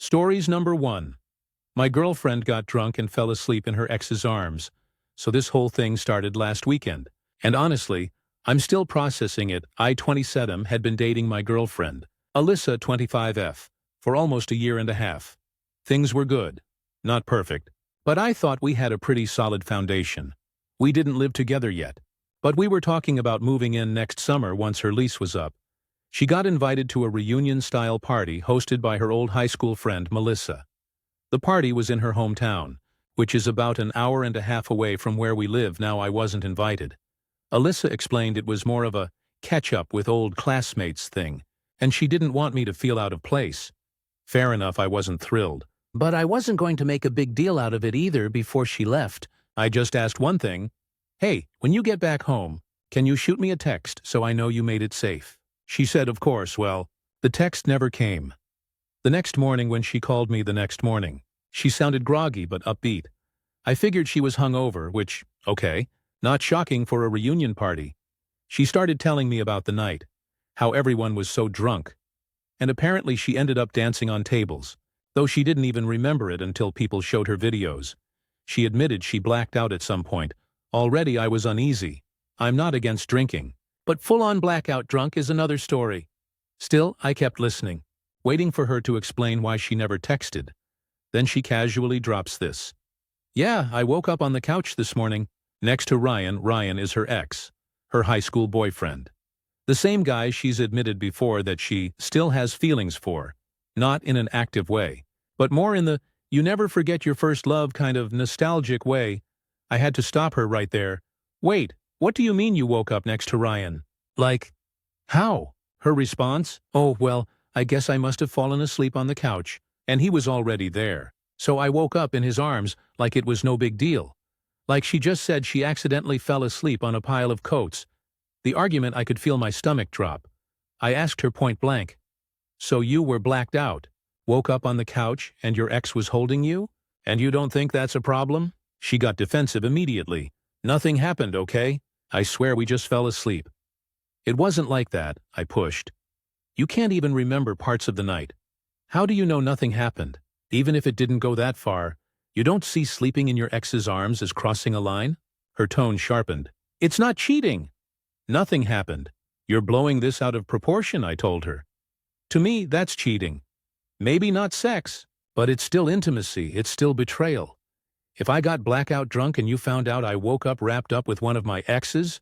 Stories number 1. My girlfriend got drunk and fell asleep in her ex's arms, so this whole thing started last weekend. And honestly, I'm still processing it. I, 27, had been dating my girlfriend, Alyssa, 25F, for almost a year and a half. Things were good. Not perfect. But I thought we had a pretty solid foundation. We didn't live together yet. But we were talking about moving in next summer once her lease was up. She got invited to a reunion-style party hosted by her old high school friend, Melissa. The party was in her hometown, which is about an hour and a half away from where we live now. I wasn't invited. Alyssa explained it was more of a catch-up with old classmates thing, and she didn't want me to feel out of place. Fair enough, I wasn't thrilled. But I wasn't going to make a big deal out of it either before she left. I just asked one thing. Hey, when you get back home, can you shoot me a text so I know you made it safe? She said, of course. Well, the text never came. The next morning when she called me the next morning, she sounded groggy but upbeat. I figured she was hungover, which, okay, not shocking for a reunion party. She started telling me about the night, how everyone was so drunk. And apparently she ended up dancing on tables, though she didn't even remember it until people showed her videos. She admitted she blacked out at some point. Already I was uneasy. I'm not against drinking, but full-on blackout drunk is another story. Still, I kept listening, waiting for her to explain why she never texted. Then she casually drops this. Yeah, I woke up on the couch this morning, next to Ryan. Ryan is her ex, her high school boyfriend. The same guy she's admitted before that she still has feelings for, not in an active way, but more in the you never forget your first love kind of nostalgic way. I had to stop her right there. Wait, what do you mean you woke up next to Ryan? Like, how? Her response? Oh, well, I guess I must have fallen asleep on the couch, and he was already there. So I woke up in his arms like it was no big deal. Like she just said she accidentally fell asleep on a pile of coats. The argument, I could feel my stomach drop. I asked her point blank. So you were blacked out, woke up on the couch, and your ex was holding you? And you don't think that's a problem? She got defensive immediately. Nothing happened, okay? I swear we just fell asleep. It wasn't like that, I pushed. You can't even remember parts of the night. How do you know nothing happened? Even if it didn't go that far, you don't see sleeping in your ex's arms as crossing a line? Her tone sharpened. It's not cheating. Nothing happened. You're blowing this out of proportion, I told her. To me, that's cheating. Maybe not sex, but it's still intimacy, it's still betrayal. If I got blackout drunk and you found out I woke up wrapped up with one of my exes,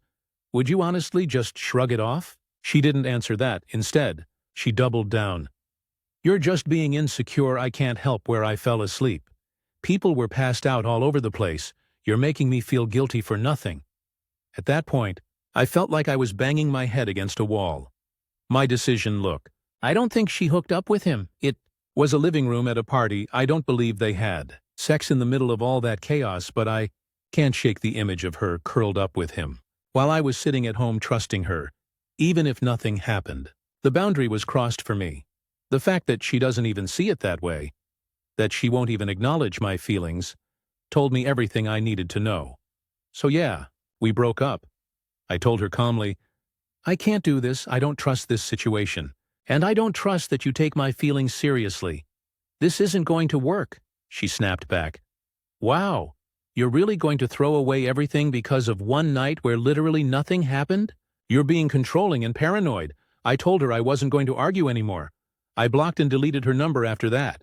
would you honestly just shrug it off? She didn't answer that. Instead, she doubled down. You're just being insecure. I can't help where I fell asleep. People were passed out all over the place. You're making me feel guilty for nothing. At that point, I felt like I was banging my head against a wall. My decision, look. I don't think she hooked up with him. It was a living room at a party. I don't believe they had sex in the middle of all that chaos, but I can't shake the image of her curled up with him, while I was sitting at home trusting her, even if nothing happened. The boundary was crossed for me. The fact that she doesn't even see it that way, that she won't even acknowledge my feelings, told me everything I needed to know. So yeah, we broke up. I told her calmly, I can't do this. I don't trust this situation. And I don't trust that you take my feelings seriously. This isn't going to work, she snapped back. Wow, you're really going to throw away everything because of one night where literally nothing happened? You're being controlling and paranoid. I told her I wasn't going to argue anymore. I blocked and deleted her number after that.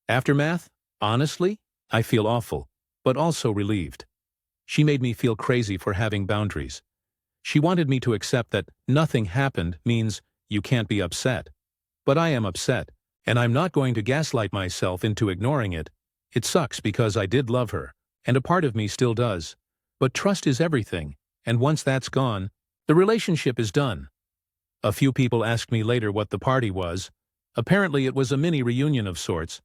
Aftermath? Honestly, I feel awful, but also relieved. She made me feel crazy for having boundaries. She wanted me to accept that nothing happened means you can't be upset. But I am upset, and I'm not going to gaslight myself into ignoring it. It sucks because I did love her, and a part of me still does. But trust is everything, and once that's gone, the relationship is done. A few people asked me later what the party was. Apparently it was a mini reunion of sorts,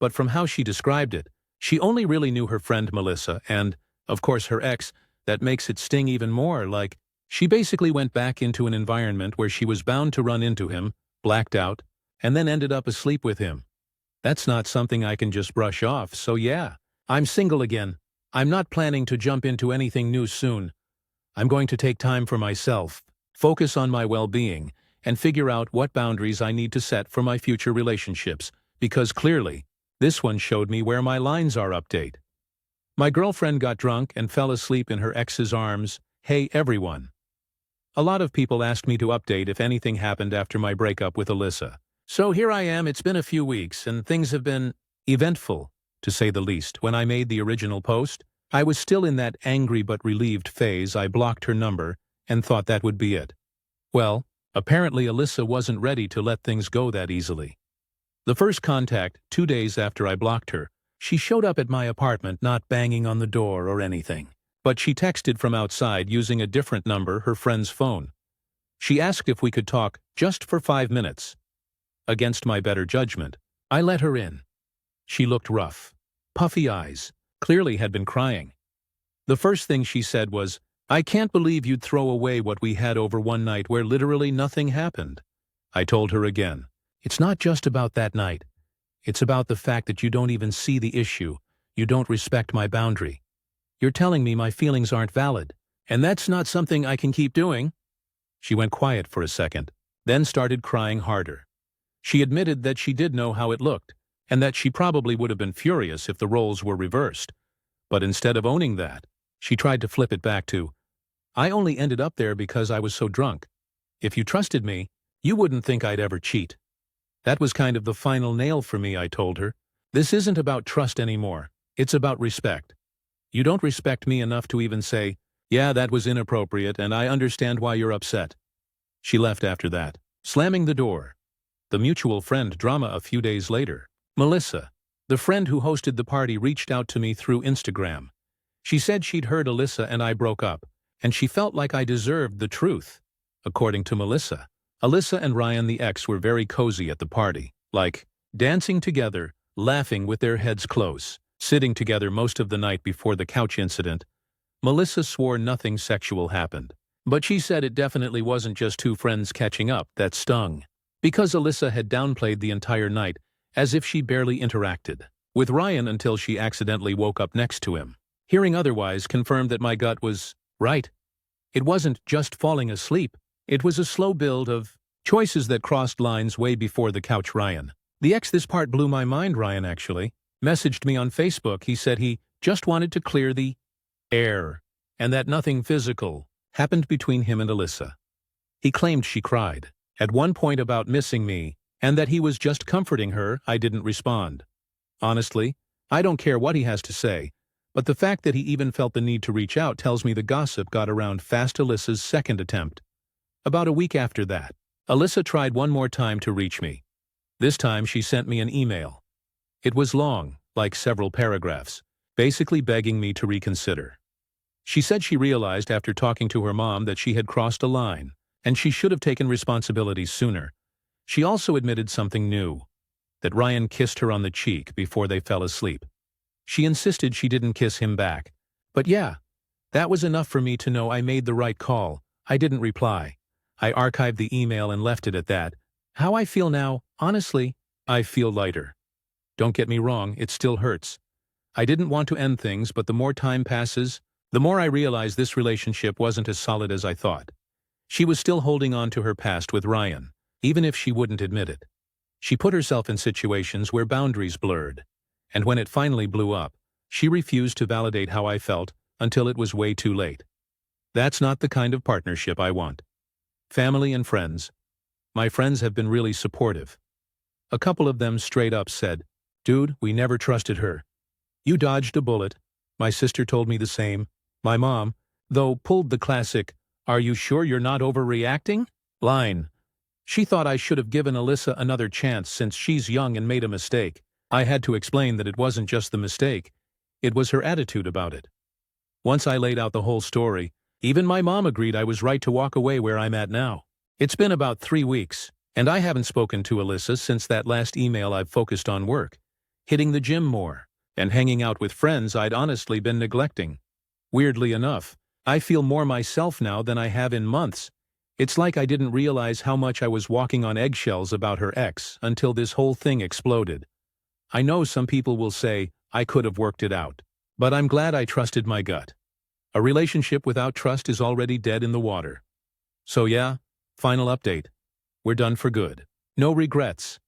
but from how she described it, she only really knew her friend Melissa and, of course, her ex. That makes it sting even more. Like, she basically went back into an environment where she was bound to run into him, blacked out, and then ended up asleep with him. That's not something I can just brush off, so yeah, I'm single again. I'm not planning to jump into anything new soon. I'm going to take time for myself, focus on my well-being, and figure out what boundaries I need to set for my future relationships, because clearly, this one showed me where my lines are. Update. My girlfriend got drunk and fell asleep in her ex's arms. Hey everyone. A lot of people asked me to update if anything happened after my breakup with Alyssa. So here I am. It's been a few weeks and things have been eventful, to say the least. When I made the original post, I was still in that angry but relieved phase. I blocked her number and thought that would be it. Well, apparently Alyssa wasn't ready to let things go that easily. The first contact, 2 days after I blocked her, she showed up at my apartment, not banging on the door or anything. But she texted from outside using a different number, her friend's phone. She asked if we could talk just for 5 minutes. Against my better judgment, I let her in. She looked rough, puffy eyes, clearly had been crying. The first thing she said was, "I can't believe you'd throw away what we had over one night where literally nothing happened." I told her again, "It's not just about that night. It's about the fact that you don't even see the issue. You don't respect my boundary. You're telling me my feelings aren't valid, and that's not something I can keep doing." She went quiet for a second, then started crying harder. She admitted that she did know how it looked, and that she probably would have been furious if the roles were reversed. But instead of owning that, she tried to flip it back to, "I only ended up there because I was so drunk. If you trusted me, you wouldn't think I'd ever cheat." That was kind of the final nail for me, I told her. This isn't about trust anymore. It's about respect. You don't respect me enough to even say, "Yeah, that was inappropriate and I understand why you're upset." She left after that, slamming the door. The mutual friend drama a few days later. Melissa, the friend who hosted the party, reached out to me through Instagram. She said she'd heard Alyssa and I broke up, and she felt like I deserved the truth. According to Melissa, Alyssa and Ryan, the ex, were very cozy at the party, like dancing together, laughing with their heads close, sitting together most of the night before the couch incident. Melissa swore nothing sexual happened, but she said it definitely wasn't just two friends catching up that stung, because Alyssa had downplayed the entire night as if she barely interacted with Ryan until she accidentally woke up next to him. Hearing otherwise confirmed that my gut was right. It wasn't just falling asleep. It was a slow build of choices that crossed lines way before the couch. Ryan, the ex, this part blew my mind. Ryan actually messaged me on Facebook. He said he just wanted to clear the air and that nothing physical happened between him and Alyssa. He claimed she cried at one point about missing me and that he was just comforting her. I didn't respond. Honestly, I don't care what he has to say, but the fact that he even felt the need to reach out tells me the gossip got around fast. Alyssa's second attempt. About a week after that, Alyssa tried one more time to reach me. This time she sent me an email. It was long, like several paragraphs, basically begging me to reconsider. She said she realized after talking to her mom that she had crossed a line, and she should have taken responsibility sooner. She also admitted something new, that Ryan kissed her on the cheek before they fell asleep. She insisted she didn't kiss him back. But yeah, that was enough for me to know I made the right call. I didn't reply. I archived the email and left it at that. How I feel now, honestly, I feel lighter. Don't get me wrong, it still hurts. I didn't want to end things, but the more time passes, the more I realize this relationship wasn't as solid as I thought. She was still holding on to her past with Ryan, even if she wouldn't admit it. She put herself in situations where boundaries blurred, and when it finally blew up, she refused to validate how I felt until it was way too late. That's not the kind of partnership I want. Family and friends. My friends have been really supportive. A couple of them straight up said, "Dude, we never trusted her. You dodged a bullet." My sister told me the same. My mom, though, pulled the classic, "Are you sure you're not overreacting?" line. She thought I should have given Alyssa another chance since she's young and made a mistake. I had to explain that it wasn't just the mistake, it was her attitude about it. Once I laid out the whole story, even my mom agreed I was right to walk away where I'm at now. It's been about 3 weeks, and I haven't spoken to Alyssa since that last email. I've focused on work, hitting the gym more, and hanging out with friends I'd honestly been neglecting. Weirdly enough, I feel more myself now than I have in months. It's like I didn't realize how much I was walking on eggshells about her ex until this whole thing exploded. I know some people will say I could have worked it out, but I'm glad I trusted my gut. A relationship without trust is already dead in the water. So yeah, final update. We're done for good. No regrets.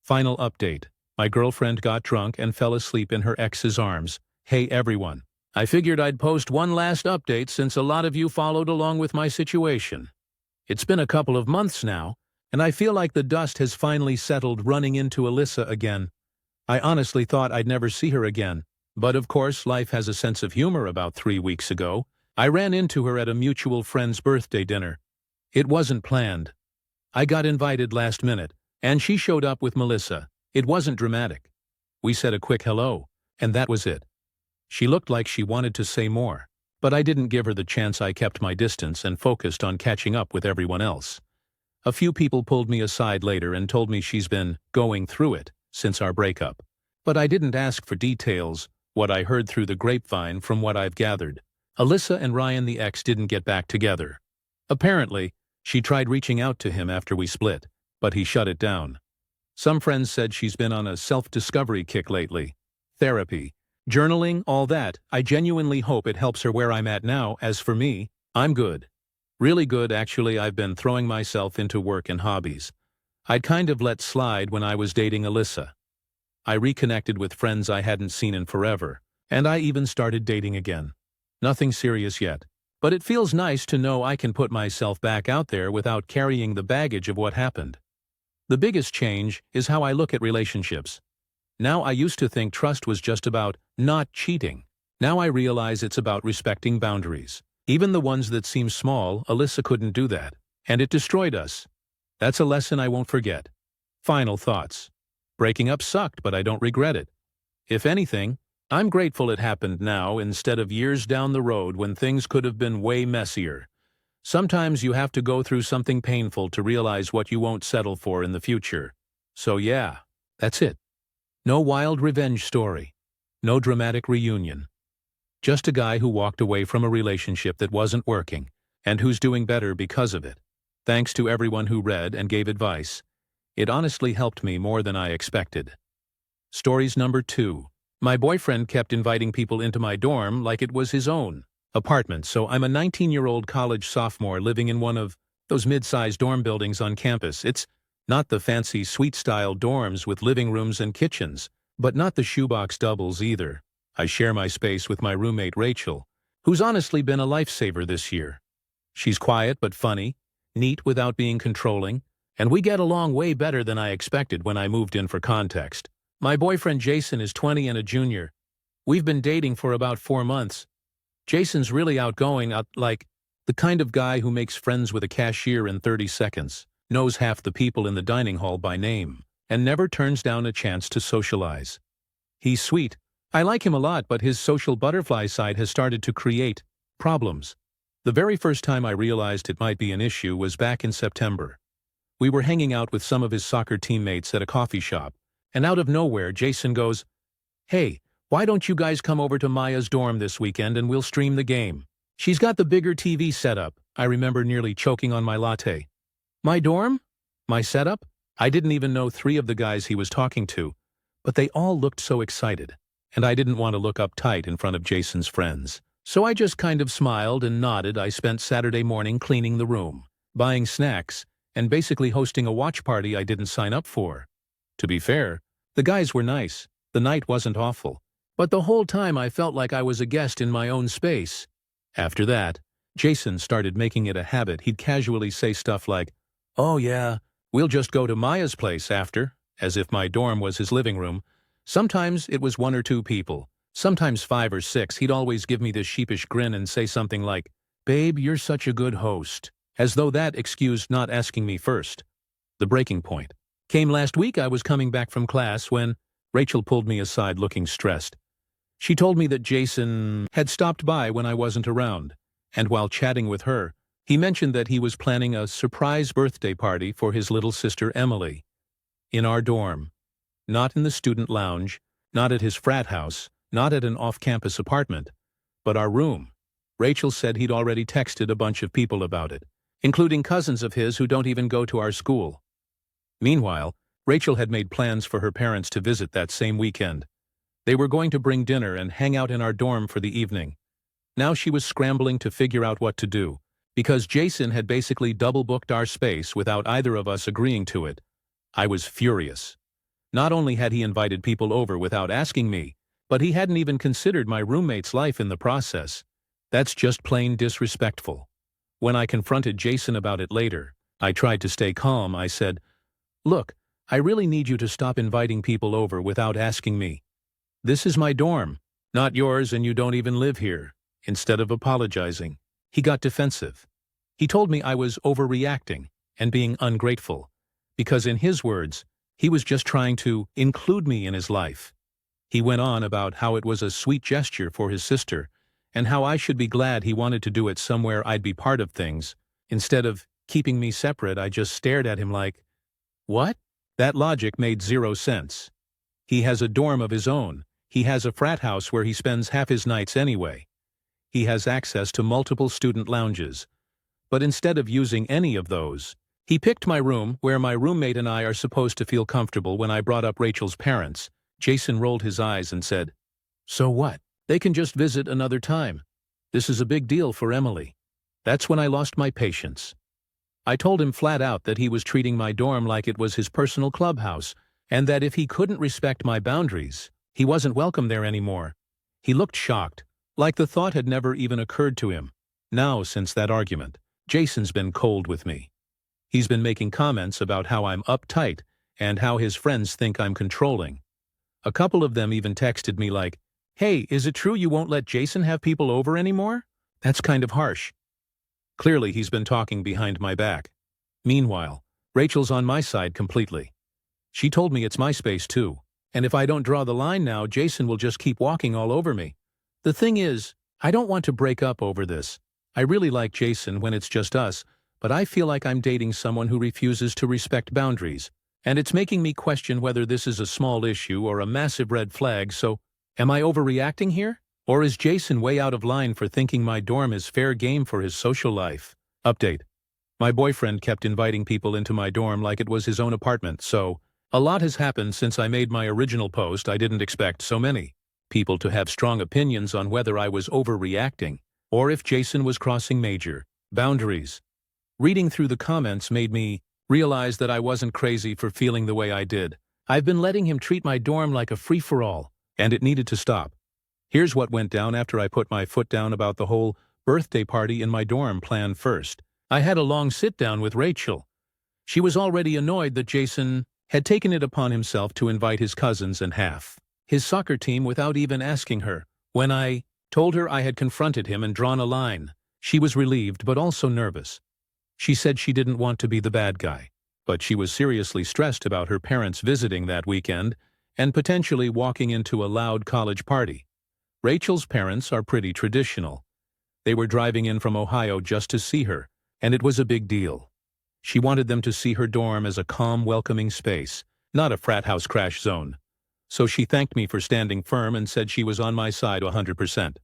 Final update. My girlfriend got drunk and fell asleep in her ex's arms. Hey everyone. I figured I'd post one last update since a lot of you followed along with my situation. It's been a couple of months now, and I feel like the dust has finally settled running into Alyssa again. I honestly thought I'd never see her again, but of course life has a sense of humor. About 3 weeks ago, I ran into her at a mutual friend's birthday dinner. It wasn't planned. I got invited last minute, and she showed up with Melissa. It wasn't dramatic. We said a quick hello, and that was it. She looked like she wanted to say more, but I didn't give her the chance. I kept my distance and focused on catching up with everyone else. A few people pulled me aside later and told me she's been going through it since our breakup. But I didn't ask for details, what I heard through the grapevine from what I've gathered. Alyssa and Ryan, the ex, didn't get back together. Apparently, she tried reaching out to him after we split, but he shut it down. Some friends said she's been on a self-discovery kick lately. Therapy, journaling, all that. I genuinely hope it helps her where I'm at now. As for me, I'm good. Really good, actually. I've been throwing myself into work and hobbies. I'd kind of let slide when I was dating Alyssa. I reconnected with friends I hadn't seen in forever, and I even started dating again. Nothing serious yet, but it feels nice to know I can put myself back out there without carrying the baggage of what happened. The biggest change is how I look at relationships. Now, I used to think trust was just about not cheating. Now I realize it's about respecting boundaries. Even the ones that seem small. Alyssa couldn't do that, and it destroyed us. That's a lesson I won't forget. Final thoughts. Breaking up sucked, but I don't regret it. If anything, I'm grateful it happened now instead of years down the road when things could have been way messier. Sometimes you have to go through something painful to realize what you won't settle for in the future. So yeah, that's it. No wild revenge story. No dramatic reunion. Just a guy who walked away from a relationship that wasn't working, and who's doing better because of it. Thanks to everyone who read and gave advice. It honestly helped me more than I expected. Stories number 2. My boyfriend kept inviting people into my dorm like it was his own apartment. So I'm a 19-year-old college sophomore living in one of those mid-sized dorm buildings on campus. It's not the fancy suite-style dorms with living rooms and kitchens, but not the shoebox doubles either. I share my space with my roommate Rachel, who's honestly been a lifesaver this year. She's quiet but funny, neat without being controlling, and we get along way better than I expected when I moved in. For context, my boyfriend Jason is 20 and a junior. We've been dating for about 4 months. Jason's really outgoing, like the kind of guy who makes friends with a cashier in 30 seconds, knows half the people in the dining hall by name, and never turns down a chance to socialize. He's sweet. I like him a lot, but his social butterfly side has started to create problems. The very first time I realized it might be an issue was back in September. We were hanging out with some of his soccer teammates at a coffee shop, and out of nowhere Jason goes, "Hey, why don't you guys come over to Maya's dorm this weekend and we'll stream the game? She's got the bigger TV setup." I remember nearly choking on my latte. My dorm? My setup? I didn't even know 3 of the guys he was talking to, but they all looked so excited, and I didn't want to look uptight in front of Jason's friends. So I just kind of smiled and nodded. I spent Saturday morning cleaning the room, buying snacks, and basically hosting a watch party I didn't sign up for. To be fair, the guys were nice. The night wasn't awful. But the whole time I felt like I was a guest in my own space. After that, Jason started making it a habit. He'd casually say stuff like, "Oh yeah, we'll just go to Maya's place after," as if my dorm was his living room. Sometimes it was 1 or 2 people, sometimes 5 or 6. He'd always give me this sheepish grin and say something like, "Babe, you're such a good host," as though that excused not asking me first. The breaking point came last week. I was coming back from class when Rachel pulled me aside looking stressed. She told me that Jason had stopped by when I wasn't around, and while chatting with her, he mentioned that he was planning a surprise birthday party for his little sister Emily. In our dorm. Not in the student lounge, not at his frat house, not at an off-campus apartment, but our room. Rachel said he'd already texted a bunch of people about it, including cousins of his who don't even go to our school. Meanwhile, Rachel had made plans for her parents to visit that same weekend. They were going to bring dinner and hang out in our dorm for the evening. Now she was scrambling to figure out what to do, because Jason had basically double-booked our space without either of us agreeing to it. I was furious. Not only had he invited people over without asking me, but he hadn't even considered my roommate's life in the process. That's just plain disrespectful. When I confronted Jason about it later, I tried to stay calm. I said, "Look, I really need you to stop inviting people over without asking me. This is my dorm, not yours, and you don't even live here." Instead of apologizing, he got defensive. He told me I was overreacting and being ungrateful, because in his words, he was just trying to include me in his life. He went on about how it was a sweet gesture for his sister, and how I should be glad he wanted to do it somewhere I'd be part of things. Instead of keeping me separate, I just stared at him like, what? That logic made zero sense. He has a dorm of his own. He has a frat house where he spends half his nights anyway. He has access to multiple student lounges. But instead of using any of those, he picked my room where my roommate and I are supposed to feel comfortable. When I brought up Rachel's parents, Jason rolled his eyes and said, "So what? They can just visit another time. This is a big deal for Emily." That's when I lost my patience. I told him flat out that he was treating my dorm like it was his personal clubhouse, and that if he couldn't respect my boundaries, he wasn't welcome there anymore. He looked shocked, like the thought had never even occurred to him. Now, since that argument, Jason's been cold with me. He's been making comments about how I'm uptight and how his friends think I'm controlling. A couple of them even texted me like, "Hey, is it true you won't let Jason have people over anymore? That's kind of harsh." Clearly, he's been talking behind my back. Meanwhile, Rachel's on my side completely. She told me it's my space too, and if I don't draw the line now, Jason will just keep walking all over me. The thing is, I don't want to break up over this. I really like Jason when it's just us, but I feel like I'm dating someone who refuses to respect boundaries, and it's making me question whether this is a small issue or a massive red flag. So, am I overreacting here? Or is Jason way out of line for thinking my dorm is fair game for his social life? Update. My boyfriend kept inviting people into my dorm like it was his own apartment, so a lot has happened since I made my original post. I didn't expect so many people to have strong opinions on whether I was overreacting, or if Jason was crossing major boundaries. Reading through the comments made me realize that I wasn't crazy for feeling the way I did. I've been letting him treat my dorm like a free-for-all, and it needed to stop. Here's what went down after I put my foot down about the whole birthday party in my dorm plan first. I had a long sit-down with Rachel. She was already annoyed that Jason had taken it upon himself to invite his cousins and half his soccer team without even asking her. When I told her I had confronted him and drawn a line, she was relieved but also nervous. She said she didn't want to be the bad guy, but she was seriously stressed about her parents visiting that weekend and potentially walking into a loud college party. Rachel's parents are pretty traditional. They were driving in from Ohio just to see her, and it was a big deal. She wanted them to see her dorm as a calm, welcoming space, not a frat house crash zone. So she thanked me for standing firm and said she was on my side 100%.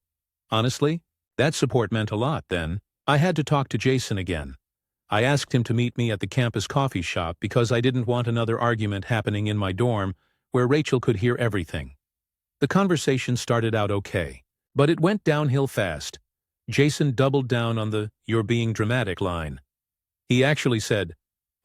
Honestly, that support meant a lot then. I had to talk to Jason again. I asked him to meet me at the campus coffee shop because I didn't want another argument happening in my dorm where Rachel could hear everything. The conversation started out okay, but it went downhill fast. Jason doubled down on the "you're being dramatic" line. He actually said,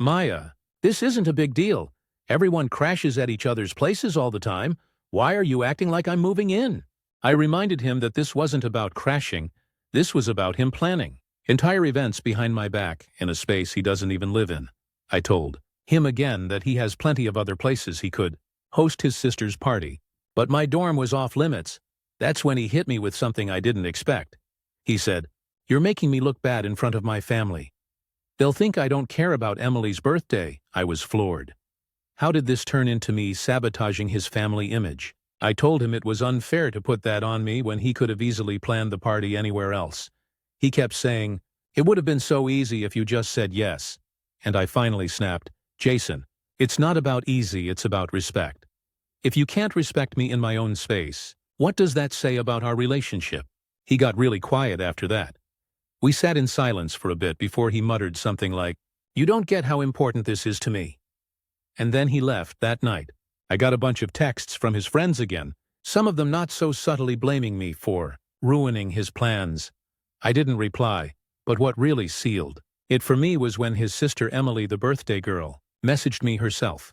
"Maya, this isn't a big deal. Everyone crashes at each other's places all the time. Why are you acting like I'm moving in?" I reminded him that this wasn't about crashing. This was about him planning entire events behind my back in a space he doesn't even live in. I told him again that he has plenty of other places he could host his sister's party, but my dorm was off limits. That's when he hit me with something I didn't expect. He said, "You're making me look bad in front of my family. They'll think I don't care about Emily's birthday." I was floored. How did this turn into me sabotaging his family image? I told him it was unfair to put that on me when he could have easily planned the party anywhere else. He kept saying, "It would have been so easy if you just said yes." And I finally snapped, "Jason, it's not about easy, it's about respect. If you can't respect me in my own space, what does that say about our relationship?" He got really quiet after that. We sat in silence for a bit before he muttered something like, "You don't get how important this is to me." And then he left that night. I got a bunch of texts from his friends again, some of them not so subtly blaming me for ruining his plans. I didn't reply, but what really sealed it for me was when his sister Emily, the birthday girl, messaged me herself.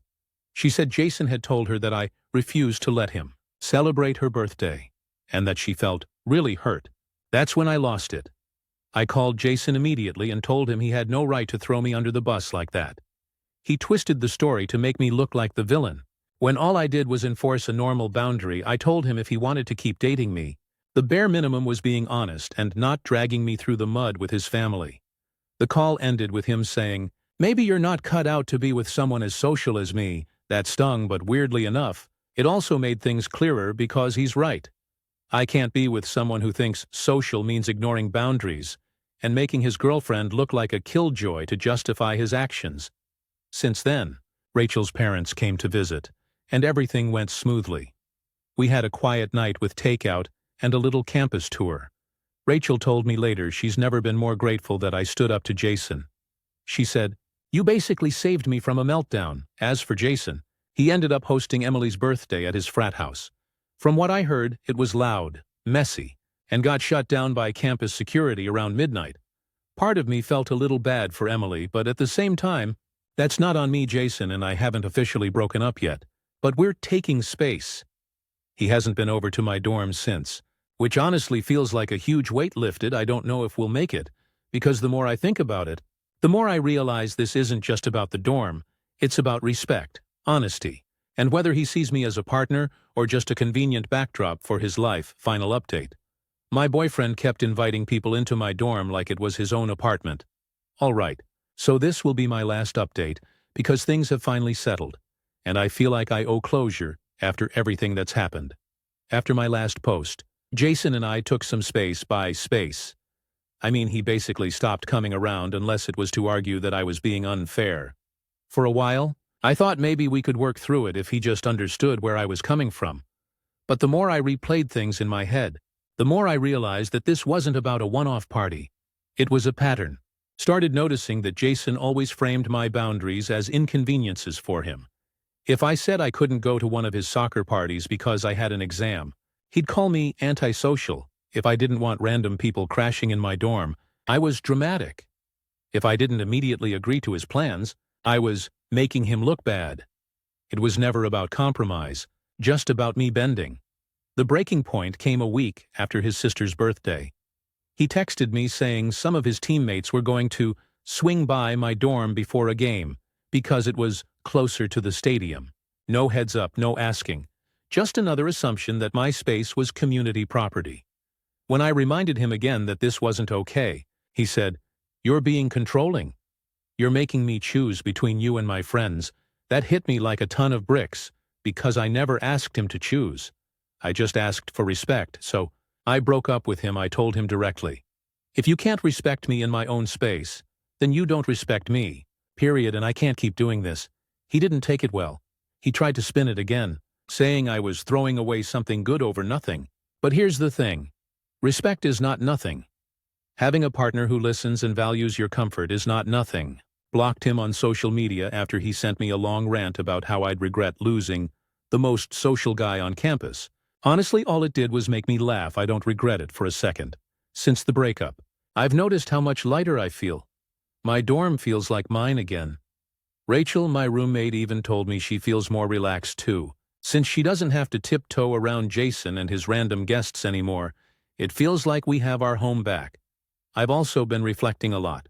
She said Jason had told her that I refused to let him celebrate her birthday, and that she felt really hurt. That's when I lost it. I called Jason immediately and told him he had no right to throw me under the bus like that. He twisted the story to make me look like the villain, when all I did was enforce a normal boundary. I told him if he wanted to keep dating me, the bare minimum was being honest and not dragging me through the mud with his family. The call ended with him saying, "Maybe you're not cut out to be with someone as social as me." That stung, but weirdly enough, it also made things clearer because he's right. I can't be with someone who thinks social means ignoring boundaries and making his girlfriend look like a killjoy to justify his actions. Since then, Rachel's parents came to visit, and everything went smoothly. We had a quiet night with takeout and a little campus tour. Rachel told me later she's never been more grateful that I stood up to Jason. She said, "You basically saved me from a meltdown." As for Jason, he ended up hosting Emily's birthday at his frat house. From what I heard, it was loud, messy, and got shut down by campus security around midnight. Part of me felt a little bad for Emily, but at the same time, that's not on me. Jason and I haven't officially broken up yet, but we're taking space. He hasn't been over to my dorm since, which honestly feels like a huge weight lifted. I don't know if we'll make it, because the more I think about it, the more I realize this isn't just about the dorm, it's about respect, honesty, and whether he sees me as a partner or just a convenient backdrop for his life. Final update. My boyfriend kept inviting people into my dorm like it was his own apartment. Alright, so this will be my last update, because things have finally settled, and I feel like I owe closure after everything that's happened. After my last post, Jason and I took some space by space. I mean, he basically stopped coming around unless it was to argue that I was being unfair. For a while, I thought maybe we could work through it if he just understood where I was coming from. But the more I replayed things in my head, the more I realized that this wasn't about a one-off party. It was a pattern. Started noticing that Jason always framed my boundaries as inconveniences for him. If I said I couldn't go to one of his soccer parties because I had an exam, he'd call me antisocial. If I didn't want random people crashing in my dorm, I was dramatic. If I didn't immediately agree to his plans, I was making him look bad. It was never about compromise, just about me bending. The breaking point came a week after his sister's birthday. He texted me saying some of his teammates were going to swing by my dorm before a game because it was closer to the stadium. No heads up, no asking. Just another assumption that my space was community property. When I reminded him again that this wasn't okay, he said, "You're being controlling. You're making me choose between you and my friends." That hit me like a ton of bricks, because I never asked him to choose. I just asked for respect, so I broke up with him. I told him directly, "If you can't respect me in my own space, then you don't respect me, period, and I can't keep doing this." He didn't take it well. He tried to spin it again, saying I was throwing away something good over nothing. But here's the thing. Respect is not nothing. Having a partner who listens and values your comfort is not nothing. Blocked him on social media after he sent me a long rant about how I'd regret losing the most social guy on campus. Honestly, all it did was make me laugh. I don't regret it for a second. Since the breakup, I've noticed how much lighter I feel. My dorm feels like mine again. Rachel, my roommate, even told me she feels more relaxed too. Since she doesn't have to tiptoe around Jason and his random guests anymore, it feels like we have our home back. I've also been reflecting a lot.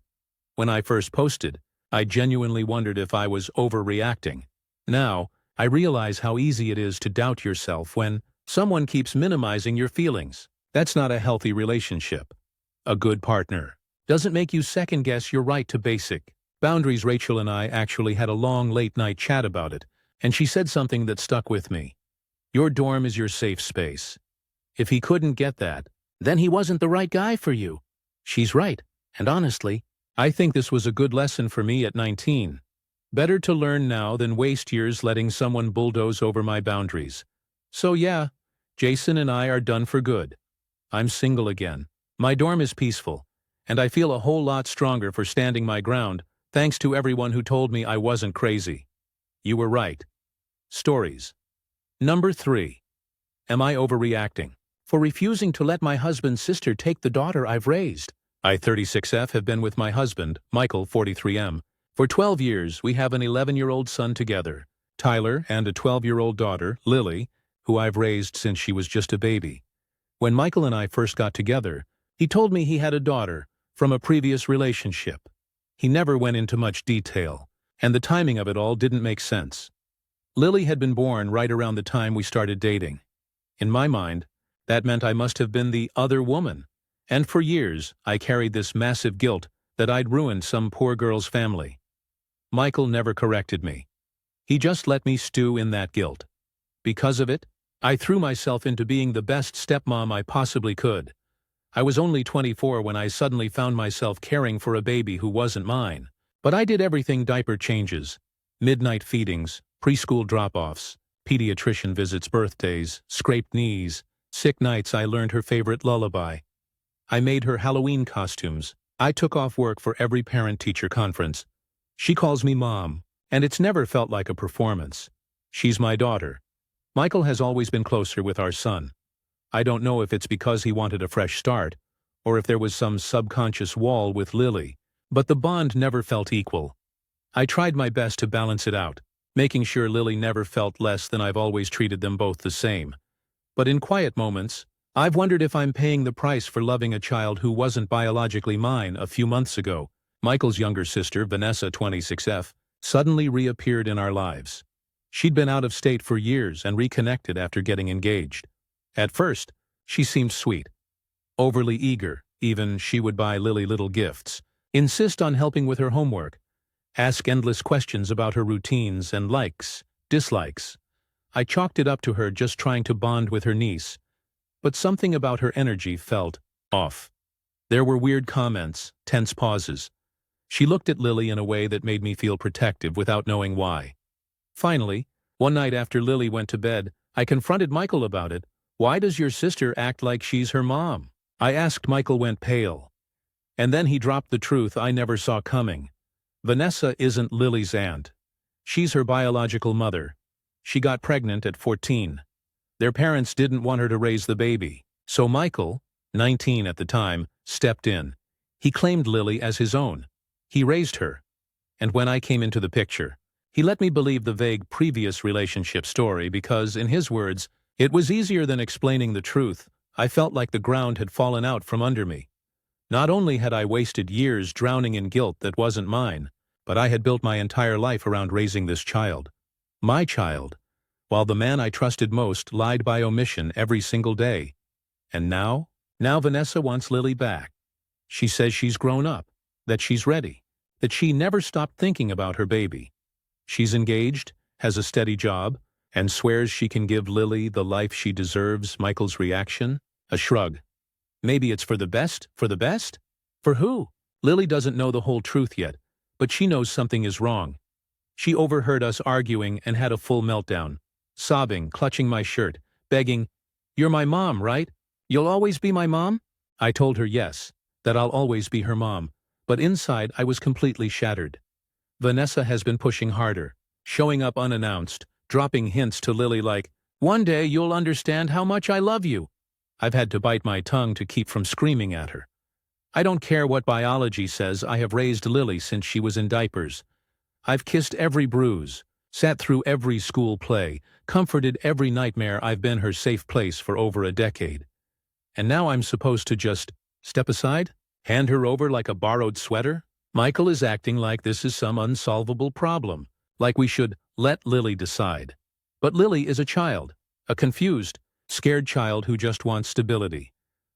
When I first posted, I genuinely wondered if I was overreacting. Now, I realize how easy it is to doubt yourself when someone keeps minimizing your feelings. That's not a healthy relationship. A good partner doesn't make you second-guess your right to basic boundaries. Rachel and I actually had a long late-night chat about it, and she said something that stuck with me. Your dorm is your safe space. If he couldn't get that, then he wasn't the right guy for you. She's right, and honestly, I think this was a good lesson for me at 19. Better to learn now than waste years letting someone bulldoze over my boundaries. So yeah, Jason and I are done for good. I'm single again. My dorm is peaceful, and I feel a whole lot stronger for standing my ground, thanks to everyone who told me I wasn't crazy. You were right. Stories. Number 3. Am I overreacting? For refusing to let my husband's sister take the daughter I've raised. I, 36F, have been with my husband, Michael, 43M. For 12 years, we have an 11-year-old son together. Tyler, and a 12-year-old daughter, Lily, who I've raised since she was just a baby. When Michael and I first got together, he told me he had a daughter from a previous relationship. He never went into much detail, and the timing of it all didn't make sense. Lily had been born right around the time we started dating. In my mind, that meant I must have been the other woman, and for years I carried this massive guilt that I'd ruined some poor girl's family. Michael never corrected me. He just let me stew in that guilt. Because of it, I threw myself into being the best stepmom I possibly could. I was only 24 when I suddenly found myself caring for a baby who wasn't mine. But I did everything: diaper changes, midnight feedings, preschool drop-offs, pediatrician visits, birthdays, scraped knees, sick nights. I learned her favorite lullaby. I made her Halloween costumes. I took off work for every parent-teacher conference. She calls me Mom, and it's never felt like a performance. She's my daughter. Michael has always been closer with our son. I don't know if it's because he wanted a fresh start, or if there was some subconscious wall with Lily, but the bond never felt equal. I tried my best to balance it out, making sure Lily never felt less than I've always treated them both the same. But in quiet moments, I've wondered if I'm paying the price for loving a child who wasn't biologically mine. A few months ago, Michael's younger sister, Vanessa, 26F, suddenly reappeared in our lives. She'd been out of state for years and reconnected after getting engaged. At first, she seemed sweet, overly eager. Even she would buy Lily little gifts, insist on helping with her homework, ask endless questions about her routines and likes, dislikes. I chalked it up to her just trying to bond with her niece, but something about her energy felt off. There were weird comments, tense pauses. She looked at Lily in a way that made me feel protective without knowing why. Finally, one night after Lily went to bed, I confronted Michael about it. "Why does your sister act like she's her mom?" I asked. Michael went pale. And then he dropped the truth I never saw coming. Vanessa isn't Lily's aunt. She's her biological mother. She got pregnant at 14. Their parents didn't want her to raise the baby. So Michael, 19 at the time, stepped in. He claimed Lily as his own. He raised her. And when I came into the picture, he let me believe the vague previous relationship story because, in his words, it was easier than explaining the truth. I felt like the ground had fallen out from under me. Not only had I wasted years drowning in guilt that wasn't mine, but I had built my entire life around raising this child. My child, while the man I trusted most lied by omission every single day. And now Vanessa wants Lily back. She says she's grown up, that she's ready, that she never stopped thinking about her baby. She's engaged, has a steady job, and swears she can give Lily the life she deserves. Michael's reaction? A shrug. Maybe it's for the best? For the best? For who? Lily doesn't know the whole truth yet, but she knows something is wrong. She overheard us arguing and had a full meltdown, sobbing, clutching my shirt, begging, "You're my mom, right? You'll always be my mom?" I told her yes, that I'll always be her mom, but inside I was completely shattered. Vanessa has been pushing harder, showing up unannounced, dropping hints to Lily like, "One day you'll understand how much I love you." I've had to bite my tongue to keep from screaming at her. I don't care what biology says. I have raised Lily since she was in diapers. I've kissed every bruise, sat through every school play, comforted every nightmare. I've been her safe place for over a decade. And now I'm supposed to just step aside? Hand her over like a borrowed sweater? Michael is acting like this is some unsolvable problem, like we should let Lily decide. But Lily is a child, a confused, scared child who just wants stability.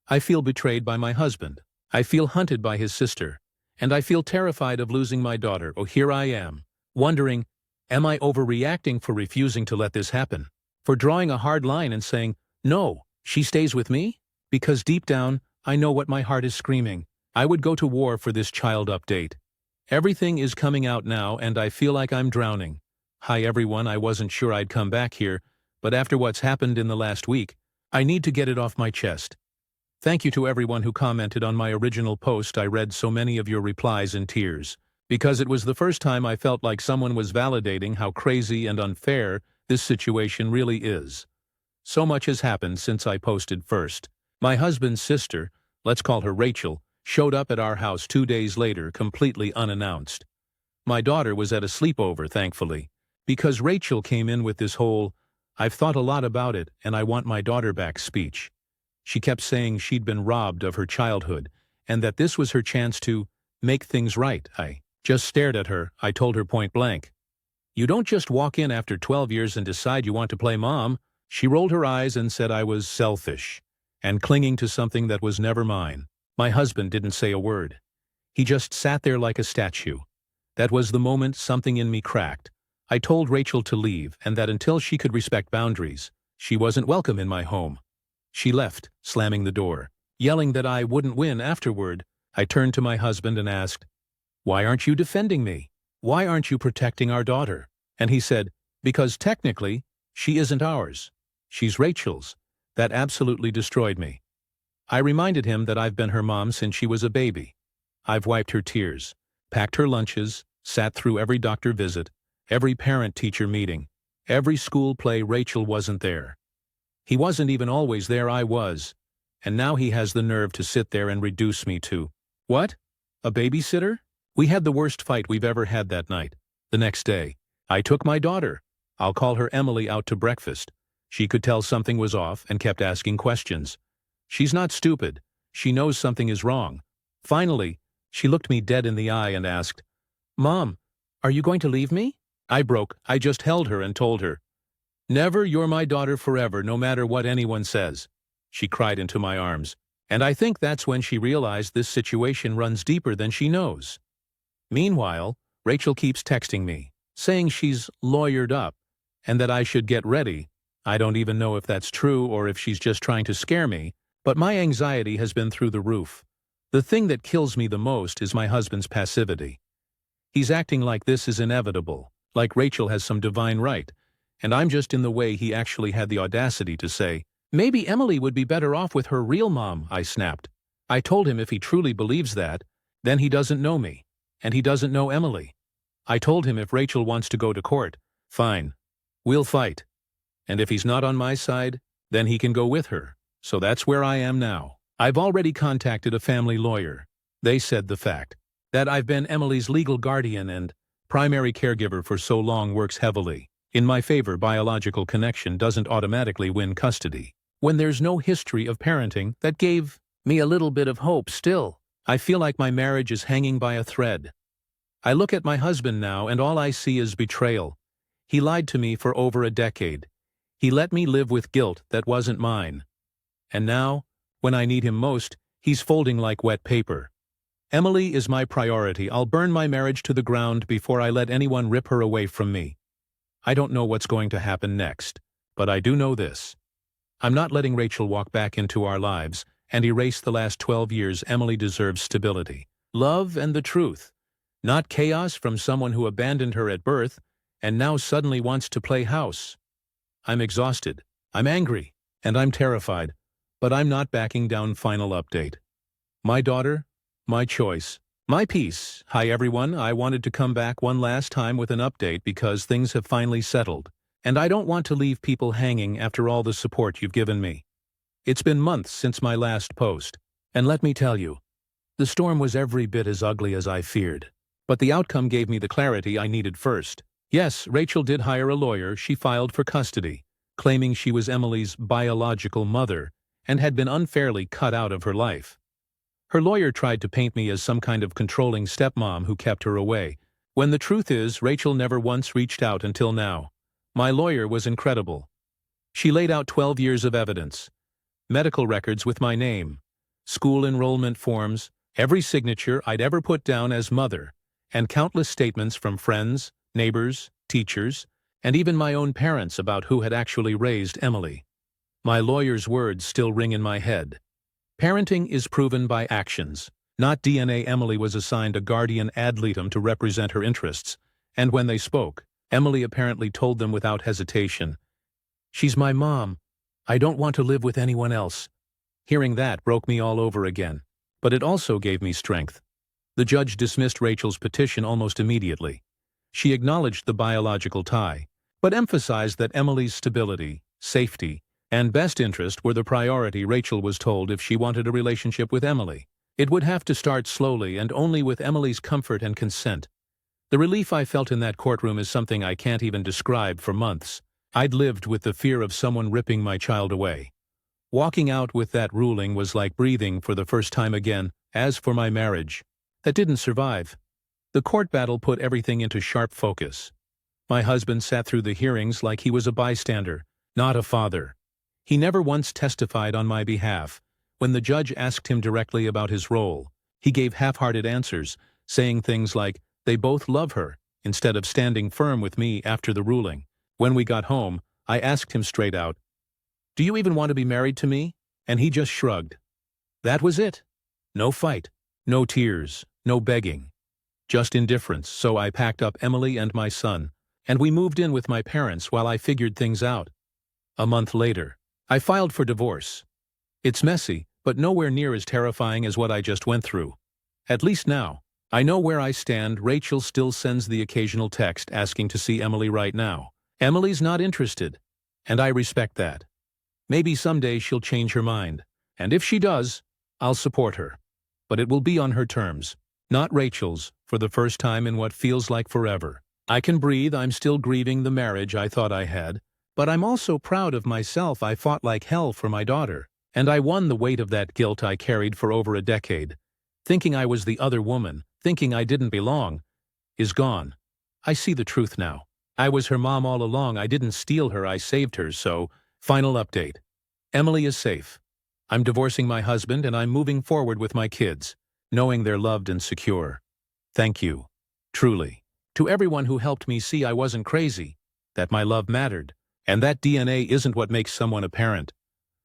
I feel betrayed by my husband. I feel hunted by his sister. And I feel terrified of losing my daughter. Oh, here I am, wondering, am I overreacting for refusing to let this happen? For drawing a hard line and saying, "No, she stays with me"? Because deep down, I know what my heart is screaming. I would go to war for this child. Update. Everything is coming out now and I feel like I'm drowning. Hi everyone, I wasn't sure I'd come back here, but after what's happened in the last week, I need to get it off my chest. Thank you to everyone who commented on my original post. I read so many of your replies in tears, because it was the first time I felt like someone was validating how crazy and unfair this situation really is. So much has happened since I posted first. My husband's sister, let's call her Rachel, showed up at our house 2 days later completely unannounced. My daughter was at a sleepover, thankfully, Because Rachel came in with this whole, "I've thought a lot about it and I want my daughter back" speech. She kept saying she'd been robbed of her childhood and that this was her chance to make things right. I just stared at her. I told her point blank, "You don't just walk in after 12 years and decide you want to play mom." She rolled her eyes and said I was selfish and clinging to something that was never mine. My husband didn't say a word. He just sat there like a statue. That was the moment something in me cracked. I told Rachel to leave and that until she could respect boundaries, she wasn't welcome in my home. She left, slamming the door, yelling that I wouldn't win afterward. I turned to my husband and asked, "Why aren't you defending me? Why aren't you protecting our daughter?" And he said, "Because technically, she isn't ours. She's Rachel's." That absolutely destroyed me. I reminded him that I've been her mom since she was a baby. I've wiped her tears, packed her lunches, sat through every doctor visit, every parent-teacher meeting, every school play. Rachel wasn't there. He wasn't even always there. I was. And now he has the nerve to sit there and reduce me to, what? A babysitter? We had the worst fight we've ever had that night. The next day, I took my daughter, I'll call her Emily, out to breakfast. She could tell something was off and kept asking questions. She's not stupid. She knows something is wrong. Finally, she looked me dead in the eye and asked, "Mom, are you going to leave me?" I broke. I just held her and told her, "Never, you're my daughter forever, no matter what anyone says." She cried into my arms, and I think that's when she realized this situation runs deeper than she knows. Meanwhile, Rachel keeps texting me, saying she's lawyered up, and that I should get ready. I don't even know if that's true or if she's just trying to scare me, but my anxiety has been through the roof. The thing that kills me the most is my husband's passivity. He's acting like this is inevitable, like Rachel has some divine right, and I'm just in the way. He actually had the audacity to say, "Maybe Emily would be better off with her real mom." I snapped. I told him if he truly believes that, then he doesn't know me, and he doesn't know Emily. I told him if Rachel wants to go to court, fine, we'll fight. And if he's not on my side, then he can go with her. So that's where I am now. I've already contacted a family lawyer. They said the fact that I've been Emily's legal guardian and primary caregiver for so long works heavily in my favor. Biological connection doesn't automatically win custody. When there's no history of parenting, that gave me a little bit of hope. Still, I feel like my marriage is hanging by a thread. I look at my husband now and all I see is betrayal. He lied to me for over a decade. He let me live with guilt that wasn't mine. And now, when I need him most, he's folding like wet paper. Emily is my priority. I'll burn my marriage to the ground before I let anyone rip her away from me. I don't know what's going to happen next, but I do know this. I'm not letting Rachel walk back into our lives and erase the last 12 years. Emily deserves stability, love, and the truth. Not chaos from someone who abandoned her at birth and now suddenly wants to play house. I'm exhausted, I'm angry, and I'm terrified, but I'm not backing down. Final update. My daughter, my choice, my peace. Hi everyone, I wanted to come back one last time with an update because things have finally settled, and I don't want to leave people hanging after all the support you've given me. It's been months since my last post, and let me tell you, the storm was every bit as ugly as I feared. But the outcome gave me the clarity I needed. First, yes, Rachel did hire a lawyer. She filed for custody, claiming she was Emily's biological mother and had been unfairly cut out of her life. Her lawyer tried to paint me as some kind of controlling stepmom who kept her away, when the truth is Rachel never once reached out until now. My lawyer was incredible. She laid out 12 years of evidence, medical records with my name, school enrollment forms, every signature I'd ever put down as mother, and countless statements from friends, neighbors, teachers, and even my own parents about who had actually raised Emily. My lawyer's words still ring in my head. Parenting is proven by actions, not DNA. Emily was assigned a guardian ad litem to represent her interests, and when they spoke, Emily apparently told them without hesitation, "She's my mom. I don't want to live with anyone else." Hearing that broke me all over again, but it also gave me strength. The judge dismissed Rachel's petition almost immediately. She acknowledged the biological tie, but emphasized that Emily's stability, safety, and best interest were the priority. Rachel was told if she wanted a relationship with Emily, it would have to start slowly and only with Emily's comfort and consent. The relief I felt in that courtroom is something I can't even describe. For months, I'd lived with the fear of someone ripping my child away. Walking out with that ruling was like breathing for the first time again. As for my marriage, that didn't survive. The court battle put everything into sharp focus. My husband sat through the hearings like he was a bystander, not a father. He never once testified on my behalf. When the judge asked him directly about his role, he gave half-hearted answers, saying things like, "They both love her," instead of standing firm with me after the ruling. When we got home, I asked him straight out, "Do you even want to be married to me?" And he just shrugged. That was it. No fight, no tears, no begging. Just indifference. So I packed up Emily and my son, and we moved in with my parents while I figured things out. A month later, I filed for divorce. It's messy, but nowhere near as terrifying as what I just went through. At least now, I know where I stand. Rachel still sends the occasional text asking to see Emily right now. Emily's not interested, and I respect that. Maybe someday she'll change her mind, and if she does, I'll support her. But it will be on her terms, not Rachel's, for the first time in what feels like forever. I can breathe. I'm still grieving the marriage I thought I had, but I'm also proud of myself. I fought like hell for my daughter, and I won. The weight of that guilt I carried for over a decade, thinking I was the other woman, thinking I didn't belong, is gone. I see the truth now. I was her mom all along. I didn't steal her, I saved her. So, final update. Emily is safe. I'm divorcing my husband and I'm moving forward with my kids, knowing they're loved and secure. Thank you, truly, to everyone who helped me see I wasn't crazy, that my love mattered, and that DNA isn't what makes someone a parent.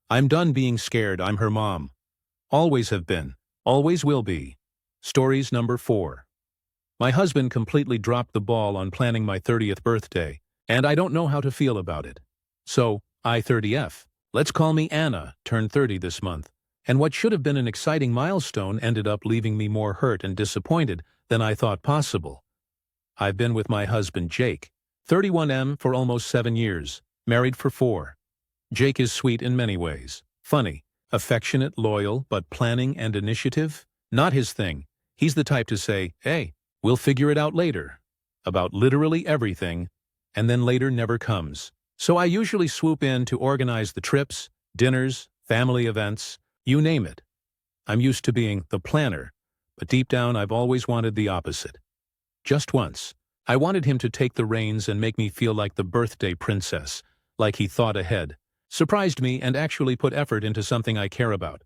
I'm done being scared. I'm her mom. Always have been. Always will be. Stories number 4. My husband completely dropped the ball on planning my 30th birthday, and I don't know how to feel about it. So, I 30F. Let's call me Anna, turned 30 this month, and what should have been an exciting milestone ended up leaving me more hurt and disappointed than I thought possible. I've been with my husband Jake, 31M, for almost 7 years, married for 4. Jake is sweet in many ways, funny, affectionate, loyal, but planning and initiative? Not his thing. He's the type to say, "Hey, we'll figure it out later," about literally everything, and then later never comes. So I usually swoop in to organize the trips, dinners, family events, you name it. I'm used to being the planner, but deep down I've always wanted the opposite. Just once, I wanted him to take the reins and make me feel like the birthday princess, like he thought ahead, surprised me, and actually put effort into something I care about.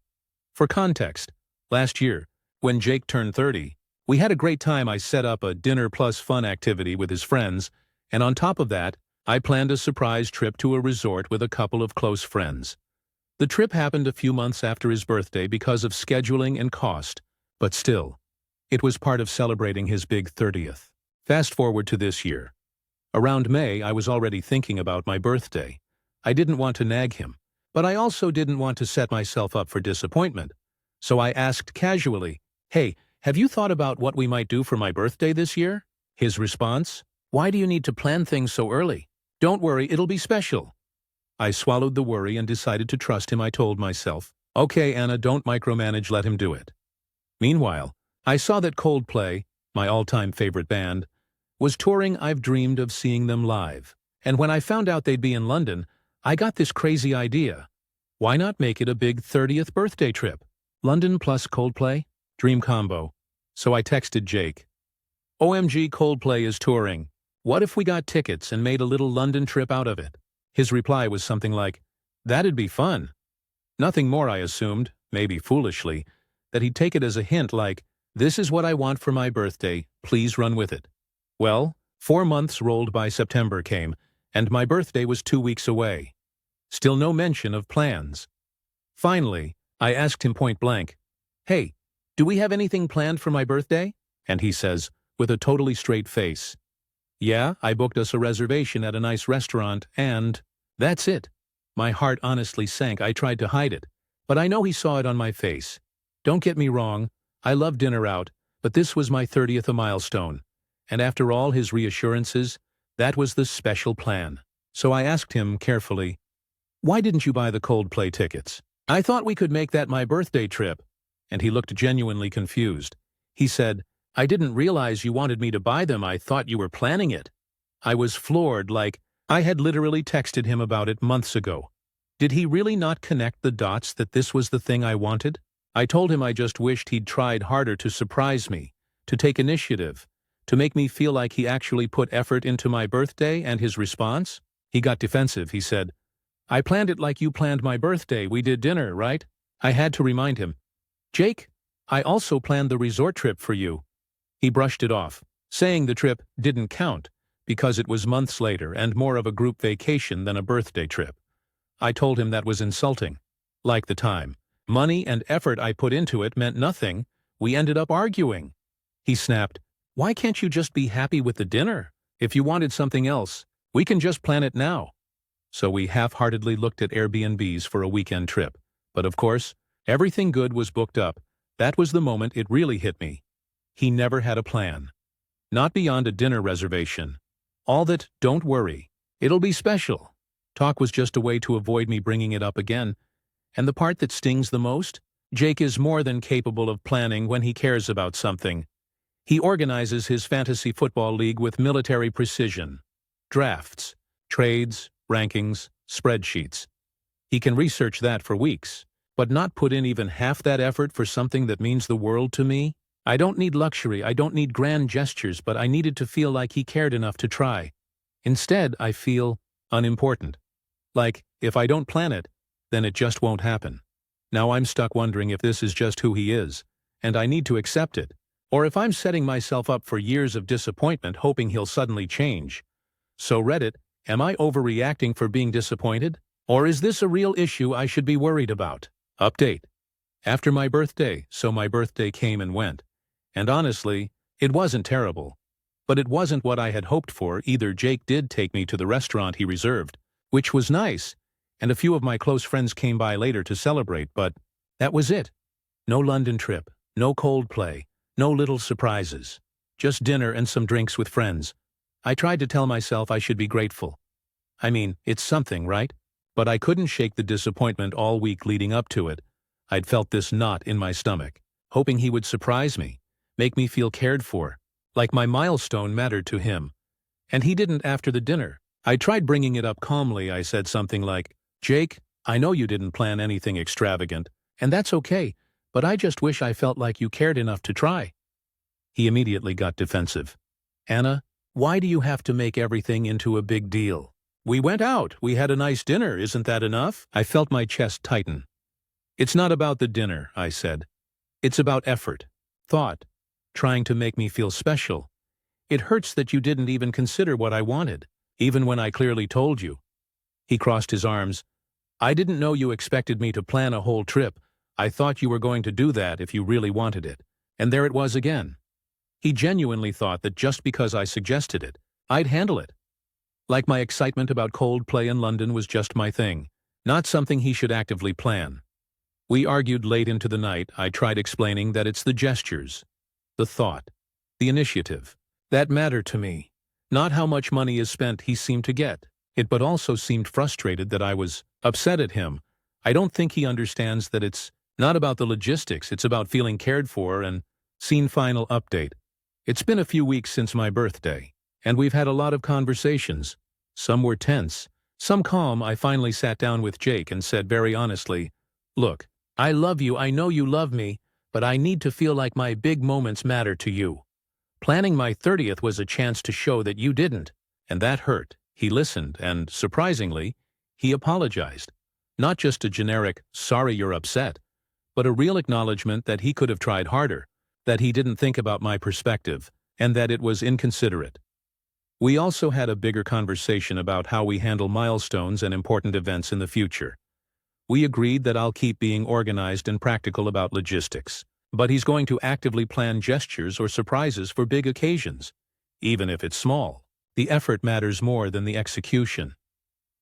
For context, last year, when Jake turned 30, we had a great time. I set up a dinner plus fun activity with his friends, and on top of that, I planned a surprise trip to a resort with a couple of close friends. The trip happened a few months after his birthday because of scheduling and cost, but still, it was part of celebrating his big 30th. Fast forward to this year. Around May, I was already thinking about my birthday. I didn't want to nag him, but I also didn't want to set myself up for disappointment. So I asked casually, "Hey, have you thought about what we might do for my birthday this year?" His response, "Why do you need to plan things so early? Don't worry, it'll be special." I swallowed the worry and decided to trust him. I told myself, "Okay, Anna, don't micromanage, let him do it." Meanwhile, I saw that Coldplay, my all-time favorite band, was touring. I've dreamed of seeing them live. And when I found out they'd be in London, I got this crazy idea. Why not make it a big 30th birthday trip? London plus Coldplay? Dream combo. So I texted Jake. "OMG, Coldplay is touring. What if we got tickets and made a little London trip out of it?" His reply was something like, "That'd be fun." Nothing more. I assumed, maybe foolishly, that he'd take it as a hint like, "This is what I want for my birthday, please run with it." Well, 4 months rolled by. September came, and my birthday was 2 weeks away. Still no mention of plans. Finally, I asked him point blank, "Hey, do we have anything planned for my birthday?" And he says, with a totally straight face, "Yeah, I booked us a reservation at a nice restaurant, and that's it." My heart honestly sank. I tried to hide it, but I know he saw it on my face. Don't get me wrong, I love dinner out, but this was my 30th, a milestone. And after all his reassurances, that was the special plan. So I asked him carefully, "Why didn't you buy the Coldplay tickets? I thought we could make that my birthday trip." And he looked genuinely confused. He said, I didn't realize you wanted me to buy them. I thought you were planning it. I was floored, like I had literally texted him about it months ago. Did he really not connect the dots that this was the thing I wanted? I told him I just wished he'd tried harder to surprise me, to take initiative, to make me feel like he actually put effort into my birthday. And his response? He got defensive. He said, "I planned it like you planned my birthday. We did dinner, right?" I had to remind him, "Jake, I also planned the resort trip for you." He brushed it off, saying the trip didn't count because it was months later and more of a group vacation than a birthday trip. I told him that was insulting. Like the time, money and effort I put into it meant nothing. We ended up arguing. He snapped, "Why can't you just be happy with the dinner? If you wanted something else, we can just plan it now." So we half-heartedly looked at Airbnbs for a weekend trip. But of course, everything good was booked up. That was the moment it really hit me. He never had a plan. Not beyond a dinner reservation. All that, "Don't worry, it'll be special" talk was just a way to avoid me bringing it up again. And the part that stings the most? Jake is more than capable of planning when he cares about something. He organizes his fantasy football league with military precision. Drafts, trades, rankings, spreadsheets. He can research that for weeks, but not put in even half that effort for something that means the world to me? I don't need luxury, I don't need grand gestures, but I needed to feel like he cared enough to try. Instead, I feel unimportant. Like, if I don't plan it, then it just won't happen. Now I'm stuck wondering if this is just who he is, and I need to accept it, or if I'm setting myself up for years of disappointment hoping he'll suddenly change. So Reddit, am I overreacting for being disappointed? Or is this a real issue I should be worried about? Update. After my birthday, so my birthday came and went. And honestly, it wasn't terrible. But it wasn't what I had hoped for either. Jake did take me to the restaurant he reserved, which was nice, and a few of my close friends came by later to celebrate, but that was it. No London trip, no Coldplay, no little surprises. Just dinner and some drinks with friends. I tried to tell myself I should be grateful. I mean, it's something, right? But I couldn't shake the disappointment all week leading up to it. I'd felt this knot in my stomach, hoping he would surprise me, make me feel cared for, like my milestone mattered to him. And he didn't after the dinner. I tried bringing it up calmly. I said something like, "Jake, I know you didn't plan anything extravagant, and that's okay, but I just wish I felt like you cared enough to try." He immediately got defensive. "Anna, why do you have to make everything into a big deal? We went out, we had a nice dinner, isn't that enough?" I felt my chest tighten. "It's not about the dinner," I said. "It's about effort, thought, trying to make me feel special. It hurts that you didn't even consider what I wanted, even when I clearly told you." He crossed his arms. "I didn't know you expected me to plan a whole trip. I thought you were going to do that if you really wanted it." And there it was again. He genuinely thought that just because I suggested it, I'd handle it. Like my excitement about Coldplay in London was just my thing, not something he should actively plan. We argued late into the night. I tried explaining that it's the gestures, the thought, the initiative, that matter to me. Not how much money is spent. He seemed to get it, but also seemed frustrated that I was upset at him. I don't think he understands that it's not about the logistics, it's about feeling cared for. And scene final update. It's been a few weeks since my birthday, and we've had a lot of conversations. Some were tense, some calm. I finally sat down with Jake and said very honestly, "Look, I love you, I know you love me, but I need to feel like my big moments matter to you. Planning my 30th was a chance to show that you didn't, and that hurt." He listened, and, surprisingly, he apologized. Not just a generic, "sorry you're upset," but a real acknowledgement that he could have tried harder, that he didn't think about my perspective, and that it was inconsiderate. We also had a bigger conversation about how we handle milestones and important events in the future. We agreed that I'll keep being organized and practical about logistics, but he's going to actively plan gestures or surprises for big occasions, even if it's small. The effort matters more than the execution.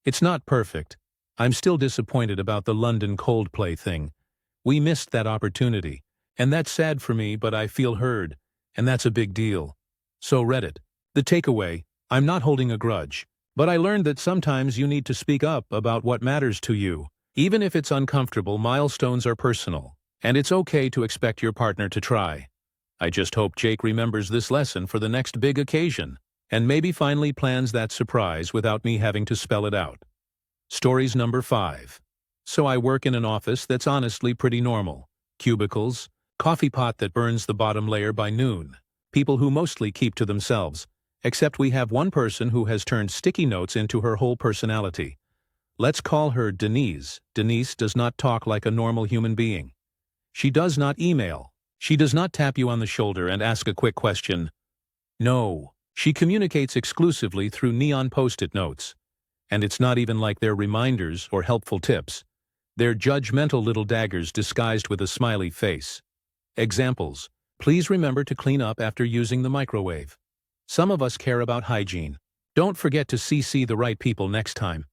It's not perfect. I'm still disappointed about the London Coldplay thing. We missed that opportunity, and that's sad for me, but I feel heard, and that's a big deal. So Reddit. The takeaway, I'm not holding a grudge, but I learned that sometimes you need to speak up about what matters to you. Even if it's uncomfortable, milestones are personal, and it's okay to expect your partner to try. I just hope Jake remembers this lesson for the next big occasion, and maybe finally plans that surprise without me having to spell it out. Stories number 5. So I work in an office that's honestly pretty normal. Cubicles, coffee pot that burns the bottom layer by noon, people who mostly keep to themselves, except we have one person who has turned sticky notes into her whole personality. Let's call her Denise. Denise does not talk like a normal human being. She does not email. She does not tap you on the shoulder and ask a quick question. No, she communicates exclusively through neon post-it notes. And it's not even like they're reminders or helpful tips. They're judgmental little daggers disguised with a smiley face. Examples: please remember to clean up after using the microwave. Some of us care about hygiene. Don't forget to CC the right people next time.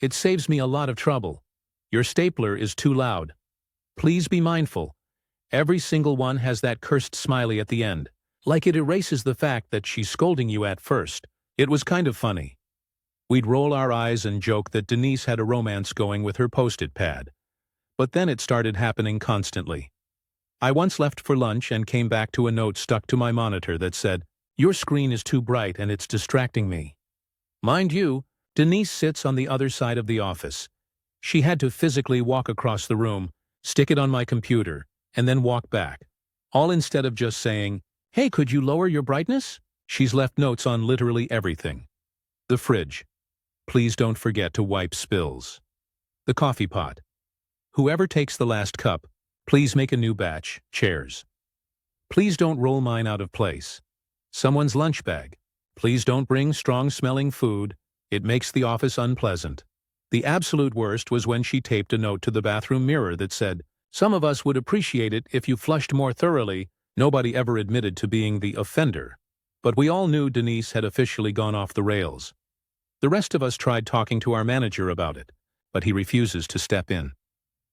It saves me a lot of trouble. Your stapler is too loud. Please be mindful. Every single one has that cursed smiley at the end, like it erases the fact that she's scolding you at first. It was kind of funny. We'd roll our eyes and joke that Denise had a romance going with her post-it pad. But then it started happening constantly. I once left for lunch and came back to a note stuck to my monitor that said, "Your screen is too bright and it's distracting me." Mind you, Denise sits on the other side of the office. She had to physically walk across the room, stick it on my computer, and then walk back. All instead of just saying, "Hey, could you lower your brightness?" She's left notes on literally everything. The fridge. Please don't forget to wipe spills. The coffee pot. Whoever takes the last cup, please make a new batch. Chairs. Please don't roll mine out of place. Someone's lunch bag. Please don't bring strong-smelling food. It makes the office unpleasant. The absolute worst was when she taped a note to the bathroom mirror that said, "Some of us would appreciate it if you flushed more thoroughly." Nobody ever admitted to being the offender. But we all knew Denise had officially gone off the rails. The rest of us tried talking to our manager about it, but he refuses to step in.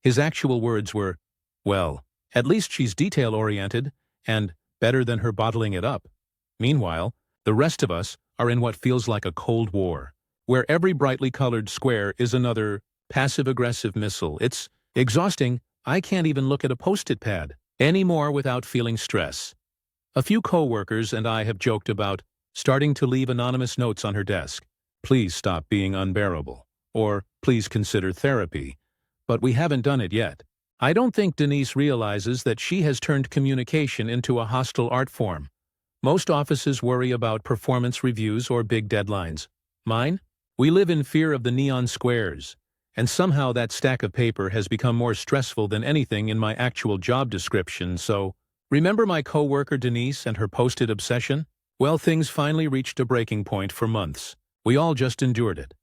His actual words were, "Well, at least she's detail-oriented, and better than her bottling it up." Meanwhile, the rest of us are in what feels like a Cold War, where every brightly colored square is another passive-aggressive missile. It's exhausting. I can't even look at a post-it pad anymore without feeling stress. A few coworkers and I have joked about starting to leave anonymous notes on her desk. "Please stop being unbearable," or "please consider therapy," but we haven't done it yet. I don't think Denise realizes that she has turned communication into a hostile art form. Most offices worry about performance reviews or big deadlines. Mine? We live in fear of the neon squares, and somehow that stack of paper has become more stressful than anything in my actual job description. So, remember my coworker Denise and her post-it obsession? Well, things finally reached a breaking point for months. We all just endured it.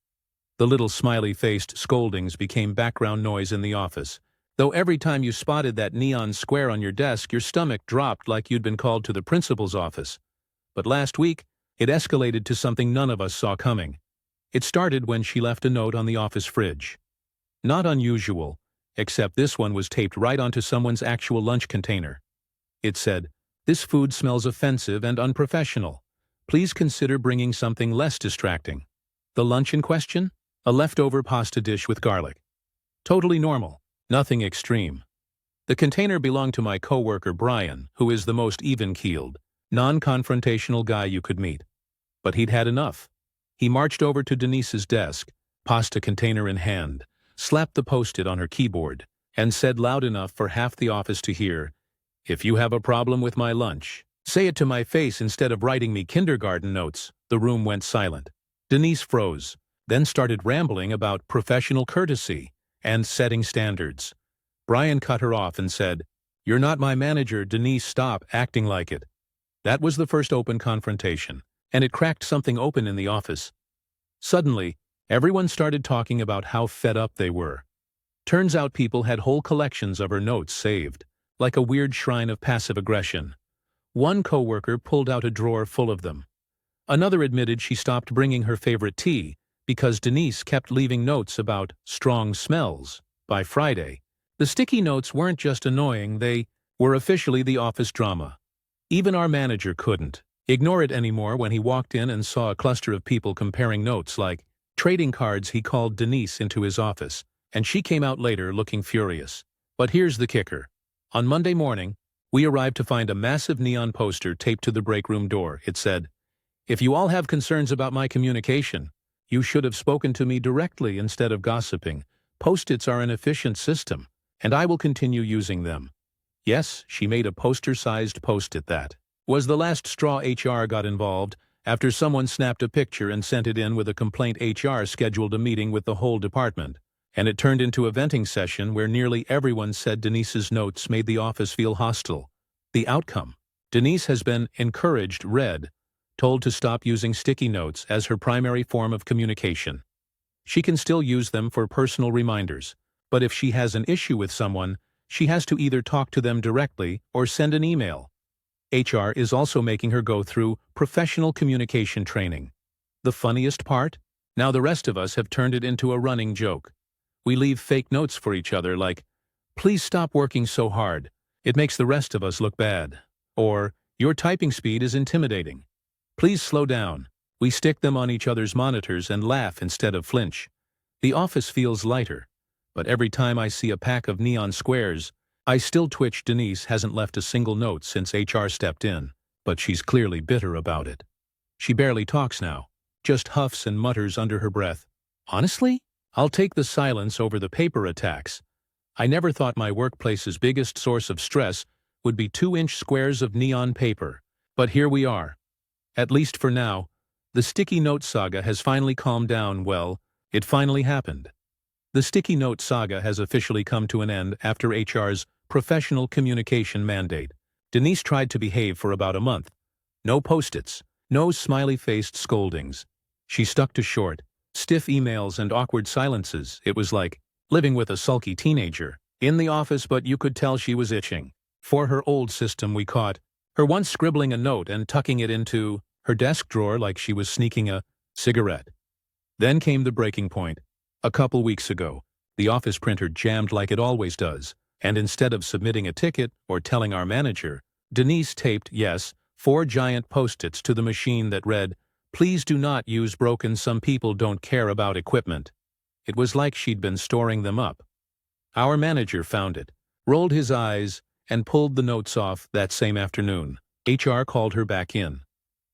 The little smiley-faced scoldings became background noise in the office, though every time you spotted that neon square on your desk, your stomach dropped like you'd been called to the principal's office. But last week, it escalated to something none of us saw coming. It started when she left a note on the office fridge. Not unusual, except this one was taped right onto someone's actual lunch container. It said, "This food smells offensive and unprofessional. Please consider bringing something less distracting." The lunch in question? A leftover pasta dish with garlic. Totally normal. Nothing extreme. The container belonged to my coworker Brian, who is the most even-keeled, non-confrontational guy you could meet. But he'd had enough. He marched over to Denise's desk, pasta container in hand, slapped the post-it on her keyboard, and said loud enough for half the office to hear, "If you have a problem with my lunch, say it to my face instead of writing me kindergarten notes." The room went silent. Denise froze, then started rambling about professional courtesy and setting standards. Brian cut her off and said, "You're not my manager, Denise, stop acting like it." That was the first open confrontation, and it cracked something open in the office. Suddenly, everyone started talking about how fed up they were. Turns out people had whole collections of her notes saved, like a weird shrine of passive aggression. One coworker pulled out a drawer full of them. Another admitted she stopped bringing her favorite tea because Denise kept leaving notes about strong smells. By Friday, the sticky notes weren't just annoying, they were officially the office drama. Even our manager couldn't ignore it anymore when he walked in and saw a cluster of people comparing notes like trading cards. He called Denise into his office, and she came out later looking furious. But here's the kicker. On Monday morning, We arrived to find a massive neon poster taped to the break room door. It said, "If you all have concerns about my communication, you should have spoken to me directly instead of gossiping. Post-its are an efficient system, and I will continue using them." Yes, she made a poster-sized post-it that was the last straw. HR got involved after someone snapped a picture and sent it in with a complaint. HR scheduled a meeting with the whole department, and it turned into a venting session where nearly everyone said Denise's notes made the office feel hostile. The outcome: Denise has been encouraged, told to stop using sticky notes as her primary form of communication. She can still use them for personal reminders, but if she has an issue with someone, she has to either talk to them directly or send an email. HR is also making her go through professional communication training. The funniest part? Now the rest of us have turned it into a running joke. We leave fake notes for each other like, "Please stop working so hard. It makes the rest of us look bad." Or, "Your typing speed is intimidating. Please slow down." We stick them on each other's monitors and laugh instead of flinch. The office feels lighter, but every time I see a pack of neon squares, I still twitch. Denise hasn't left a single note since HR stepped in, but she's clearly bitter about it. She barely talks now, just huffs and mutters under her breath. Honestly, I'll take the silence over the paper attacks. I never thought my workplace's biggest source of stress would be 2-inch squares of neon paper, but here we are. At least for now, the sticky note saga has finally calmed down. Well, it finally happened. The sticky note saga has officially come to an end after HR's professional communication mandate. Denise tried to behave for about a month. No post-its, no smiley-faced scoldings. She stuck to short, stiff emails and awkward silences. It was like living with a sulky teenager in the office, but you could tell she was itching for her old system. We caught her once scribbling a note and tucking it into her desk drawer like she was sneaking a cigarette. Then came the breaking point. A couple weeks ago, the office printer jammed like it always does, and instead of submitting a ticket or telling our manager, Denise taped, 4 giant post-its to the machine that read, "Please do not use broken. Some people don't care about equipment." It was like she'd been storing them up. Our manager found it, rolled his eyes, and pulled the notes off that same afternoon. HR called her back in.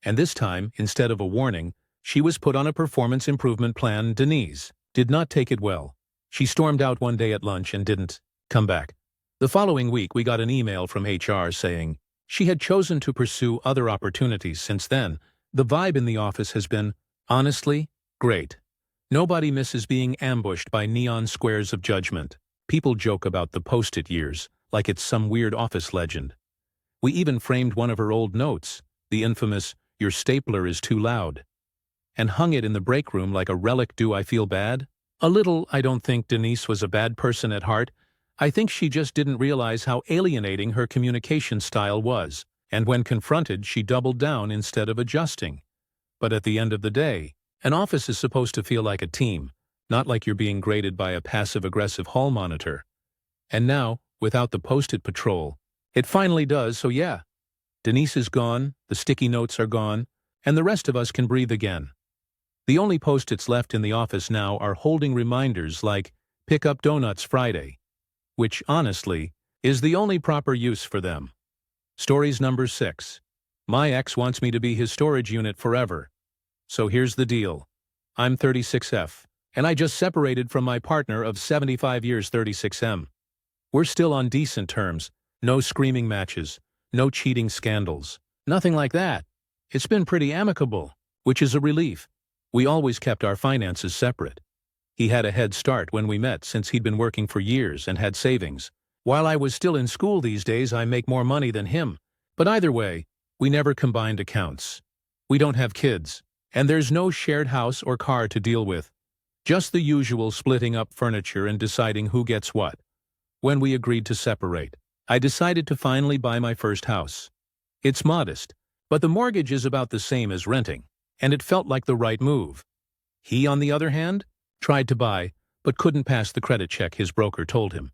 And this time, instead of a warning, she was put on a performance improvement plan. Denise did not take it well. She stormed out one day at lunch and didn't come back. The following week, we got an email from HR saying she had chosen to pursue other opportunities. Since then, the vibe in the office has been, honestly, great. Nobody misses being ambushed by neon squares of judgment. People joke about the post-it years, like it's some weird office legend. We even framed one of her old notes, the infamous, "Your stapler is too loud," and hung it in the break room like a relic. Do I feel bad? A little. I don't think Denise was a bad person at heart. I think she just didn't realize how alienating her communication style was, and when confronted, she doubled down instead of adjusting. But at the end of the day, an office is supposed to feel like a team, not like you're being graded by a passive-aggressive hall monitor. And now, without the post-it patrol, it finally does. So yeah, Denise is gone, the sticky notes are gone, and the rest of us can breathe again. The only post-its left in the office now are holding reminders like, "Pick up donuts Friday," which, honestly, is the only proper use for them. Stories number 6. My ex wants me to be his storage unit forever. So here's the deal. I'm 36F, and I just separated from my partner of 75 years, 36M. We're still on decent terms, no screaming matches, no cheating scandals, nothing like that. It's been pretty amicable, which is a relief. We always kept our finances separate. He had a head start when we met since he'd been working for years and had savings. While I was still in school these days, I make more money than him. But either way, we never combined accounts. We don't have kids, and there's no shared house or car to deal with. Just the usual splitting up furniture and deciding who gets what. When we agreed to separate, I decided to finally buy my first house. It's modest, but the mortgage is about the same as renting, and it felt like the right move. He, on the other hand, tried to buy, but couldn't pass the credit check. His broker told him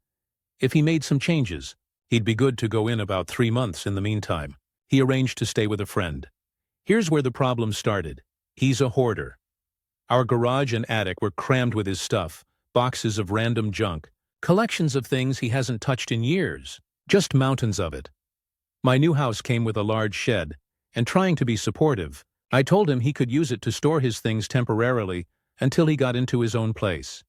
if he made some changes, he'd be good to go in about 3 months. In the meantime, he arranged to stay with a friend. Here's where the problem started. He's a hoarder. Our garage and attic were crammed with his stuff, boxes of random junk, collections of things he hasn't touched in years, just mountains of it. My new house came with a large shed, and trying to be supportive, I told him he could use it to store his things temporarily until he got into his own place.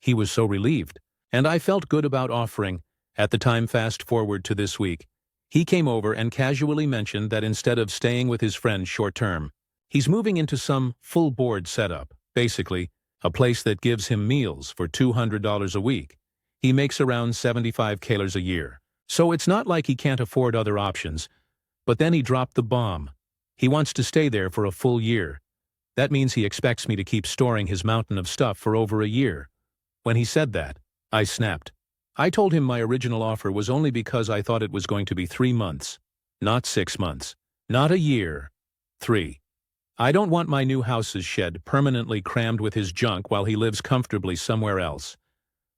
He was so relieved, and I felt good about offering. At the time, fast forward to this week, he came over and casually mentioned that instead of staying with his friend short-term, he's moving into some full-board setup, basically a place that gives him meals for $200 a week. He makes around $75K a year, so it's not like he can't afford other options. But then he dropped the bomb. He wants to stay there for a full year. That means he expects me to keep storing his mountain of stuff for over a year. When he said that, I snapped. I told him my original offer was only because I thought it was going to be 3 months, not 6 months, not a year. 3. I don't want my new house's shed permanently crammed with his junk while he lives comfortably somewhere else.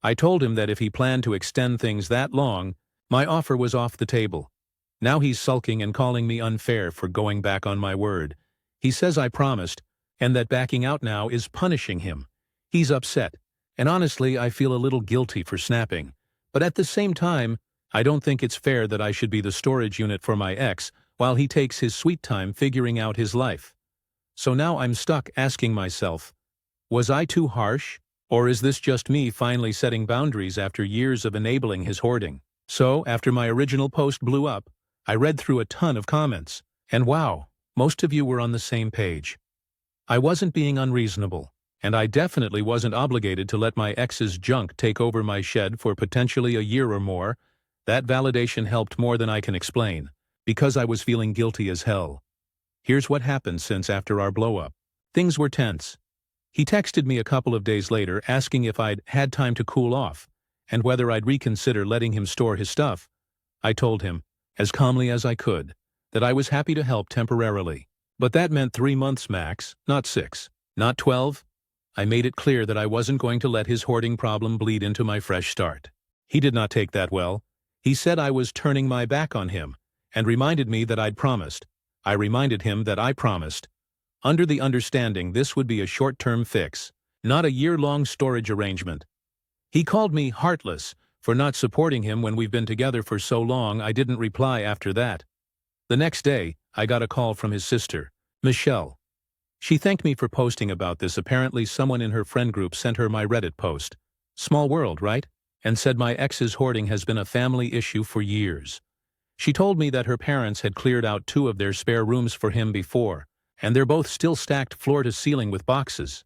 I told him that if he planned to extend things that long, my offer was off the table. Now he's sulking and calling me unfair for going back on my word. He says I promised, and that backing out now is punishing him. He's upset, and honestly I feel a little guilty for snapping. But at the same time, I don't think it's fair that I should be the storage unit for my ex while he takes his sweet time figuring out his life. So now I'm stuck asking myself, was I too harsh? Or is this just me finally setting boundaries after years of enabling his hoarding? So, after my original post blew up, I read through a ton of comments, and wow, most of you were on the same page. I wasn't being unreasonable, and I definitely wasn't obligated to let my ex's junk take over my shed for potentially a year or more. That validation helped more than I can explain, because I was feeling guilty as hell. Here's what happened since after our blow-up. Things were tense. He texted me a couple of days later asking if I'd had time to cool off, and whether I'd reconsider letting him store his stuff. I told him, as calmly as I could, that I was happy to help temporarily. But that meant 3 months max, not 6, not 12. I made it clear that I wasn't going to let his hoarding problem bleed into my fresh start. He did not take that well. He said I was turning my back on him, and reminded me that I'd promised. I reminded him that I promised, under the understanding this would be a short-term fix, not a year-long storage arrangement. He called me heartless for not supporting him when we've been together for so long. I didn't reply after that. The next day, I got a call from his sister, Michelle. She thanked me for posting about this. Apparently someone in her friend group sent her my Reddit post. Small world, right? And said my ex's hoarding has been a family issue for years. She told me that her parents had cleared out 2 of their spare rooms for him before, and they're both still stacked floor to ceiling with boxes.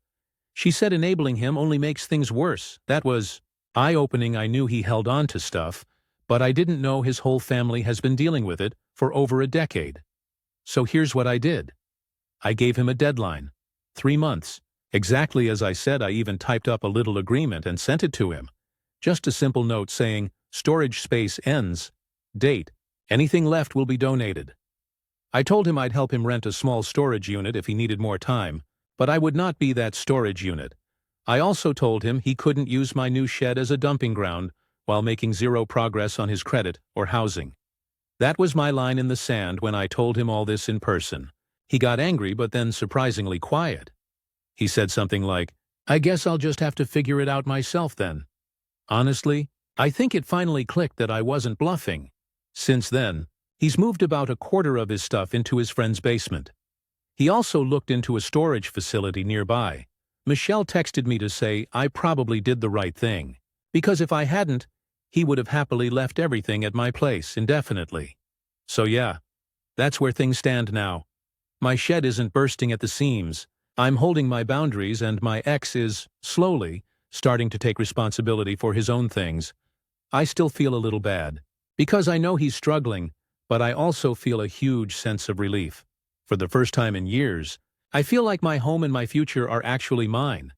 She said enabling him only makes things worse. That was eye-opening. I knew he held on to stuff, but I didn't know his whole family has been dealing with it for over a decade. So here's what I did. I gave him a deadline. 3 months. Exactly as I said. I even typed up a little agreement and sent it to him. Just a simple note saying, storage space ends. Date. Anything left will be donated. I told him I'd help him rent a small storage unit if he needed more time, but I would not be that storage unit. I also told him he couldn't use my new shed as a dumping ground while making 0 progress on his credit or housing. That was my line in the sand when I told him all this in person. He got angry but then surprisingly quiet. He said something like, "I guess I'll just have to figure it out myself then." Honestly, I think it finally clicked that I wasn't bluffing. Since then, he's moved about a quarter of his stuff into his friend's basement. He also looked into a storage facility nearby. Michelle texted me to say I probably did the right thing, because if I hadn't, he would have happily left everything at my place indefinitely. So yeah, that's where things stand now. My shed isn't bursting at the seams. I'm holding my boundaries, and my ex is, slowly, starting to take responsibility for his own things. I still feel a little bad, because I know he's struggling, but I also feel a huge sense of relief. For the first time in years, I feel like my home and my future are actually mine.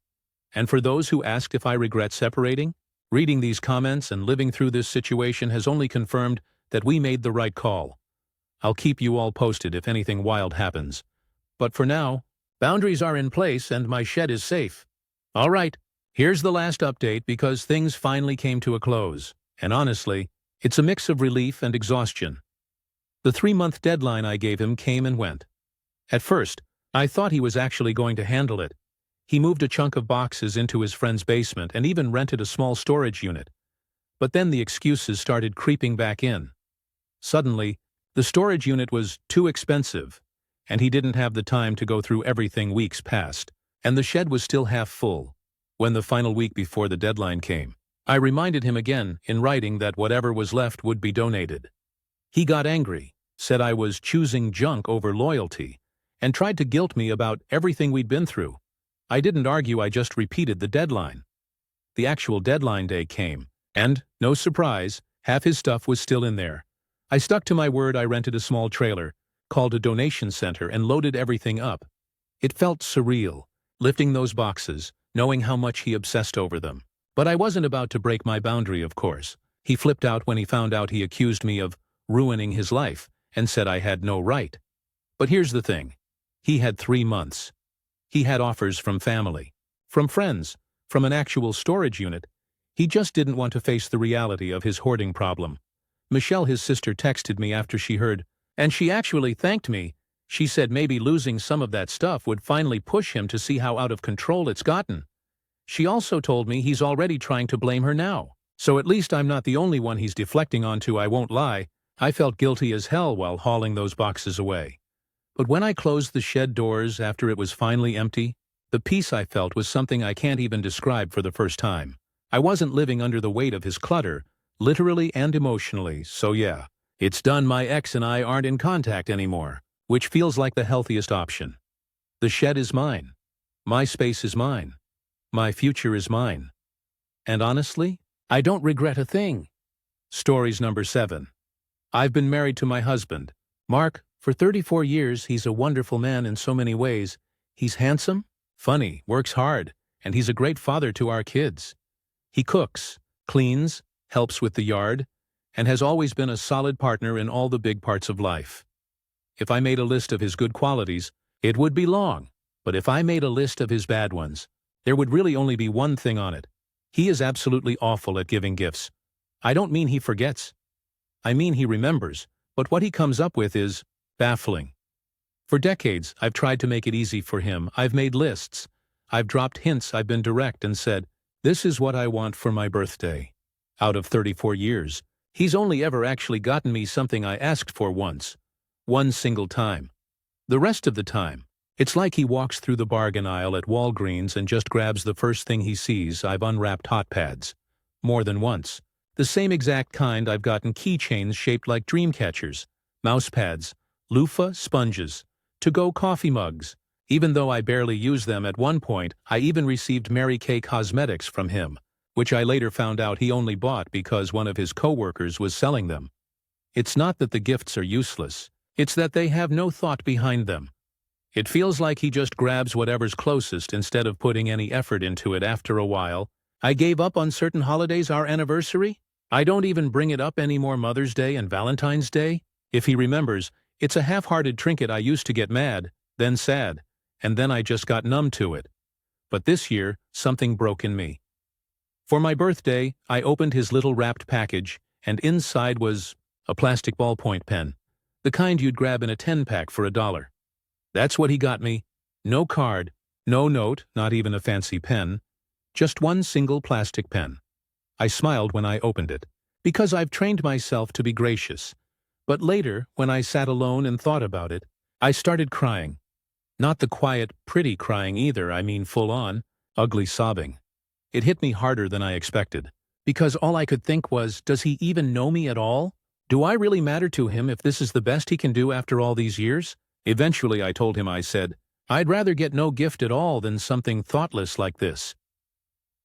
And for those who asked if I regret separating, reading these comments and living through this situation has only confirmed that we made the right call. I'll keep you all posted if anything wild happens. But for now, boundaries are in place and my shed is safe. All right, here's the last update because things finally came to a close. And honestly, it's a mix of relief and exhaustion. The 3-month deadline I gave him came and went. At first, I thought he was actually going to handle it. He moved a chunk of boxes into his friend's basement and even rented a small storage unit. But then the excuses started creeping back in. Suddenly, The storage unit was too expensive, and he didn't have the time to go through everything weeks past, and the shed was still half full. When the final week before the deadline came, I reminded him again in writing that whatever was left would be donated. He got angry, said I was choosing junk over loyalty, and tried to guilt me about everything we'd been through. I didn't argue, I just repeated the deadline. The actual deadline day came, and, no surprise, half his stuff was still in there. I stuck to my word. I rented a small trailer, called a donation center, and loaded everything up. It felt surreal, lifting those boxes, knowing how much he obsessed over them. But I wasn't about to break my boundary, of course. He flipped out when he found out. He accused me of ruining his life and said I had no right. But here's the thing. He had 3 months. He had offers from family, from friends, from an actual storage unit. He just didn't want to face the reality of his hoarding problem. Michelle, his sister, texted me after she heard, and she actually thanked me. She said maybe losing some of that stuff would finally push him to see how out of control it's gotten. She also told me he's already trying to blame her now. So at least I'm not the only one he's deflecting onto. I won't lie, I felt guilty as hell while hauling those boxes away. But when I closed the shed doors after it was finally empty, the peace I felt was something I can't even describe. For the first time, I wasn't living under the weight of his clutter, literally and emotionally. So yeah, it's done. My ex and I aren't in contact anymore, which feels like the healthiest option. The shed is mine. My space is mine. My future is mine. And honestly, I don't regret a thing. Stories number 7. I've been married to my husband, Mark, for 34 years. He's a wonderful man in so many ways. He's handsome, funny, works hard, and he's a great father to our kids. He cooks, cleans, helps with the yard, and has always been a solid partner in all the big parts of life. If I made a list of his good qualities, it would be long, but if I made a list of his bad ones, there would really only be one thing on it. He is absolutely awful at giving gifts. I don't mean he forgets. I mean he remembers, but what he comes up with is baffling. For decades, I've tried to make it easy for him. I've made lists. I've dropped hints. I've been direct and said, this is what I want for my birthday. Out of 34 years, he's only ever actually gotten me something I asked for once. One single time. The rest of the time, it's like he walks through the bargain aisle at Walgreens and just grabs the first thing he sees. I've unwrapped hot pads. More than once. The same exact kind. I've gotten keychains shaped like dream catchers, mouse pads, loofah sponges, to-go coffee mugs. Even though I barely use them at one point, I even received Mary Kay cosmetics from him, which I later found out he only bought because one of his co-workers was selling them. It's not that the gifts are useless. It's that they have no thought behind them. It feels like he just grabs whatever's closest instead of putting any effort into it. After a while, I gave up on certain holidays. Our anniversary? I don't even bring it up anymore. Mother's Day and Valentine's Day? If he remembers, it's a half-hearted trinket. I used to get mad, then sad, and then I just got numb to it. But this year, something broke in me. For my birthday, I opened his little wrapped package, and inside was a plastic ballpoint pen, the kind you'd grab in a 10-pack for $1. That's what he got me. No card, no note, not even a fancy pen, just one single plastic pen. I smiled when I opened it, because I've trained myself to be gracious. But later, when I sat alone and thought about it, I started crying. Not the quiet, pretty crying either. I mean full-on, ugly sobbing. It hit me harder than I expected, because all I could think was, does he even know me at all? Do I really matter to him if this is the best he can do after all these years? Eventually I told him, I said, I'd rather get no gift at all than something thoughtless like this.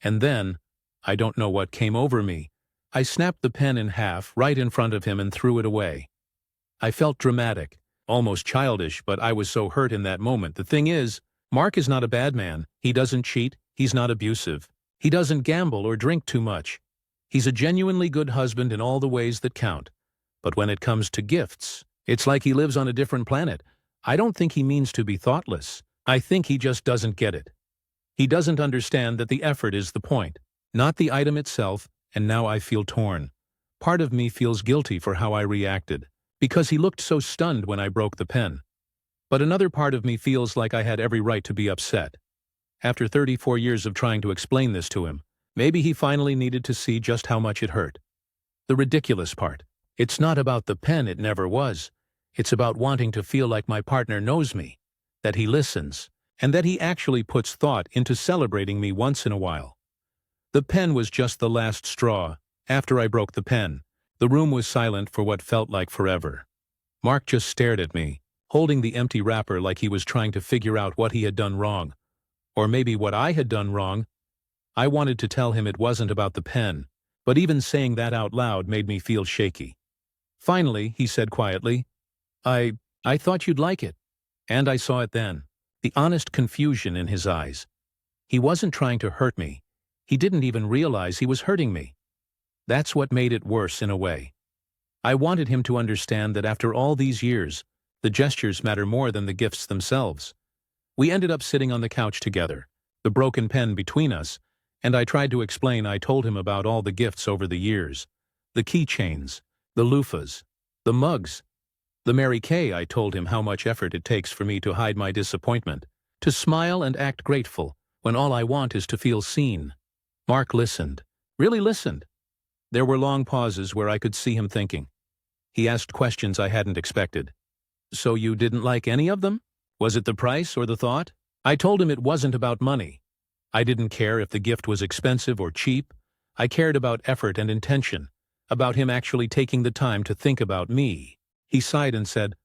And then, I don't know what came over me. I snapped the pen in half right in front of him and threw it away. I felt dramatic, almost childish, but I was so hurt in that moment. The thing is, Mark is not a bad man. He doesn't cheat. He's not abusive. He doesn't gamble or drink too much. He's a genuinely good husband in all the ways that count. But when it comes to gifts, it's like he lives on a different planet. I don't think he means to be thoughtless. I think he just doesn't get it. He doesn't understand that the effort is the point, not the item itself, and now I feel torn. Part of me feels guilty for how I reacted, because he looked so stunned when I broke the pen. But another part of me feels like I had every right to be upset. After 34 years of trying to explain this to him, maybe he finally needed to see just how much it hurt. The ridiculous part. It's not about the pen. It never was. It's about wanting to feel like my partner knows me, that he listens, and that he actually puts thought into celebrating me once in a while. The pen was just the last straw. After I broke the pen, the room was silent for what felt like forever. Mark just stared at me, holding the empty wrapper like he was trying to figure out what he had done wrong. Or maybe what I had done wrong. I wanted to tell him it wasn't about the pen, but even saying that out loud made me feel shaky. Finally, he said quietly, I thought you'd like it. And I saw it then. The honest confusion in his eyes. He wasn't trying to hurt me. He didn't even realize he was hurting me. That's what made it worse in a way. I wanted him to understand that after all these years, the gestures matter more than the gifts themselves. We ended up sitting on the couch together, the broken pen between us, and I tried to explain. I told him about all the gifts over the years. The keychains, the loofahs, the mugs, the Mary Kay. I told him how much effort it takes for me to hide my disappointment, to smile and act grateful, when all I want is to feel seen. Mark listened, really listened. There were long pauses where I could see him thinking. He asked questions I hadn't expected. So you didn't like any of them? Was it the price or the thought? I told him it wasn't about money. I didn't care if the gift was expensive or cheap. I cared about effort and intention, about him actually taking the time to think about me. He sighed and said,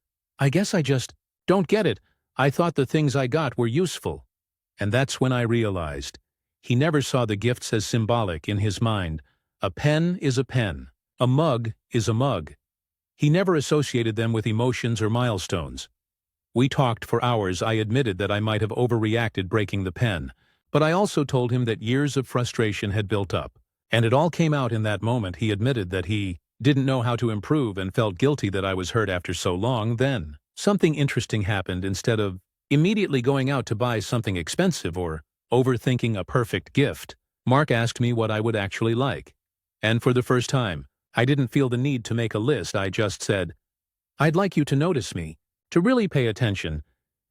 I guess I just don't get it. I thought the things I got were useful. And that's when I realized. He never saw the gifts as symbolic in his mind. A pen is a pen. A mug is a mug. He never associated them with emotions or milestones. We talked for hours. I admitted that I might have overreacted breaking the pen, but I also told him that years of frustration had built up. And it all came out in that moment. He admitted that he didn't know how to improve and felt guilty that I was hurt after so long. Then, something interesting happened. Instead of immediately going out to buy something expensive or overthinking a perfect gift, Mark asked me what I would actually like. And for the first time, I didn't feel the need to make a list. I just said, I'd like you to notice me, to really pay attention,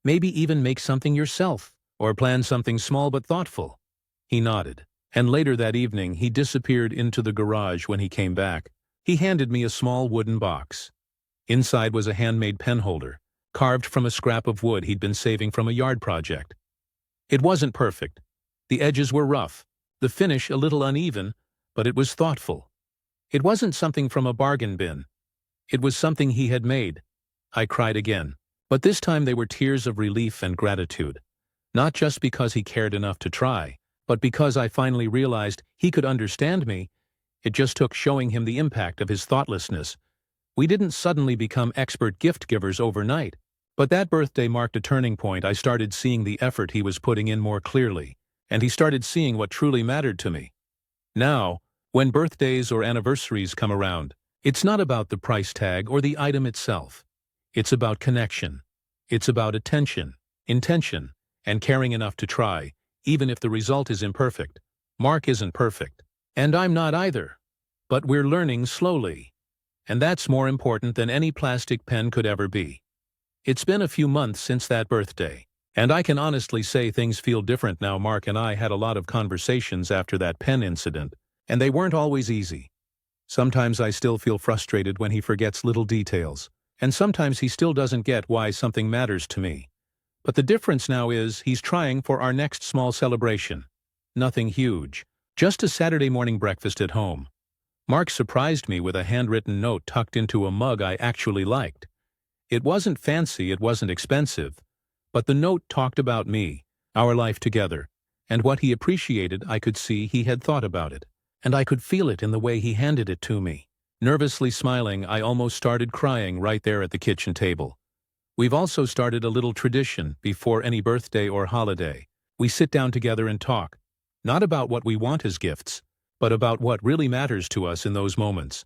maybe even make something yourself, or plan something small but thoughtful. He nodded, and later that evening he disappeared into the garage. When he came back, he handed me a small wooden box. Inside was a handmade pen holder, carved from a scrap of wood he'd been saving from a yard project. It wasn't perfect. The edges were rough, the finish a little uneven, but it was thoughtful. It wasn't something from a bargain bin. It was something he had made. I cried again, but this time they were tears of relief and gratitude. Not just because he cared enough to try, but because I finally realized he could understand me. It just took showing him the impact of his thoughtlessness. We didn't suddenly become expert gift givers overnight, but that birthday marked a turning point. I started seeing the effort he was putting in more clearly, and he started seeing what truly mattered to me. Now, when birthdays or anniversaries come around, it's not about the price tag or the item itself. It's about connection. It's about attention, intention, and caring enough to try, even if the result is imperfect. Mark isn't perfect, and I'm not either. But we're learning slowly. And that's more important than any plastic pen could ever be. It's been a few months since that birthday, and I can honestly say things feel different now. Mark and I had a lot of conversations after that pen incident, and they weren't always easy. Sometimes I still feel frustrated when he forgets little details, and sometimes he still doesn't get why something matters to me. But the difference now is he's trying for our next small celebration. Nothing huge, just a Saturday morning breakfast at home. Mark surprised me with a handwritten note tucked into a mug I actually liked. It wasn't fancy, it wasn't expensive, but the note talked about me, our life together, and what he appreciated. I could see he had thought about it, and I could feel it in the way he handed it to me. Nervously smiling, I almost started crying right there at the kitchen table. We've also started a little tradition before any birthday or holiday. We sit down together and talk, not about what we want as gifts, but about what really matters to us in those moments.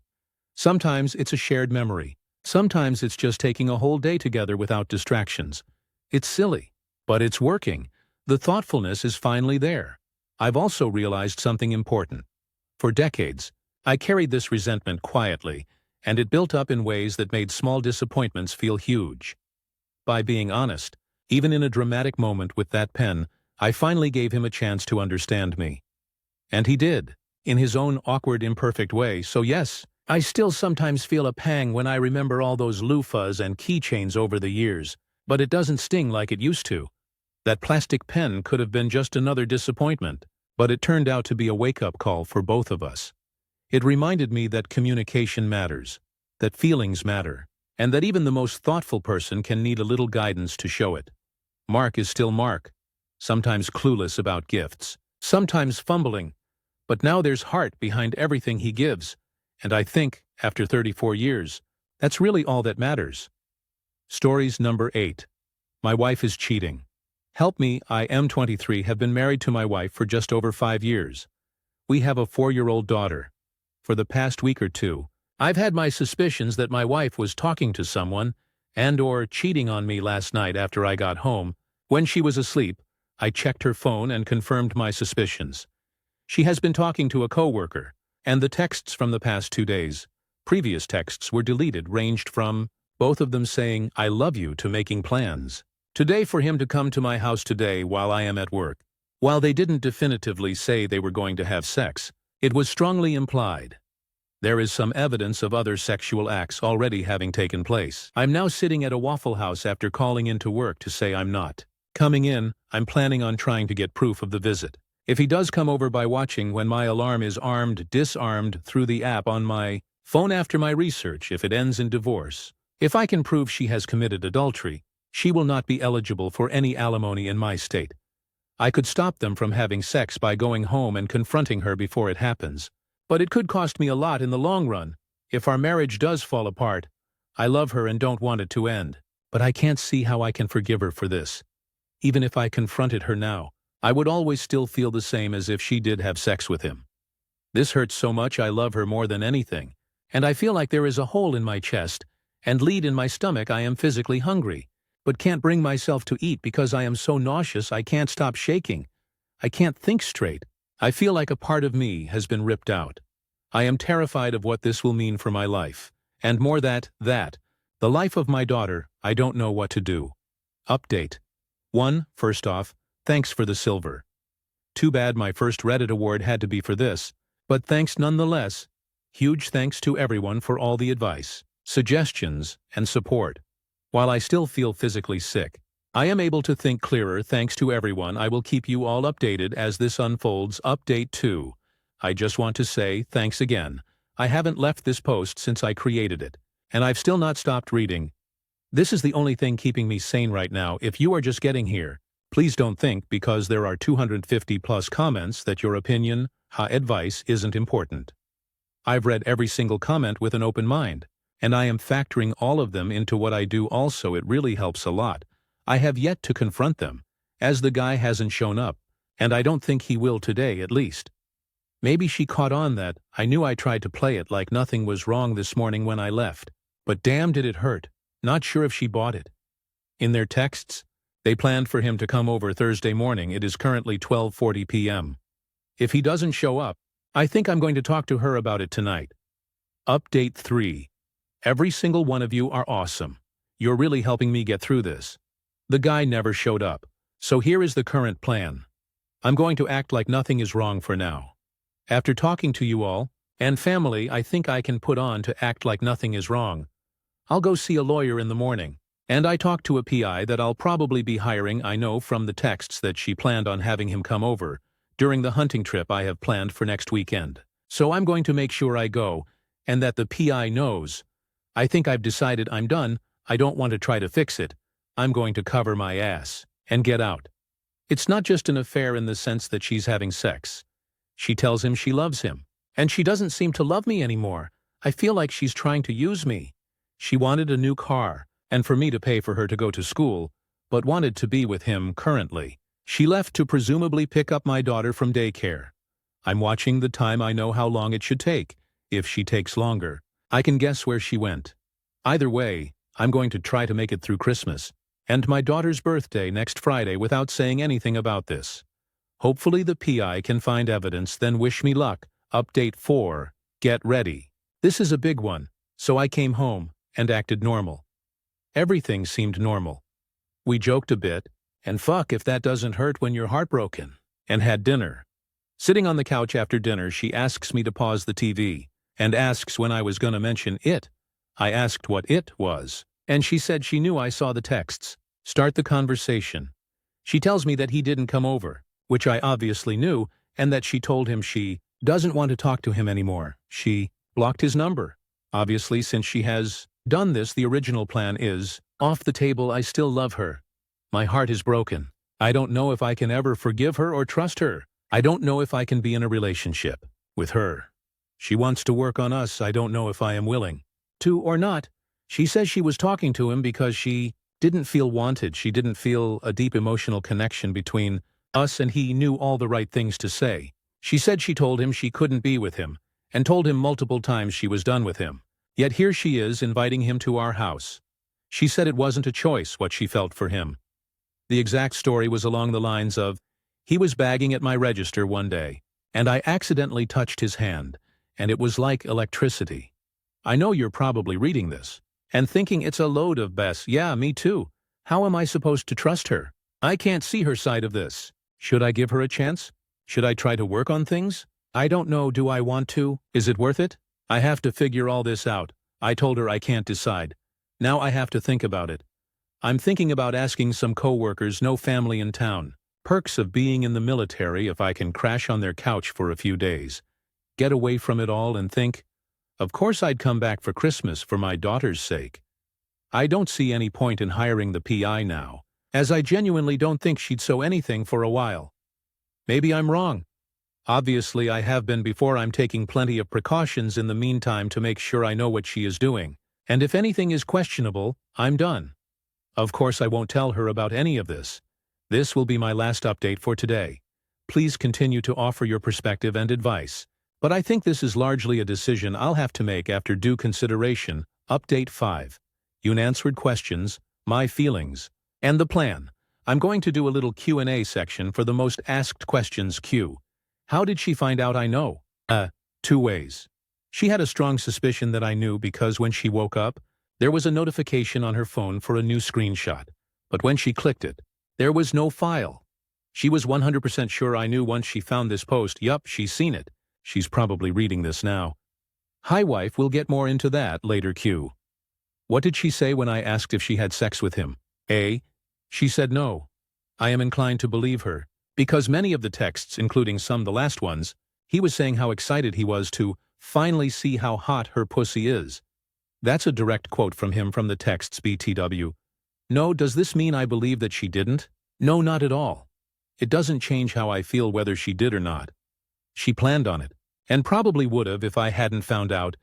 Sometimes it's a shared memory. Sometimes it's just taking a whole day together without distractions. It's silly, but it's working. The thoughtfulness is finally there. I've also realized something important. For decades, I carried this resentment quietly, and it built up in ways that made small disappointments feel huge. By being honest, even in a dramatic moment with that pen, I finally gave him a chance to understand me. And he did, in his own awkward, imperfect way. So yes, I still sometimes feel a pang when I remember all those loofahs and keychains over the years, but it doesn't sting like it used to. That plastic pen could have been just another disappointment, but it turned out to be a wake-up call for both of us. It reminded me that communication matters, that feelings matter, and that even the most thoughtful person can need a little guidance to show it. Mark is still Mark, sometimes clueless about gifts, sometimes fumbling, but now there's heart behind everything he gives, and I think, after 34 years, that's really all that matters. Stories number 8. My wife is cheating. Help me, I am 23, have been married to my wife for just over 5 years. We have a 4-year-old daughter. For the past week or two, I've had my suspicions that my wife was talking to someone and/or cheating on me last night after I got home. When she was asleep, I checked her phone and confirmed my suspicions. She has been talking to a coworker, and the texts from the past 2 days, previous texts were deleted, ranged from both of them saying "I love you" to making plans today for him to come to my house today while I am at work. While they didn't definitively say they were going to have sex, it was strongly implied. There is some evidence of other sexual acts already having taken place. I'm now sitting at a Waffle House after calling into work to say I'm not coming in. I'm planning on trying to get proof of the visit. If he does come over by watching when my alarm is disarmed through the app on my phone after my research, if it ends in divorce, if I can prove she has committed adultery, she will not be eligible for any alimony in my state. I could stop them from having sex by going home and confronting her before it happens. But it could cost me a lot in the long run. If our marriage does fall apart, I love her and don't want it to end. But I can't see how I can forgive her for this. Even if I confronted her now, I would always still feel the same as if she did have sex with him. This hurts so much. I love her more than anything, and I feel like there is a hole in my chest and lead in my stomach. I am physically hungry, but can't bring myself to eat because I am so nauseous I can't stop shaking. I can't think straight. I feel like a part of me has been ripped out. I am terrified of what this will mean for my life, and more that, the life of my daughter. I don't know what to do. Update. 1. First off, thanks for the silver. Too bad my first Reddit award had to be for this, but thanks nonetheless. Huge thanks to everyone for all the advice, suggestions, and support. While I still feel physically sick, I am able to think clearer thanks to everyone. I will keep you all updated as this unfolds. Update 2. I just want to say thanks again. I haven't left this post since I created it, and I've still not stopped reading. This is the only thing keeping me sane right now. If you are just getting here, please don't think because there are 250 plus comments that your opinion, advice isn't important. I've read every single comment with an open mind, and I am factoring all of them into what I do. Also, it really helps a lot. I have yet to confront them, as the guy hasn't shown up, and I don't think he will today at least. Maybe she caught on that I knew I tried to play it like nothing was wrong this morning when I left, but damn did it hurt. Not sure if she bought it. In their texts, they planned for him to come over Thursday morning. It is currently 12:40 p.m. If he doesn't show up, I think I'm going to talk to her about it tonight. Update 3. Every single one of you are awesome. You're really helping me get through this. The guy never showed up, so here is the current plan. I'm going to act like nothing is wrong for now. After talking to you all, and family, I think I can put on to act like nothing is wrong. I'll go see a lawyer in the morning, and I talked to a PI that I'll probably be hiring. I know from the texts that she planned on having him come over during the hunting trip I have planned for next weekend. So I'm going to make sure I go, and that the PI knows. I think I've decided I'm done. I don't want to try to fix it. I'm going to cover my ass and get out. It's not just an affair in the sense that she's having sex. She tells him she loves him, and she doesn't seem to love me anymore. I feel like she's trying to use me. She wanted a new car, and for me to pay for her to go to school, but wanted to be with him currently. She left to presumably pick up my daughter from daycare. I'm watching the time. I know how long it should take. If she takes longer, I can guess where she went. Either way, I'm going to try to make it through Christmas and my daughter's birthday next Friday without saying anything about this. Hopefully the PI can find evidence, then wish me luck. Update 4. Get ready. This is a big one, so I came home and acted normal. Everything seemed normal. We joked a bit, and fuck if that doesn't hurt when you're heartbroken, and had dinner. Sitting on the couch after dinner, she asks me to pause the TV, and asks when I was gonna mention it. I asked what it was, and she said she knew I saw the texts. Start the conversation. She tells me that he didn't come over, which I obviously knew, and that she told him she doesn't want to talk to him anymore. She blocked his number. Obviously, since she has done this, the original plan is off the table. I still love her. My heart is broken. I don't know if I can ever forgive her or trust her. I don't know if I can be in a relationship with her. She wants to work on us. I don't know if I am willing to or not. She says she was talking to him because she didn't feel wanted. She didn't feel a deep emotional connection between us, and he knew all the right things to say. She said she told him she couldn't be with him, and told him multiple times she was done with him. Yet here she is inviting him to our house. She said it wasn't a choice what she felt for him. The exact story was along the lines of, he was bagging at my register one day, and I accidentally touched his hand, and it was like electricity. I know you're probably reading this and thinking it's a load of BS. Yeah, me too. How am I supposed to trust her? I can't see her side of this. Should I give her a chance? Should I try to work on things? I don't know. Do I want to? Is it worth it? I have to figure all this out. I told her I can't decide. Now I have to think about it. I'm thinking about asking some coworkers, no family in town. Perks of being in the military if I can crash on their couch for a few days. Get away from it all and think. Of course I'd come back for Christmas for my daughter's sake. I don't see any point in hiring the PI now, as I genuinely don't think she'd sew anything for a while. Maybe I'm wrong. Obviously I have been before. I'm taking plenty of precautions in the meantime to make sure I know what she is doing, and if anything is questionable, I'm done. Of course I won't tell her about any of this. This will be my last update for today. Please continue to offer your perspective and advice, but I think this is largely a decision I'll have to make after due consideration. Update 5. Unanswered questions, my feelings, and the plan. I'm going to do a little Q&A section for the most asked questions. Q. How did she find out I know? 2 ways. She had a strong suspicion that I knew because when she woke up, there was a notification on her phone for a new screenshot, but when she clicked it, there was no file. She was 100% sure I knew once she found this post. Yup, she's seen it. She's probably reading this now. Hi wife, we'll get more into that later. Q. What did she say when I asked if she had sex with him? A. She said no. I am inclined to believe her, because many of the texts, including some the last ones, he was saying how excited he was to finally see how hot her pussy is. That's a direct quote from him from the texts. BTW. No, does this mean I believe that she didn't? No, not at all. It doesn't change how I feel whether she did or not. She planned on it, and probably would have if I hadn't found out.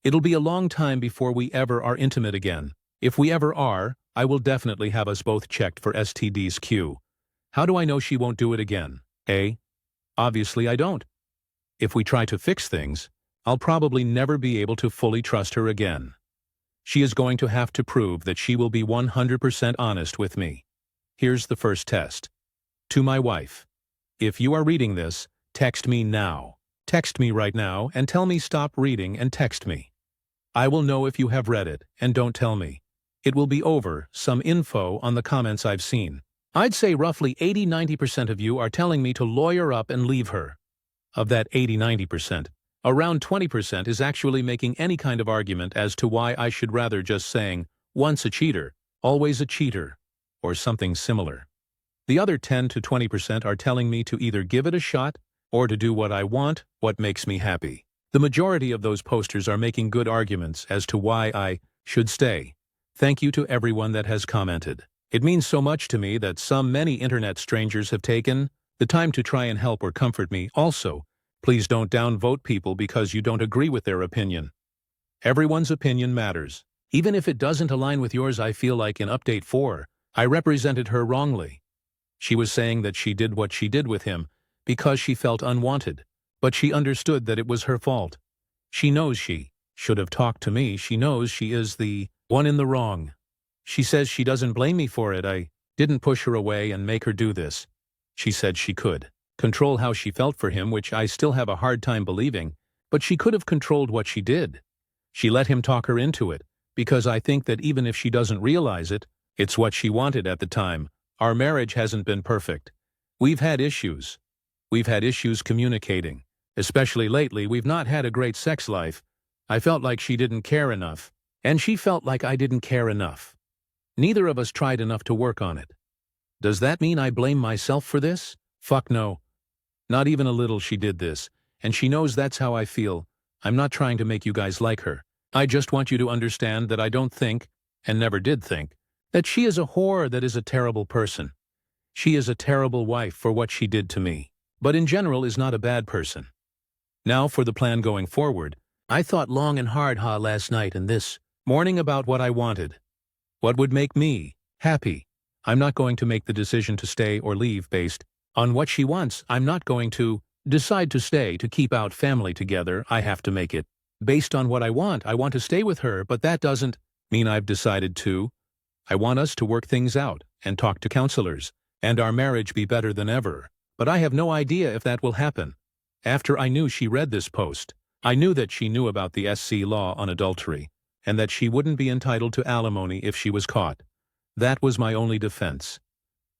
It'll be a long time before we ever are intimate again. If we ever are, I will definitely have us both checked for STDs. Q. How do I know she won't do it again? A. Obviously I don't. If we try to fix things, I'll probably never be able to fully trust her again. She is going to have to prove that she will be 100% honest with me. Here's the first test. To my wife. If you are reading this, text me now. Text me right now and tell me stop reading and text me. I will know if you have read it, and don't tell me. It will be over some info on the comments I've seen. I'd say roughly 80–90% of you are telling me to lawyer up and leave her. Of that 80–90%, around 20% is actually making any kind of argument as to why I should rather just saying, once a cheater, always a cheater, or something similar. The other 10–20% are telling me to either give it a shot or to do what I want, what makes me happy. The majority of those posters are making good arguments as to why I should stay. Thank you to everyone that has commented. It means so much to me that many internet strangers have taken the time to try and help or comfort me. Also, please don't downvote people because you don't agree with their opinion. Everyone's opinion matters. Even if it doesn't align with yours. I feel like in Update 4, I represented her wrongly. She was saying that she did what she did with him because she felt unwanted, but she understood that it was her fault. She knows she should have talked to me. She knows she is the one in the wrong. She says she doesn't blame me for it. I didn't push her away and make her do this. She said she could control how she felt for him, which I still have a hard time believing, but she could have controlled what she did. She let him talk her into it, because I think that even if she doesn't realize it, it's what she wanted at the time. Our marriage hasn't been perfect. We've had issues. We've had issues communicating. Especially lately, we've not had a great sex life, I felt like she didn't care enough, and she felt like I didn't care enough. Neither of us tried enough to work on it. Does that mean I blame myself for this? Fuck no. Not even a little. She did this, and she knows that's how I feel. I'm not trying to make you guys like her. I just want you to understand that I don't think, and never did think, that she is a whore, that is a terrible person. She is a terrible wife for what she did to me, but in general is not a bad person. Now for the plan going forward. I thought long and hard last night and this morning about what I wanted. What would make me happy. I'm not going to make the decision to stay or leave based on what she wants. I'm not going to decide to stay to keep our family together. I have to make it based on what I want. I want to stay with her, but that doesn't mean I've decided to. I want us to work things out and talk to counselors, and our marriage be better than ever. But I have no idea if that will happen. After I knew she read this post, I knew that she knew about the SC law on adultery, and that she wouldn't be entitled to alimony if she was caught. That was my only defense.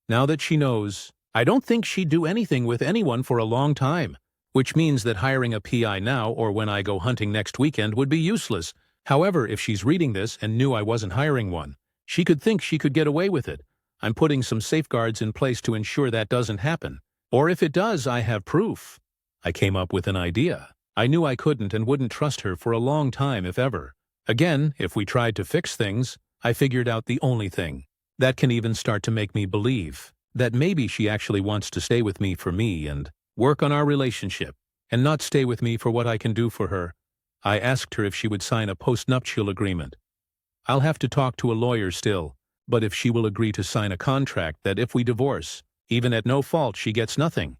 Now that she knows, I don't think she'd do anything with anyone for a long time, which means that hiring a PI now or when I go hunting next weekend would be useless. However, if she's reading this and knew I wasn't hiring one, she could think she could get away with it. I'm putting some safeguards in place to ensure that doesn't happen. Or if it does, I have proof. I came up with an idea. I knew I couldn't and wouldn't trust her for a long time, if ever. Again, if we tried to fix things, I figured out the only thing that can even start to make me believe that maybe she actually wants to stay with me for me and work on our relationship, and not stay with me for what I can do for her. I asked her if she would sign a postnuptial agreement. I'll have to talk to a lawyer still, but if she will agree to sign a contract that if we divorce, even at no fault, she gets nothing.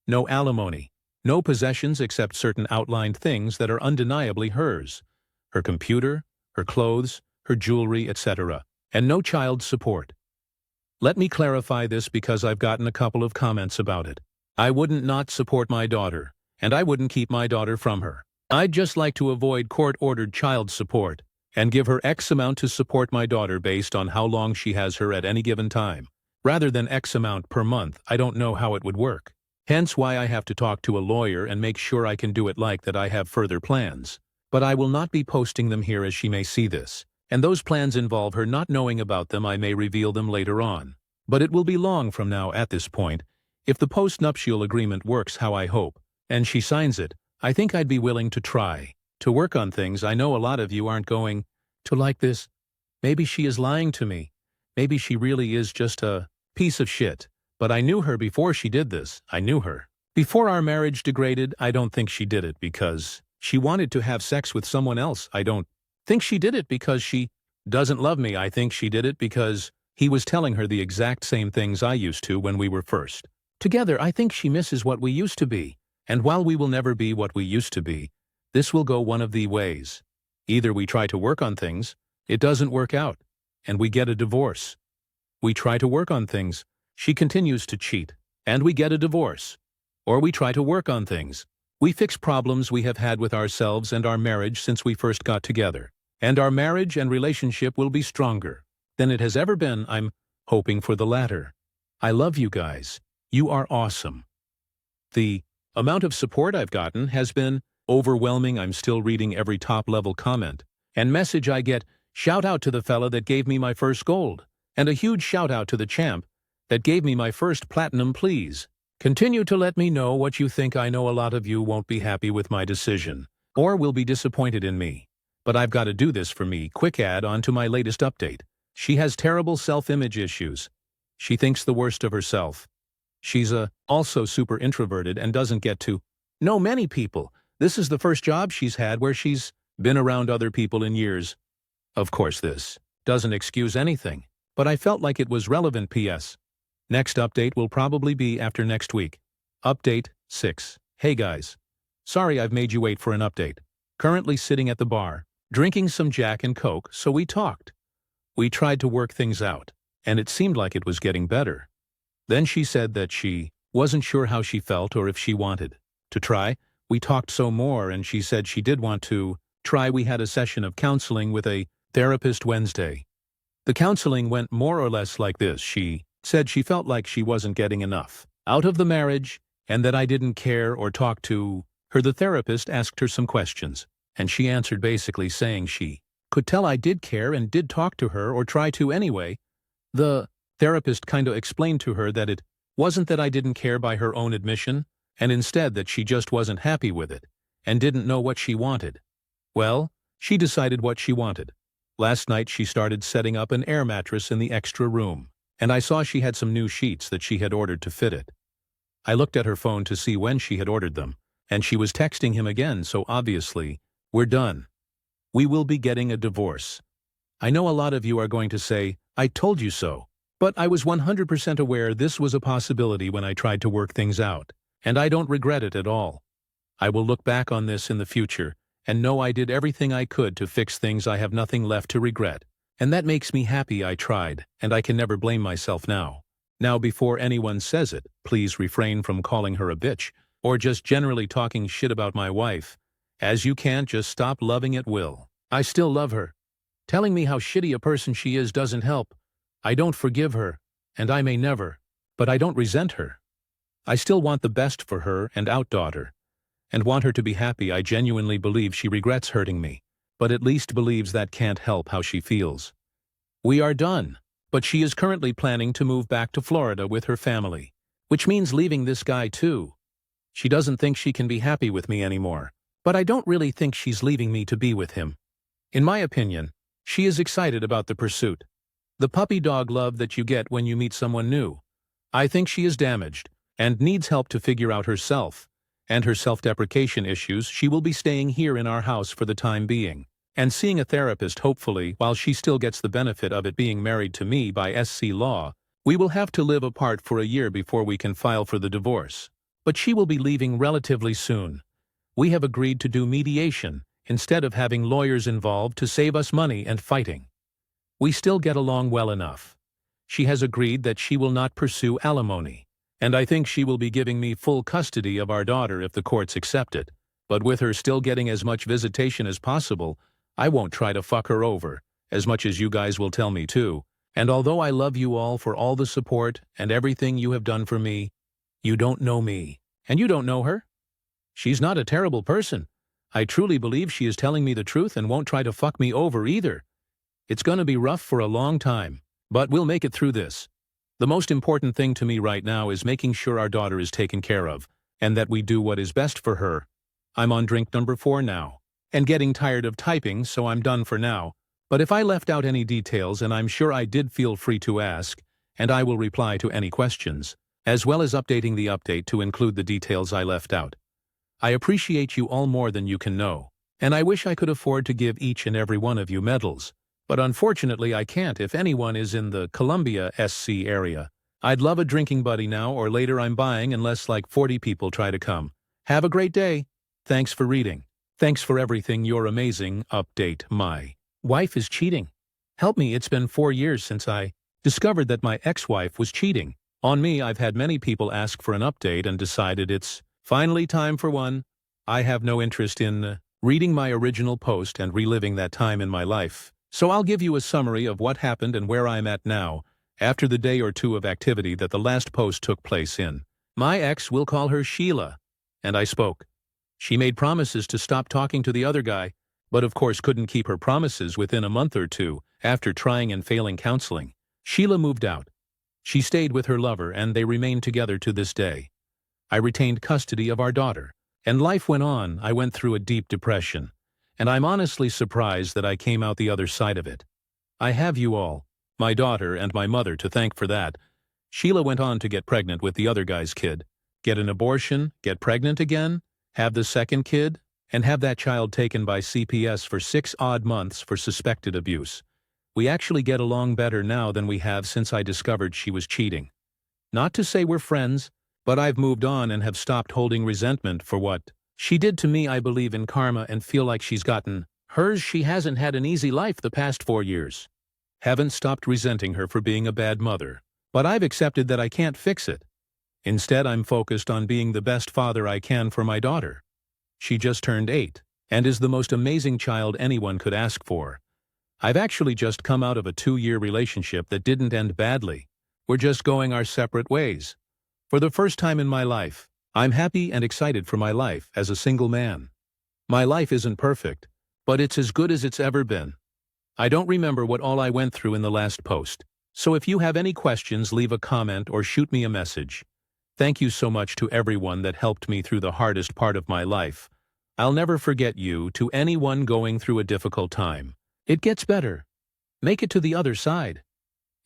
No alimony, no possessions except certain outlined things that are undeniably hers. Her computer, her clothes, her jewelry, etc., and no child support. Let me clarify this because I've gotten a couple of comments about it. I wouldn't not support my daughter, and I wouldn't keep my daughter from her. I'd just like to avoid court-ordered child support and give her X amount to support my daughter based on how long she has her at any given time, rather than X amount per month. I don't know how it would work. Hence why I have to talk to a lawyer and make sure I can do it like that. I have further plans, but I will not be posting them here as she may see this. And those plans involve her not knowing about them. I may reveal them later on. But it will be long from now at this point. If the postnuptial agreement works how I hope, and she signs it, I think I'd be willing to try to work on things. I know a lot of you aren't going to like this. Maybe she is lying to me. Maybe she really is just a piece of shit. But I knew her before she did this. I knew her. Before our marriage degraded, I don't think she did it because she wanted to have sex with someone else. I don't think she did it because she doesn't love me. I think she did it because he was telling her the exact same things I used to when we were first together. I think she misses what we used to be. And while we will never be what we used to be, this will go one of the ways. Either we try to work on things, it doesn't work out, and we get a divorce. We try to work on things, she continues to cheat, and we get a divorce. Or we try to work on things. We fix problems we have had with ourselves and our marriage since we first got together. And our marriage and relationship will be stronger than it has ever been. I'm hoping for the latter. I love you guys. You are awesome. The amount of support I've gotten has been overwhelming. I'm still reading every top-level comment and message I get. Shout out to the fella that gave me my first gold, and a huge shout out to the champ that gave me my first platinum. Please continue to let me know what you think. I know a lot of you won't be happy with my decision or will be disappointed in me, but I've got to do this for me. Quick add on to my latest update. She has terrible self-image issues. She thinks the worst of herself. She's also super introverted and doesn't get to know many people. This is the first job she's had where she's been around other people in years. Of course, this doesn't excuse anything, but I felt like it was relevant. PS. Next update will probably be after next week. Update 6. Hey guys. Sorry I've made you wait for an update. Currently sitting at the bar, drinking some Jack and Coke, so we talked. We tried to work things out, and it seemed like it was getting better. Then she said that she wasn't sure how she felt or if she wanted to try. We talked some more and she said she did want to try. We had a session of counseling with a therapist Wednesday. The counseling went more or less like this. She said she felt like she wasn't getting enough out of the marriage and that I didn't care or talk to her. The therapist asked her some questions, And she answered basically saying she could tell I did care and did talk to her or try to anyway. The therapist kinda explained to her that it wasn't that I didn't care by her own admission, and instead that she just wasn't happy with it, and didn't know what she wanted. Well, she decided what she wanted. Last night she started setting up an air mattress in the extra room, and I saw she had some new sheets that she had ordered to fit it. I looked at her phone to see when she had ordered them, and she was texting him again, so obviously, we're done. We will be getting a divorce. I know a lot of you are going to say, I told you so. But I was 100% aware this was a possibility when I tried to work things out, and I don't regret it at all. I will look back on this in the future and know I did everything I could to fix things. I have nothing left to regret, and that makes me happy I tried, and I can never blame myself now. Now, before anyone says it, please refrain from calling her a bitch or just generally talking shit about my wife, as you can't just stop loving at will. I still love her. Telling me how shitty a person she is doesn't help. I don't forgive her, and I may never, but I don't resent her. I still want the best for her and our daughter, and want her to be happy. I genuinely believe she regrets hurting me, but at least believes that can't help how she feels. We are done, but she is currently planning to move back to Florida with her family, which means leaving this guy too. She doesn't think she can be happy with me anymore, but I don't really think she's leaving me to be with him. In my opinion, she is excited about the pursuit. The puppy dog love that you get when you meet someone new. I think she is damaged and needs help to figure out herself and her self-deprecation issues. She will be staying here in our house for the time being and seeing a therapist hopefully while she still gets the benefit of it being married to me by SC law. We will have to live apart for a year before we can file for the divorce. But she will be leaving relatively soon. We have agreed to do mediation instead of having lawyers involved to save us money and fighting. We still get along well enough. She has agreed that she will not pursue alimony, and I think she will be giving me full custody of our daughter if the courts accept it. But with her still getting as much visitation as possible, I won't try to fuck her over, as much as you guys will tell me to. And although I love you all for all the support and everything you have done for me, you don't know me, and you don't know her. She's not a terrible person. I truly believe she is telling me the truth and won't try to fuck me over either. It's gonna be rough for a long time, but we'll make it through this. The most important thing to me right now is making sure our daughter is taken care of, and that we do what is best for her. I'm on drink number 4 now, and getting tired of typing, so I'm done for now. But if I left out any details, and I'm sure I did, feel free to ask, and I will reply to any questions, as well as updating the update to include the details I left out. I appreciate you all more than you can know, and I wish I could afford to give each and every one of you medals. But unfortunately I can't. If anyone is in the Columbia, SC area, I'd love a drinking buddy now or later. I'm buying unless like 40 people try to come. Have a great day. Thanks for reading. Thanks for everything. You're amazing. Update. My wife is cheating. Help me. It's been 4 years since I discovered that my ex-wife was cheating on me. I've had many people ask for an update and decided it's finally time for one. I have no interest in reading my original post and reliving that time in my life. So I'll give you a summary of what happened and where I'm at now, after the day or two of activity that the last post took place in. My ex, will call her Sheila, and I spoke. She made promises to stop talking to the other guy, but of course couldn't keep her promises within a month or two after trying and failing counseling. Sheila moved out. She stayed with her lover and they remained together to this day. I retained custody of our daughter, and life went on. I went through a deep depression, and I'm honestly surprised that I came out the other side of it. I have you all, my daughter and my mother, to thank for that. Sheila went on to get pregnant with the other guy's kid, get an abortion, get pregnant again, have the second kid, and have that child taken by CPS for 6 odd months for suspected abuse. We actually get along better now than we have since I discovered she was cheating. Not to say we're friends, but I've moved on and have stopped holding resentment for what she did to me. I believe in karma and feel like she's gotten hers. She hasn't had an easy life the past 4 years. Haven't stopped resenting her for being a bad mother, but I've accepted that I can't fix it. Instead, I'm focused on being the best father I can for my daughter. She just turned 8, and is the most amazing child anyone could ask for. I've actually just come out of a 2-year relationship that didn't end badly. We're just going our separate ways. For the first time in my life, I'm happy and excited for my life as a single man. My life isn't perfect, but it's as good as it's ever been. I don't remember what all I went through in the last post, so if you have any questions, leave a comment or shoot me a message. Thank you so much to everyone that helped me through the hardest part of my life. I'll never forget you. To anyone going through a difficult time, it gets better. Make it to the other side.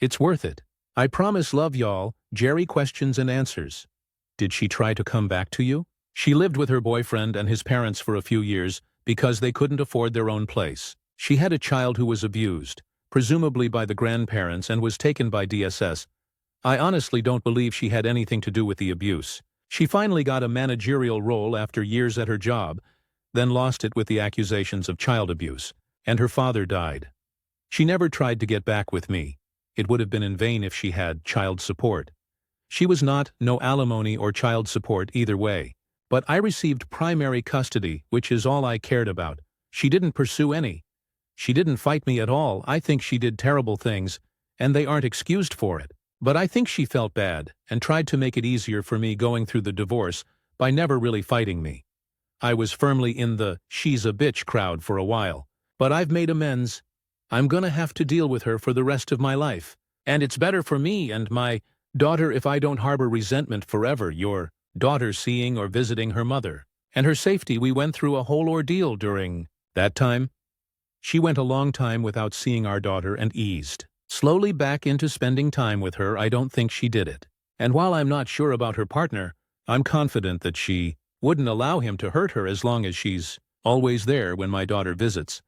It's worth it. I promise. Love y'all. Jerry. Questions and answers. Did she try to come back to you? She lived with her boyfriend and his parents for a few years because they couldn't afford their own place. She had a child who was abused, presumably by the grandparents, and was taken by DSS. I honestly don't believe she had anything to do with the abuse. She finally got a managerial role after years at her job, then lost it with the accusations of child abuse, and her father died. She never tried to get back with me. It would have been in vain if she had child support. She was not, no alimony or child support either way. But I received primary custody, which is all I cared about. She didn't pursue any. She didn't fight me at all. I think she did terrible things, and they aren't excused for it. But I think she felt bad and tried to make it easier for me going through the divorce by never really fighting me. I was firmly in the she's a bitch crowd for a while, but I've made amends. I'm gonna have to deal with her for the rest of my life. And it's better for me and my daughter if I don't harbor resentment forever. Your daughter seeing or visiting her mother, and her safety. We went through a whole ordeal during that time. She went a long time without seeing our daughter and eased slowly back into spending time with her. I don't think she did it. And while I'm not sure about her partner, I'm confident that she wouldn't allow him to hurt her as long as she's always there when my daughter visits.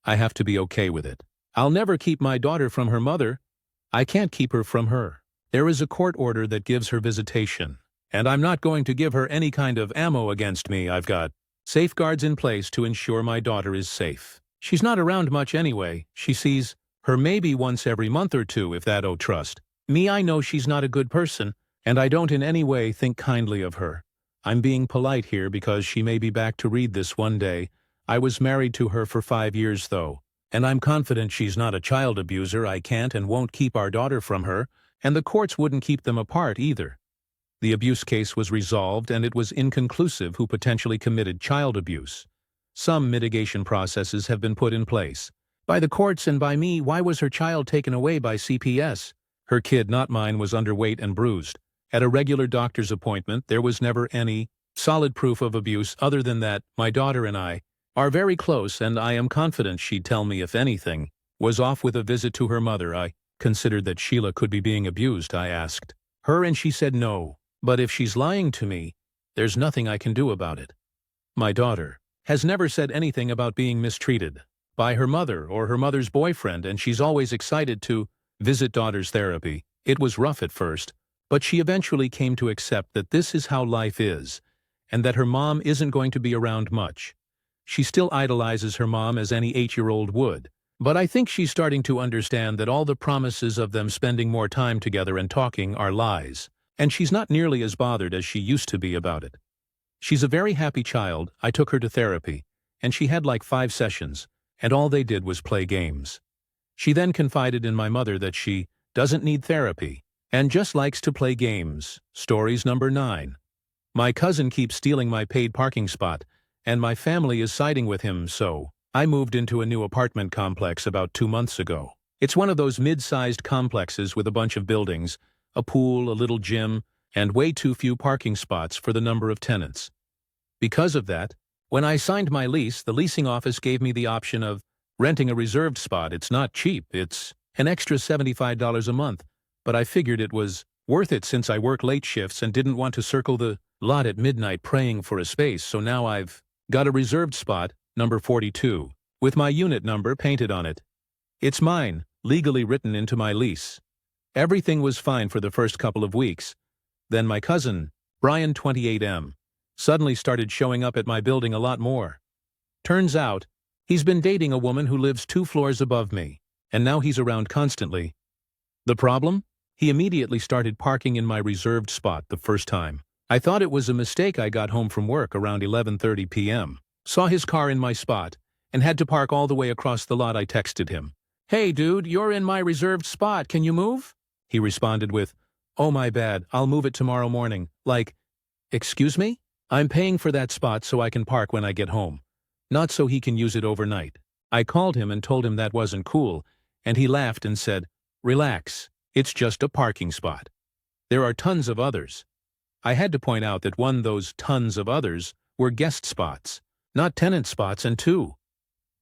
I have to be okay with it. I'll never keep my daughter from her mother. I can't keep her from her. There is a court order that gives her visitation, and I'm not going to give her any kind of ammo against me. I've got safeguards in place to ensure my daughter is safe. She's not around much anyway. She sees her maybe once every month or two, if that. Oh, trust me, I know she's not a good person, and I don't in any way think kindly of her. I'm being polite here because she may be back to read this one day. I was married to her for 5 years, though, and I'm confident she's not a child abuser. I can't and won't keep our daughter from her, and the courts wouldn't keep them apart either. The abuse case was resolved, and it was inconclusive who potentially committed child abuse. Some mitigation processes have been put in place by the courts and by me. Why was her child taken away by CPS? Her kid, not mine, was underweight and bruised. At a regular doctor's appointment, there was never any solid proof of abuse other than that my daughter and I are very close, and I am confident she'd tell me if anything was off with a visit to her mother. I considered that Sheila could be being abused. I asked her and she said no. But if she's lying to me, there's nothing I can do about it. My daughter has never said anything about being mistreated by her mother or her mother's boyfriend, and she's always excited to visit daughter's therapy. It was rough at first, but she eventually came to accept that this is how life is, and that her mom isn't going to be around much. She still idolizes her mom as any 8-year-old would, but I think she's starting to understand that all the promises of them spending more time together and talking are lies, and she's not nearly as bothered as she used to be about it. She's a very happy child. I took her to therapy, and she had like 5 sessions, and all they did was play games. She then confided in my mother that she doesn't need therapy and just likes to play games. Stories number 9. My cousin keeps stealing my paid parking spot, and my family is siding with him, so I moved into a new apartment complex about 2 months ago. It's one of those mid-sized complexes with a bunch of buildings, a pool, a little gym, and way too few parking spots for the number of tenants. Because of that, when I signed my lease, the leasing office gave me the option of renting a reserved spot. It's not cheap. It's an extra $75 a month, but I figured it was worth it since I work late shifts and didn't want to circle the lot at midnight praying for a space, so now I've got a reserved spot, number 42, with my unit number painted on it. It's mine, legally written into my lease. Everything was fine for the first couple of weeks. Then my cousin, Brian 28M, suddenly started showing up at my building a lot more. Turns out, he's been dating a woman who lives 2 floors above me, and now he's around constantly. The problem? He immediately started parking in my reserved spot the first time. I thought it was a mistake. I got home from work around 11:30 p.m., saw his car in my spot, and had to park all the way across the lot. I texted him, "Hey dude, you're in my reserved spot, can you move?" He responded with, "Oh my bad, I'll move it tomorrow morning." Like, excuse me? I'm paying for that spot so I can park when I get home. not so he can use it overnight. I called him and told him that wasn't cool, and he laughed and said, "Relax, it's just a parking spot. There are tons of others." I had to point out that those tons of others were guest spots, not tenant spots, and two.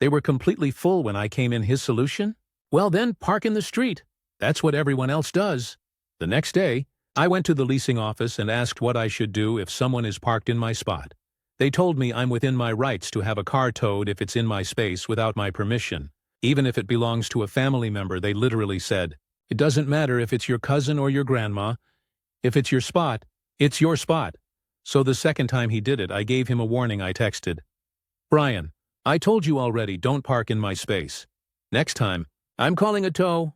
They were completely full when I came in. His solution? Well then, park in the street. That's what everyone else does. The next day, I went to the leasing office and asked what I should do if someone is parked in my spot. They told me I'm within my rights to have a car towed if it's in my space without my permission. Even if it belongs to a family member, they literally said, "It doesn't matter if it's your cousin or your grandma. If it's your spot, it's your spot." So the second time he did it, I gave him a warning. I texted, "Brian, I told you already, don't park in my space. Next time, I'm calling a tow."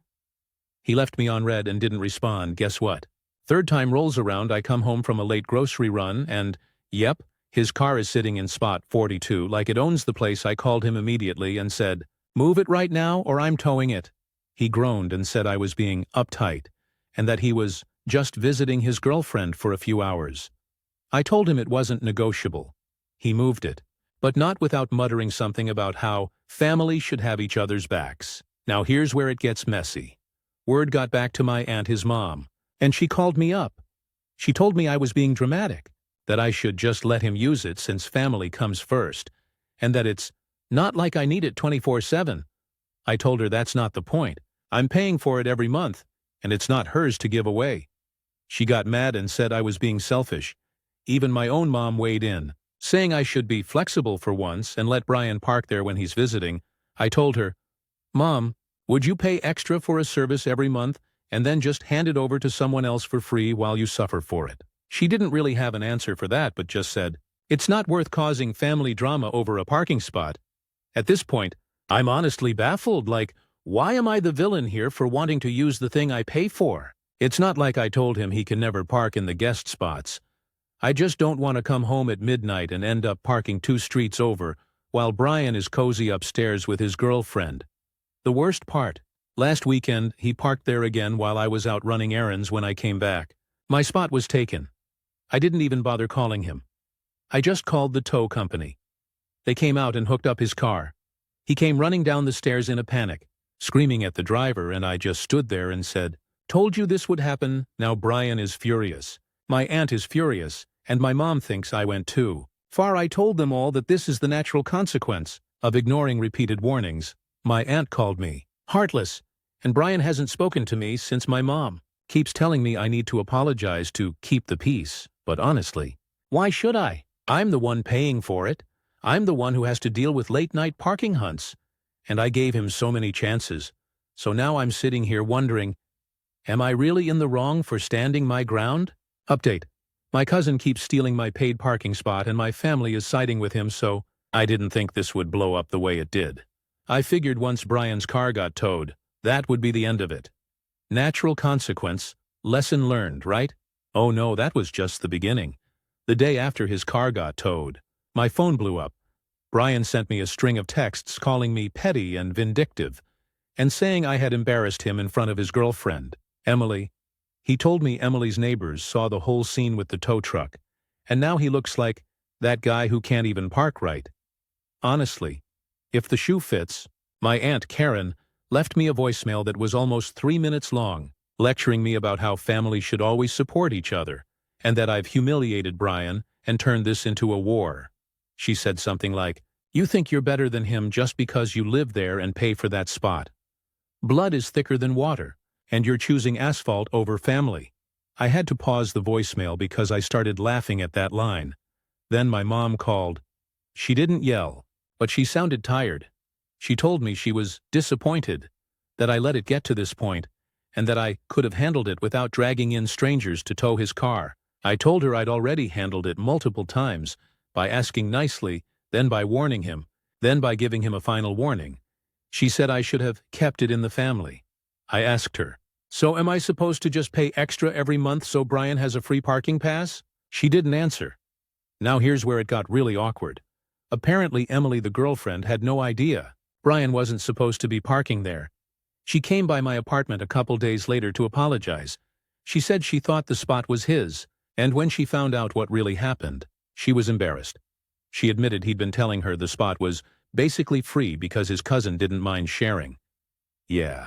He left me on red and didn't respond. Guess what? Third time rolls around, I come home from a late grocery run and, yep, his car is sitting in spot 42 like it owns the place. I called him immediately and said, "Move it right now or I'm towing it." He groaned and said I was being uptight and that he was just visiting his girlfriend for a few hours. I told him it wasn't negotiable. He moved it, but not without muttering something about how family should have each other's backs. Now here's where it gets messy. Word got back to my aunt, his mom, and she called me up. She told me I was being dramatic, that I should just let him use it since family comes first, and that it's not like I need it 24/7. I told her that's not the point. I'm paying for it every month, and it's not hers to give away. She got mad and said I was being selfish. Even my own mom weighed in, saying I should be flexible for once and let Brian park there when he's visiting. I told her, "Mom, would you pay extra for a service every month and then just hand it over to someone else for free while you suffer for it?" She didn't really have an answer for that, but just said, "It's not worth causing family drama over a parking spot." At this point, I'm honestly baffled, like, why am I the villain here for wanting to use the thing I pay for? It's not like I told him he can never park in the guest spots. I just don't want to come home at midnight and end up parking 2 streets over while Brian is cozy upstairs with his girlfriend. The worst part, last weekend he parked there again while I was out running errands. When I came back, my spot was taken. I didn't even bother calling him. I just called the tow company. They came out and hooked up his car. He came running down the stairs in a panic, screaming at the driver, and I just stood there and said, "Told you this would happen." Now Brian is furious. My aunt is furious, and my mom thinks I went too far. I told them all that this is the natural consequence of ignoring repeated warnings. My aunt called me heartless, and Brian hasn't spoken to me since. My mom keeps telling me I need to apologize to keep the peace, but honestly, why should I? I'm the one paying for it. I'm the one who has to deal with late-night parking hunts, and I gave him so many chances. So now I'm sitting here wondering, am I really in the wrong for standing my ground? Update. My cousin keeps stealing my paid parking spot and my family is siding with him, so I didn't think this would blow up the way it did. I figured once Brian's car got towed, that would be the end of it. Natural consequence, lesson learned, right? Oh no, that was just the beginning. The day after his car got towed, my phone blew up. Brian sent me a string of texts calling me petty and vindictive, and saying I had embarrassed him in front of his girlfriend, Emily. He told me Emily's neighbors saw the whole scene with the tow truck, and now he looks like that guy who can't even park right. Honestly, if the shoe fits, my Aunt Karen left me a voicemail that was almost 3 minutes long, lecturing me about how families should always support each other, and that I've humiliated Brian and turned this into a war. She said something like, "You think you're better than him just because you live there and pay for that spot. Blood is thicker than water, and you're choosing asphalt over family." I had to pause the voicemail because I started laughing at that line. Then my mom called. She didn't yell, but she sounded tired. She told me she was disappointed that I let it get to this point, and that I could have handled it without dragging in strangers to tow his car. I told her I'd already handled it multiple times, by asking nicely, then by warning him, then by giving him a final warning. She said I should have kept it in the family. I asked her, "So am I supposed to just pay extra every month so Brian has a free parking pass?" She didn't answer. Now here's where it got really awkward. Apparently Emily, the girlfriend, had no idea Brian wasn't supposed to be parking there. She came by my apartment a couple days later to apologize. She said she thought the spot was his, and when she found out what really happened, she was embarrassed. She admitted he'd been telling her the spot was basically free because his cousin didn't mind sharing. Yeah.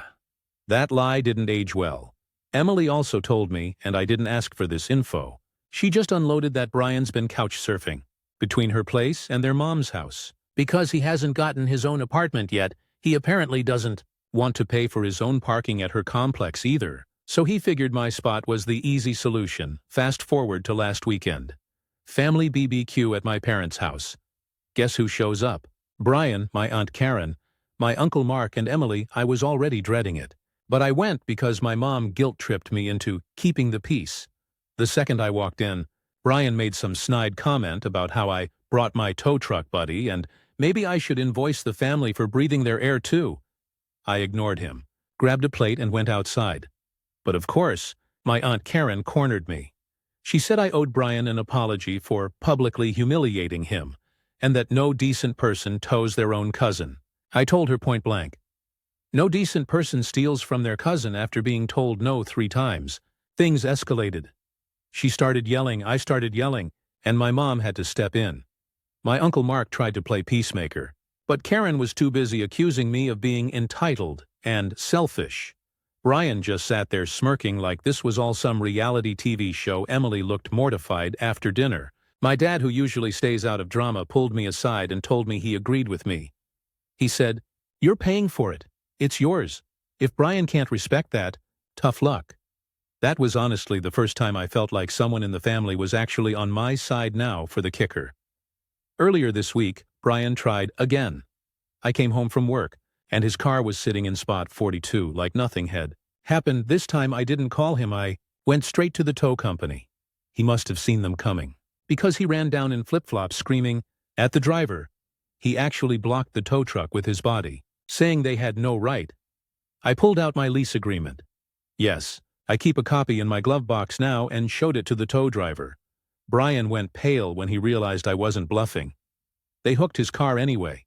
That lie didn't age well. Emily also told me, and I didn't ask for this info, she just unloaded that Brian's been couch surfing between her place and their mom's house. Because he hasn't gotten his own apartment yet, he apparently doesn't want to pay for his own parking at her complex either. So he figured my spot was the easy solution. Fast forward to last weekend. Family BBQ at my parents' house. Guess who shows up? Brian, my Aunt Karen, my Uncle Mark, and Emily. I was already dreading it. But I went because my mom guilt-tripped me into keeping the peace. The second I walked in, Brian made some snide comment about how I brought my tow truck buddy and maybe I should invoice the family for breathing their air too. I ignored him, grabbed a plate and went outside. But of course, my Aunt Karen cornered me. She said I owed Brian an apology for publicly humiliating him, and that no decent person tows their own cousin. I told her point blank. No decent person steals from their cousin after being told no 3 times. Things escalated. She started yelling, I started yelling, and my mom had to step in. My Uncle Mark tried to play peacemaker, but Karen was too busy accusing me of being entitled and selfish. Brian just sat there smirking like this was all some reality TV show. Emily looked mortified after dinner. My dad, who usually stays out of drama, pulled me aside and told me he agreed with me. He said, "You're paying for it. It's yours. If Brian can't respect that, tough luck." That was honestly the first time I felt like someone in the family was actually on my side. Now for the kicker. Earlier this week, Brian tried again. I came home from work, and his car was sitting in spot 42 like nothing had happened. This time I didn't call him. I went straight to the tow company. He must have seen them coming, because he ran down in flip-flops screaming at the driver. He actually blocked the tow truck with his body, saying they had no right. I pulled out my lease agreement. Yes, I keep a copy in my glove box now and showed it to the tow driver. Brian went pale when he realized I wasn't bluffing. They hooked his car anyway.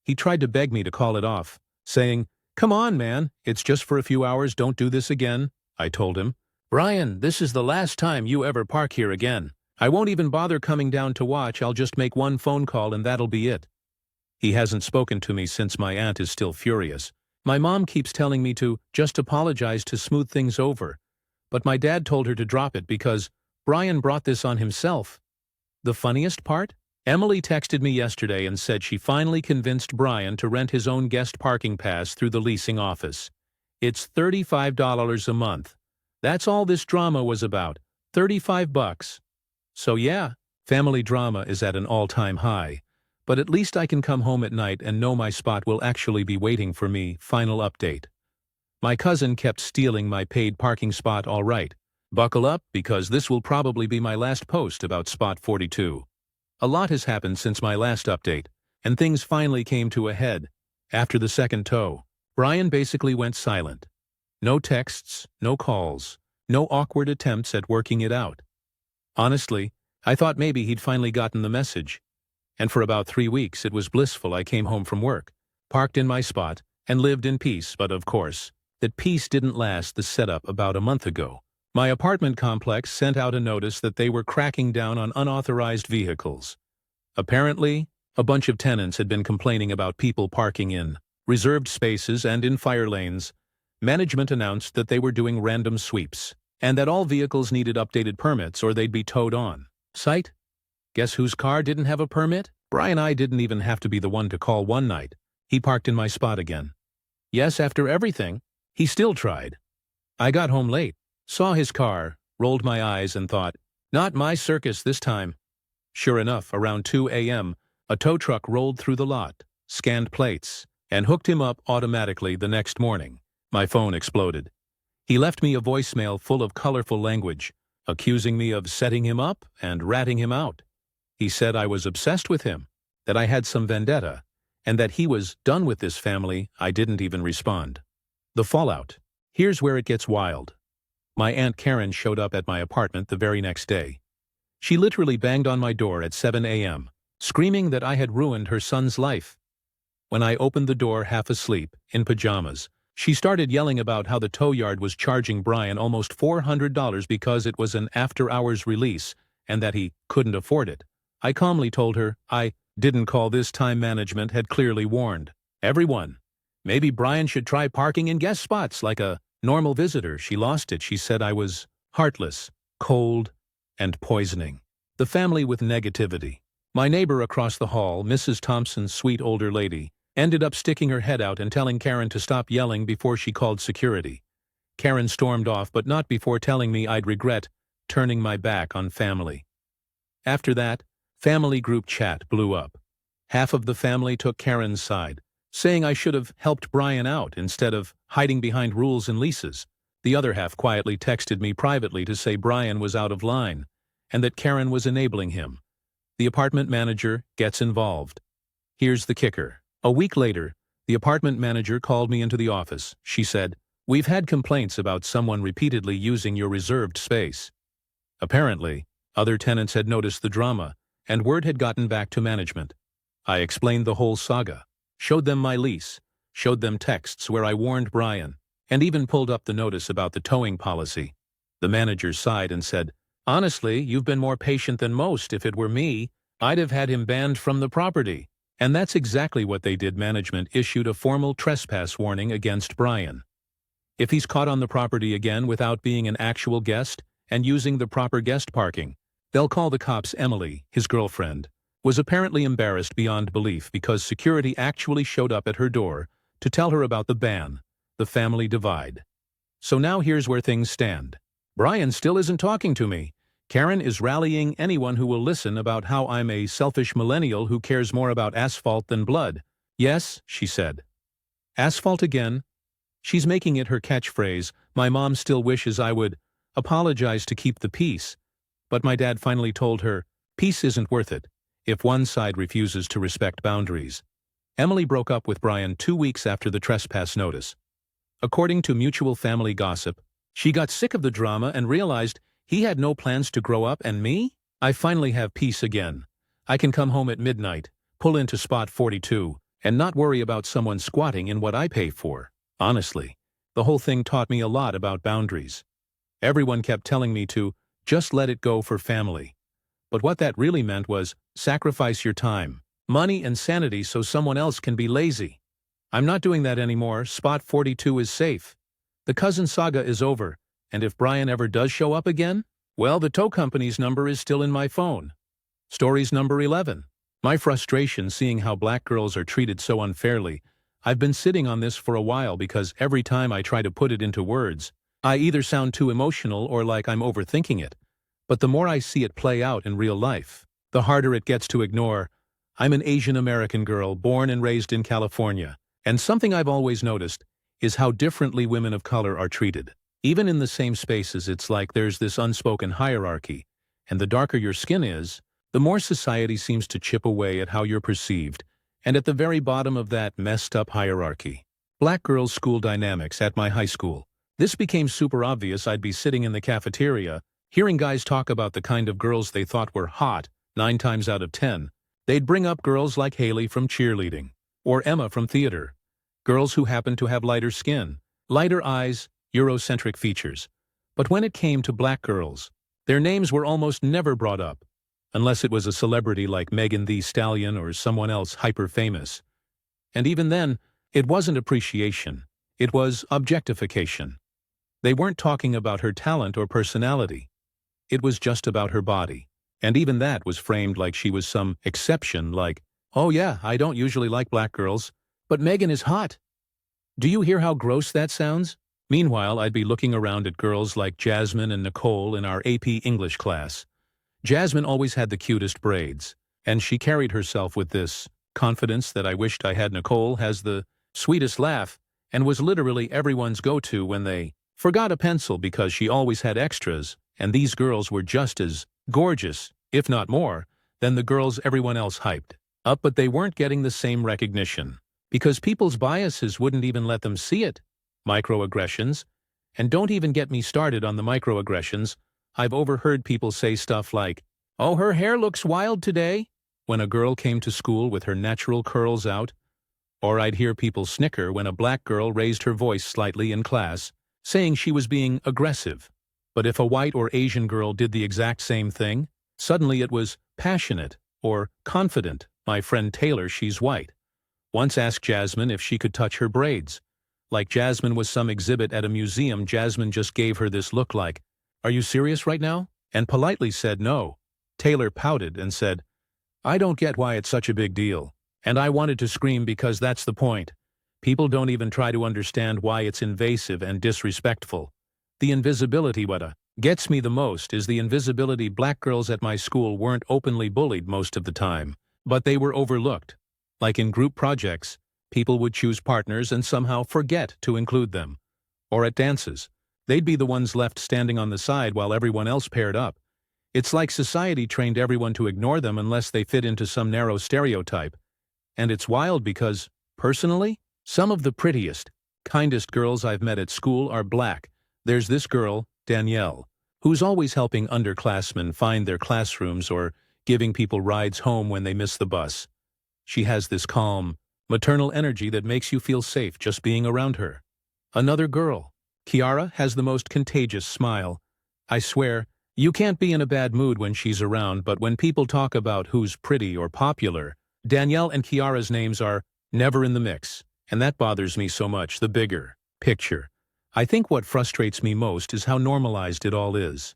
He tried to beg me to call it off, saying, "Come on, man, it's just for a few hours, don't do this again." I told him, "Brian, this is the last time you ever park here again. I won't even bother coming down to watch, I'll just make one phone call and that'll be it." He hasn't spoken to me since. My aunt is still furious. My mom keeps telling me to just apologize to smooth things over, but my dad told her to drop it because Brian brought this on himself. The funniest part? Emily texted me yesterday and said she finally convinced Brian to rent his own guest parking pass through the leasing office. It's $35 a month. That's all this drama was about. $35. So yeah, family drama is at an all-time high. But at least I can come home at night and know my spot will actually be waiting for me. Final update. My cousin kept stealing my paid parking spot. All right. Buckle up, because this will probably be my last post about spot 42. A lot has happened since my last update, and things finally came to a head. After the second tow, Brian basically went silent. No texts, no calls, no awkward attempts at working it out. Honestly, I thought maybe he'd finally gotten the message. And for about 3 weeks it was blissful. I came home from work, parked in my spot, and lived in peace. But of course, that peace didn't last. The setup about a month ago. My apartment complex sent out a notice that they were cracking down on unauthorized vehicles. Apparently, a bunch of tenants had been complaining about people parking in reserved spaces and in fire lanes. Management announced that they were doing random sweeps, and that all vehicles needed updated permits or they'd be towed on site. Guess whose car didn't have a permit? Brian. I didn't even have to be the one to call one night. He parked in my spot again. Yes, after everything, he still tried. I got home late, saw his car, rolled my eyes and thought, not my circus this time. Sure enough, around 2 a.m., a tow truck rolled through the lot, scanned plates, and hooked him up automatically. The next morning, my phone exploded. He left me a voicemail full of colorful language, accusing me of setting him up and ratting him out. He said I was obsessed with him, that I had some vendetta, and that he was done with this family. I didn't even respond. The fallout. Here's where it gets wild. My Aunt Karen showed up at my apartment the very next day. She literally banged on my door at 7 a.m., screaming that I had ruined her son's life. When I opened the door half asleep, in pajamas, she started yelling about how the tow yard was charging Brian almost $400 because it was an after-hours release and that he couldn't afford it. I calmly told her I Didn't call this time. Management had clearly warned everyone. Maybe Brian should try parking in guest spots like a normal visitor. She lost it. She said I was heartless, cold, and poisoning the family with negativity. My neighbor across the hall, Mrs. Thompson's sweet older lady, ended up sticking her head out and telling Karen to stop yelling before she called security. Karen stormed off, but not before telling me I'd regret turning my back on family. After that, family group chat blew up. Half of the family took Karen's side, saying I should have helped Brian out instead of hiding behind rules and leases. The other half quietly texted me privately to say Brian was out of line and that Karen was enabling him. The apartment manager gets involved. Here's the kicker. A week later, the apartment manager called me into the office. She said, "We've had complaints about someone repeatedly using your reserved space." Apparently, other tenants had noticed the drama, and word had gotten back to management. I explained the whole saga, showed them my lease, showed them texts where I warned Brian, and even pulled up the notice about the towing policy. The manager sighed and said, "Honestly, you've been more patient than most. If it were me, I'd have had him banned from the property." And that's exactly what they did. Management issued a formal trespass warning against Brian. If he's caught on the property again without being an actual guest and using the proper guest parking, they'll call the cops. Emily, his girlfriend, was apparently embarrassed beyond belief because security actually showed up at her door to tell her about the ban, the family divide. So now here's where things stand. Brian still isn't talking to me. Karen is rallying anyone who will listen about how I'm a selfish millennial who cares more about asphalt than blood. Yes, she said. Asphalt again? She's making it her catchphrase. My mom still wishes I would apologize to keep the peace. But my dad finally told her, peace isn't worth it if one side refuses to respect boundaries. Emily broke up with Brian 2 weeks after the trespass notice. According to mutual family gossip, she got sick of the drama and realized he had no plans to grow up, and me? I finally have peace again. I can come home at midnight, pull into spot 42, and not worry about someone squatting in what I pay for. Honestly, the whole thing taught me a lot about boundaries. Everyone kept telling me to just let it go for family. But what that really meant was sacrifice your time, money, and sanity so someone else can be lazy. I'm not doing that anymore. Spot 42 is safe. The cousin saga is over. And if Brian ever does show up again, well, the tow company's number is still in my phone. Stories number 11. My frustration seeing how black girls are treated so unfairly. I've been sitting on this for a while because every time I try to put it into words, I either sound too emotional or like I'm overthinking it. But the more I see it play out in real life, the harder it gets to ignore. I'm an Asian American girl born and raised in California, and something I've always noticed is how differently women of color are treated. Even in the same spaces, it's like there's this unspoken hierarchy, and the darker your skin is, the more society seems to chip away at how you're perceived, and at the very bottom of that messed up hierarchy. Black girls' school dynamics at my high school. This became super obvious. I'd be sitting in the cafeteria, hearing guys talk about the kind of girls they thought were hot. 9 times out of 10, they'd bring up girls like Haley from cheerleading, or Emma from theater. Girls who happened to have lighter skin, lighter eyes, Eurocentric features. But when it came to black girls, their names were almost never brought up, unless it was a celebrity like Megan Thee Stallion or someone else hyper-famous. And even then, it wasn't appreciation, it was objectification. They weren't talking about her talent or personality. It was just about her body. And even that was framed like she was some exception, like, "Oh yeah, I don't usually like black girls, but Megan is hot." Do you hear how gross that sounds? Meanwhile, I'd be looking around at girls like Jasmine and Nicole in our AP English class. Jasmine always had the cutest braids, and she carried herself with this confidence that I wished I had. Nicole has the sweetest laugh and was literally everyone's go-to when they forgot a pencil because she always had extras, and these girls were just as gorgeous, if not more, than the girls everyone else hyped up, but they weren't getting the same recognition because people's biases wouldn't even let them see it. Microaggressions. And don't even get me started on the microaggressions. I've overheard people say stuff like, "Oh, her hair looks wild today," when a girl came to school with her natural curls out. Or I'd hear people snicker when a black girl raised her voice slightly in class, saying she was being aggressive. But if a white or Asian girl did the exact same thing, suddenly it was passionate or confident. My friend Taylor, she's white, once asked Jasmine if she could touch her braids. Like Jasmine was some exhibit at a museum, Jasmine just gave her this look like, "Are you serious right now?" and politely said no. Taylor pouted and said, "I don't get why it's such a big deal." And I wanted to scream because that's the point. People don't even try to understand why it's invasive and disrespectful. The invisibility what gets me the most is the invisibility. Black girls at my school weren't openly bullied most of the time, but they were overlooked. Like in group projects, people would choose partners and somehow forget to include them. Or at dances, they'd be the ones left standing on the side while everyone else paired up. It's like society trained everyone to ignore them unless they fit into some narrow stereotype. And it's wild because, personally, some of the prettiest, kindest girls I've met at school are black. There's this girl, Danielle, who's always helping underclassmen find their classrooms or giving people rides home when they miss the bus. She has this calm, maternal energy that makes you feel safe just being around her. Another girl, Kiara, has the most contagious smile. I swear, you can't be in a bad mood when she's around, but when people talk about who's pretty or popular, Danielle and Kiara's names are never in the mix, and that bothers me so much. The bigger picture. I think what frustrates me most is how normalized it all is.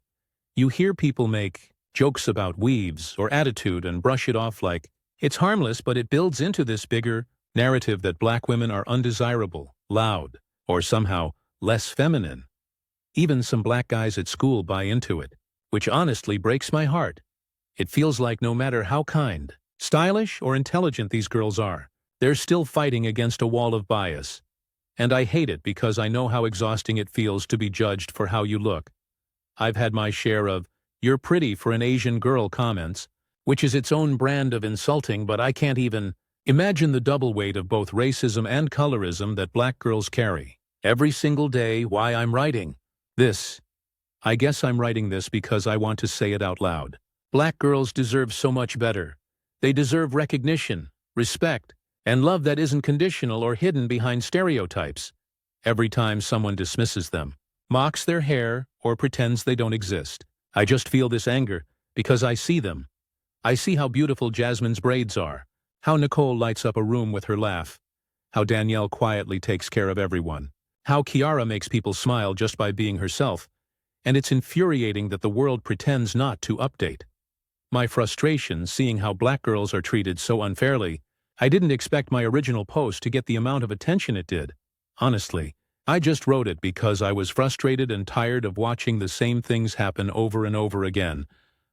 You hear people make jokes about weaves or attitude and brush it off like it's harmless, but it builds into this bigger narrative that black women are undesirable, loud, or somehow less feminine. Even some black guys at school buy into it, which honestly breaks my heart. It feels like no matter how kind, stylish, or intelligent these girls are, they're still fighting against a wall of bias. And I hate it because I know how exhausting it feels to be judged for how you look. I've had my share of, "You're pretty for an Asian girl" comments, which is its own brand of insulting, but I can't even imagine the double weight of both racism and colorism that black girls carry. Every single day, why I'm writing this. I guess I'm writing this because I want to say it out loud. Black girls deserve so much better. They deserve recognition, respect, and love that isn't conditional or hidden behind stereotypes. Every time someone dismisses them, mocks their hair, or pretends they don't exist, I just feel this anger because I see them. I see how beautiful Jasmine's braids are, how Nicole lights up a room with her laugh, how Danielle quietly takes care of everyone, how Kiara makes people smile just by being herself, and it's infuriating that the world pretends not to update. My frustration seeing how black girls are treated so unfairly. I didn't expect my original post to get the amount of attention it did. Honestly, I just wrote it because I was frustrated and tired of watching the same things happen over and over again.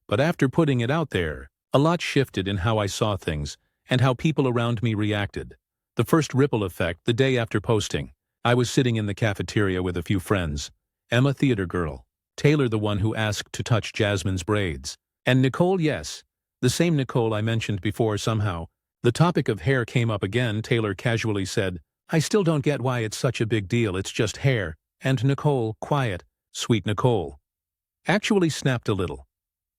But after putting it out there, a lot shifted in how I saw things and how people around me reacted. The first ripple effect, the day after posting. I was sitting in the cafeteria with a few friends. Emma, theater girl. Taylor, the one who asked to touch Jasmine's braids. And Nicole, yes, the same Nicole I mentioned before somehow. The topic of hair came up again. Taylor casually said, "I still don't get why it's such a big deal, it's just hair." And Nicole, quiet, sweet Nicole, actually snapped a little.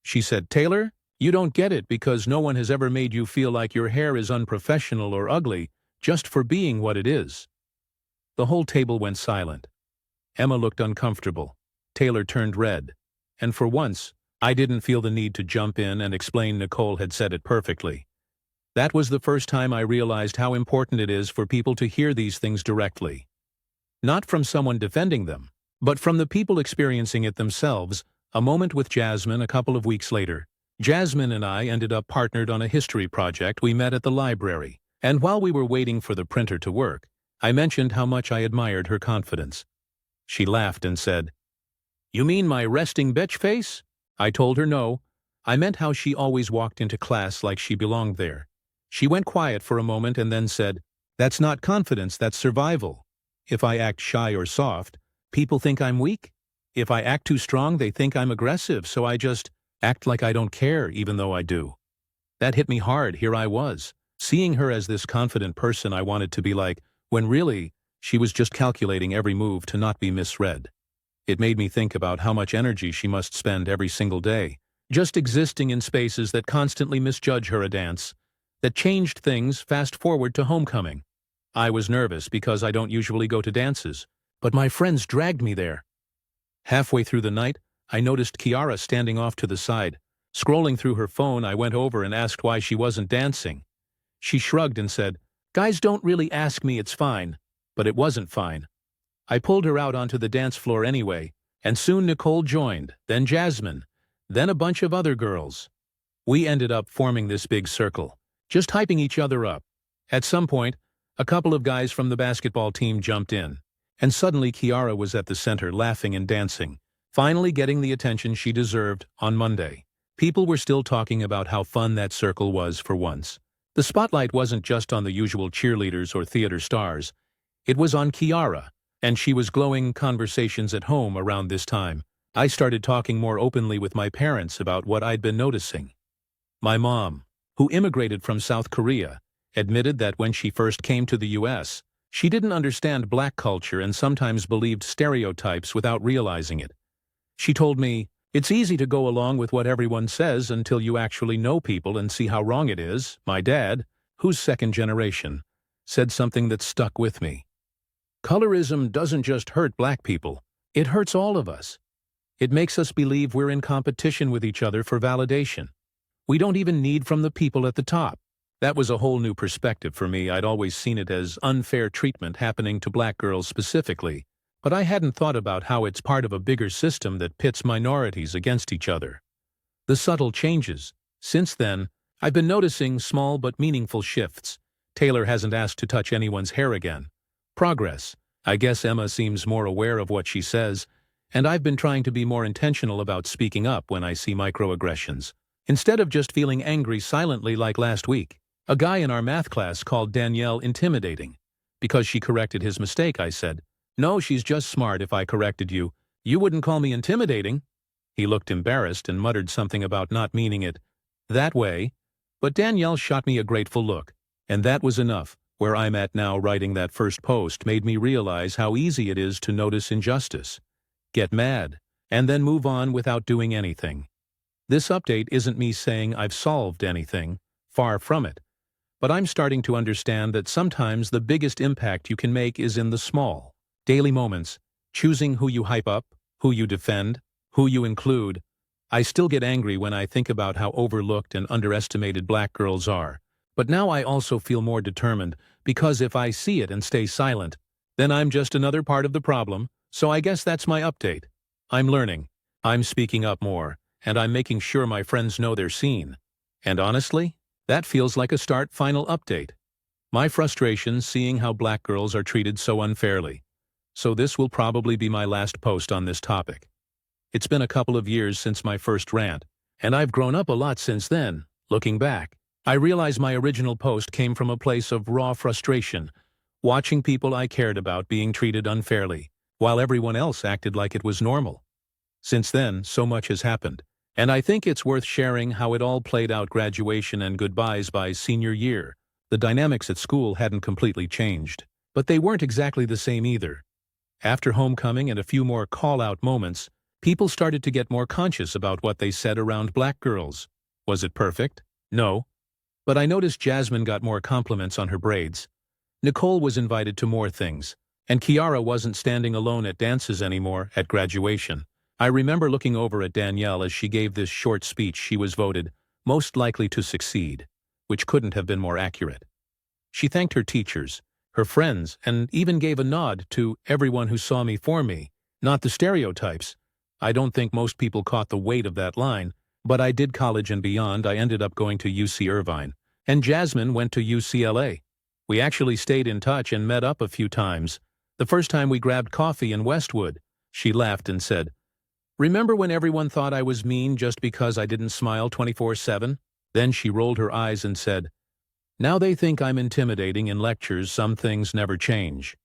She said, "Taylor, you don't get it because no one has ever made you feel like your hair is unprofessional or ugly just for being what it is." The whole table went silent. Emma looked uncomfortable. Taylor turned red. And for once, I didn't feel the need to jump in and explain Nicole had said it perfectly. That was the first time I realized how important it is for people to hear these things directly. Not from someone defending them, but from the people experiencing it themselves. A moment with Jasmine a couple of weeks later. Jasmine and I ended up partnered on a history project. We met at the library, and while we were waiting for the printer to work, I mentioned how much I admired her confidence. She laughed and said, "You mean my resting bitch face?" I told her no. I meant how she always walked into class like she belonged there. She went quiet for a moment and then said, "That's not confidence, that's survival. If I act shy or soft, people think I'm weak. If I act too strong, they think I'm aggressive, so I just act like I don't care, even though I do." That hit me hard. Here I was, seeing her as this confident person I wanted to be like, when really, she was just calculating every move to not be misread. It made me think about how much energy she must spend every single day, just existing in spaces that constantly misjudge her. A dance that changed things. Fast forward to homecoming. I was nervous because I don't usually go to dances, but my friends dragged me there. Halfway through the night, I noticed Kiara standing off to the side. Scrolling through her phone, I went over and asked why she wasn't dancing. She shrugged and said, "Guys don't really ask me, it's fine." But it wasn't fine. I pulled her out onto the dance floor anyway, and soon Nicole joined, then Jasmine, then a bunch of other girls. We ended up forming this big circle, just hyping each other up. At some point, a couple of guys from the basketball team jumped in, and suddenly Kiara was at the center laughing and dancing, finally getting the attention she deserved. On Monday, people were still talking about how fun that circle was for once. The spotlight wasn't just on the usual cheerleaders or theater stars. It was on Kiara, and she was glowing. Conversations at home around this time. I started talking more openly with my parents about what I'd been noticing. My mom, who immigrated from South Korea, admitted that when she first came to the U.S., she didn't understand black culture and sometimes believed stereotypes without realizing it. She told me, "It's easy to go along with what everyone says until you actually know people and see how wrong it is." My dad, who's second generation, said something that stuck with me. "Colorism doesn't just hurt black people, it hurts all of us. It makes us believe we're in competition with each other for validation. We don't even need from the people at the top." That was a whole new perspective for me. I'd always seen it as unfair treatment happening to black girls specifically, but I hadn't thought about how it's part of a bigger system that pits minorities against each other. The subtle changes. Since then, I've been noticing small but meaningful shifts. Taylor hasn't asked to touch anyone's hair again. Progress. I guess Emma seems more aware of what she says, and I've been trying to be more intentional about speaking up when I see microaggressions, instead of just feeling angry silently like last week. A guy in our math class called Danielle intimidating. Because she corrected his mistake, I said, "No, she's just smart. If I corrected you, you wouldn't call me intimidating." He looked embarrassed and muttered something about not meaning it that way, but Danielle shot me a grateful look, and that was enough. Where I'm at now, writing that first post made me realize how easy it is to notice injustice, get mad, and then move on without doing anything. This update isn't me saying I've solved anything, far from it. But I'm starting to understand that sometimes the biggest impact you can make is in the small, daily moments, choosing who you hype up, who you defend, who you include. I still get angry when I think about how overlooked and underestimated black girls are. But now I also feel more determined, because if I see it and stay silent, then I'm just another part of the problem. So I guess that's my update. I'm learning. I'm speaking up more, and I'm making sure my friends know they're seen. And honestly, that feels like a start. Final update. My frustration seeing how black girls are treated so unfairly. So this will probably be my last post on this topic. It's been a couple of years since my first rant, and I've grown up a lot since then. Looking back, I realize my original post came from a place of raw frustration, watching people I cared about being treated unfairly, while everyone else acted like it was normal. Since then, so much has happened. And I think it's worth sharing how it all played out. Graduation and goodbyes by senior year. The dynamics at school hadn't completely changed, but they weren't exactly the same either. After homecoming and a few more call-out moments, people started to get more conscious about what they said around black girls. Was it perfect? No. But I noticed Jasmine got more compliments on her braids. Nicole was invited to more things, and Kiara wasn't standing alone at dances anymore at graduation. I remember looking over at Danielle as she gave this short speech. She was voted most likely to succeed, which couldn't have been more accurate. She thanked her teachers, her friends, and even gave a nod to everyone who saw me for me, not the stereotypes. I don't think most people caught the weight of that line, but I did college and beyond. I ended up going to UC Irvine, and Jasmine went to UCLA. We actually stayed in touch and met up a few times. The first time we grabbed coffee in Westwood, she laughed and said, "Remember when everyone thought I was mean just because I didn't smile 24/7? Then she rolled her eyes and said, "Now they think I'm intimidating in lectures. Some things never change."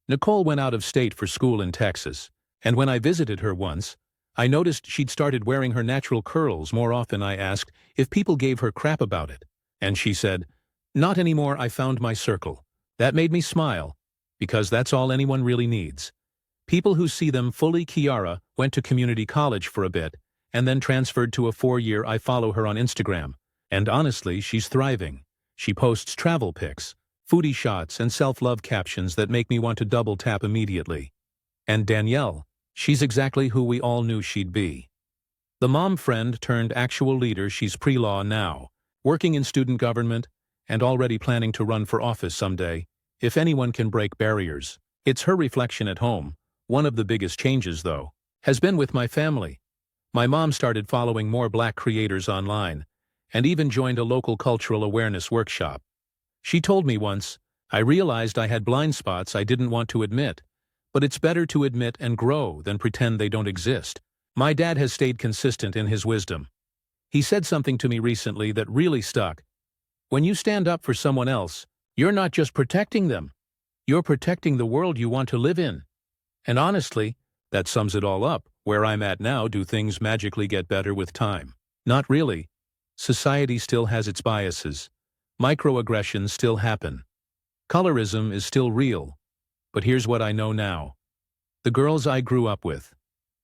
Nicole went out of state for school in Texas, and when I visited her once, I noticed she'd started wearing her natural curls more often. I asked if people gave her crap about it, and she said, "Not anymore. I found my circle." That made me smile, because that's all anyone really needs. People who see them fully. Kiara went to community college for a bit, and then transferred to a 4-year. I follow her on Instagram, and honestly, she's thriving. She posts travel pics, foodie shots, and self-love captions that make me want to double tap immediately. And Danielle, she's exactly who we all knew she'd be. The mom friend turned actual leader. She's pre-law now, working in student government, and already planning to run for office someday. If anyone can break barriers, it's her. Reflection at home. One of the biggest changes, though, has been with my family. My mom started following more Black creators online, and even joined a local cultural awareness workshop. She told me once, "I realized I had blind spots I didn't want to admit, but it's better to admit and grow than pretend they don't exist." My dad has stayed consistent in his wisdom. He said something to me recently that really stuck. When you stand up for someone else, you're not just protecting them, you're protecting the world you want to live in. And honestly, that sums it all up. Where I'm at now, do things magically get better with time? Not really. Society still has its biases. Microaggressions still happen. Colorism is still real. But here's what I know now. The girls I grew up with,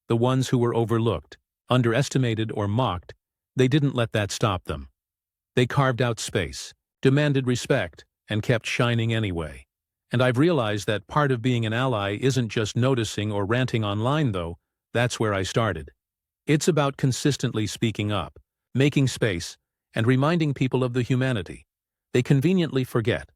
the ones who were overlooked, underestimated, or mocked, they didn't let that stop them. They carved out space, demanded respect, and kept shining anyway. And I've realized that part of being an ally isn't just noticing or ranting online, though. That's where I started. It's about consistently speaking up, making space, and reminding people of the humanity they conveniently forget.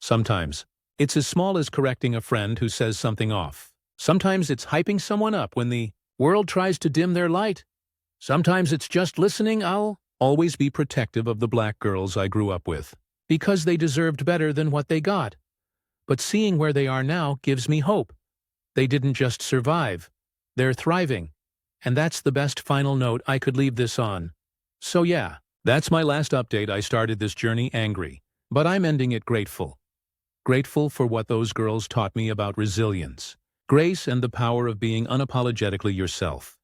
Sometimes, it's as small as correcting a friend who says something off. Sometimes it's hyping someone up when the world tries to dim their light. Sometimes it's just listening. I'll always be protective of the Black girls I grew up with, because they deserved better than what they got. But seeing where they are now gives me hope. They didn't just survive, they're thriving. And that's the best final note I could leave this on. So yeah, that's my last update. I started this journey angry, but I'm ending it grateful. Grateful for what those girls taught me about resilience, grace, and the power of being unapologetically yourself.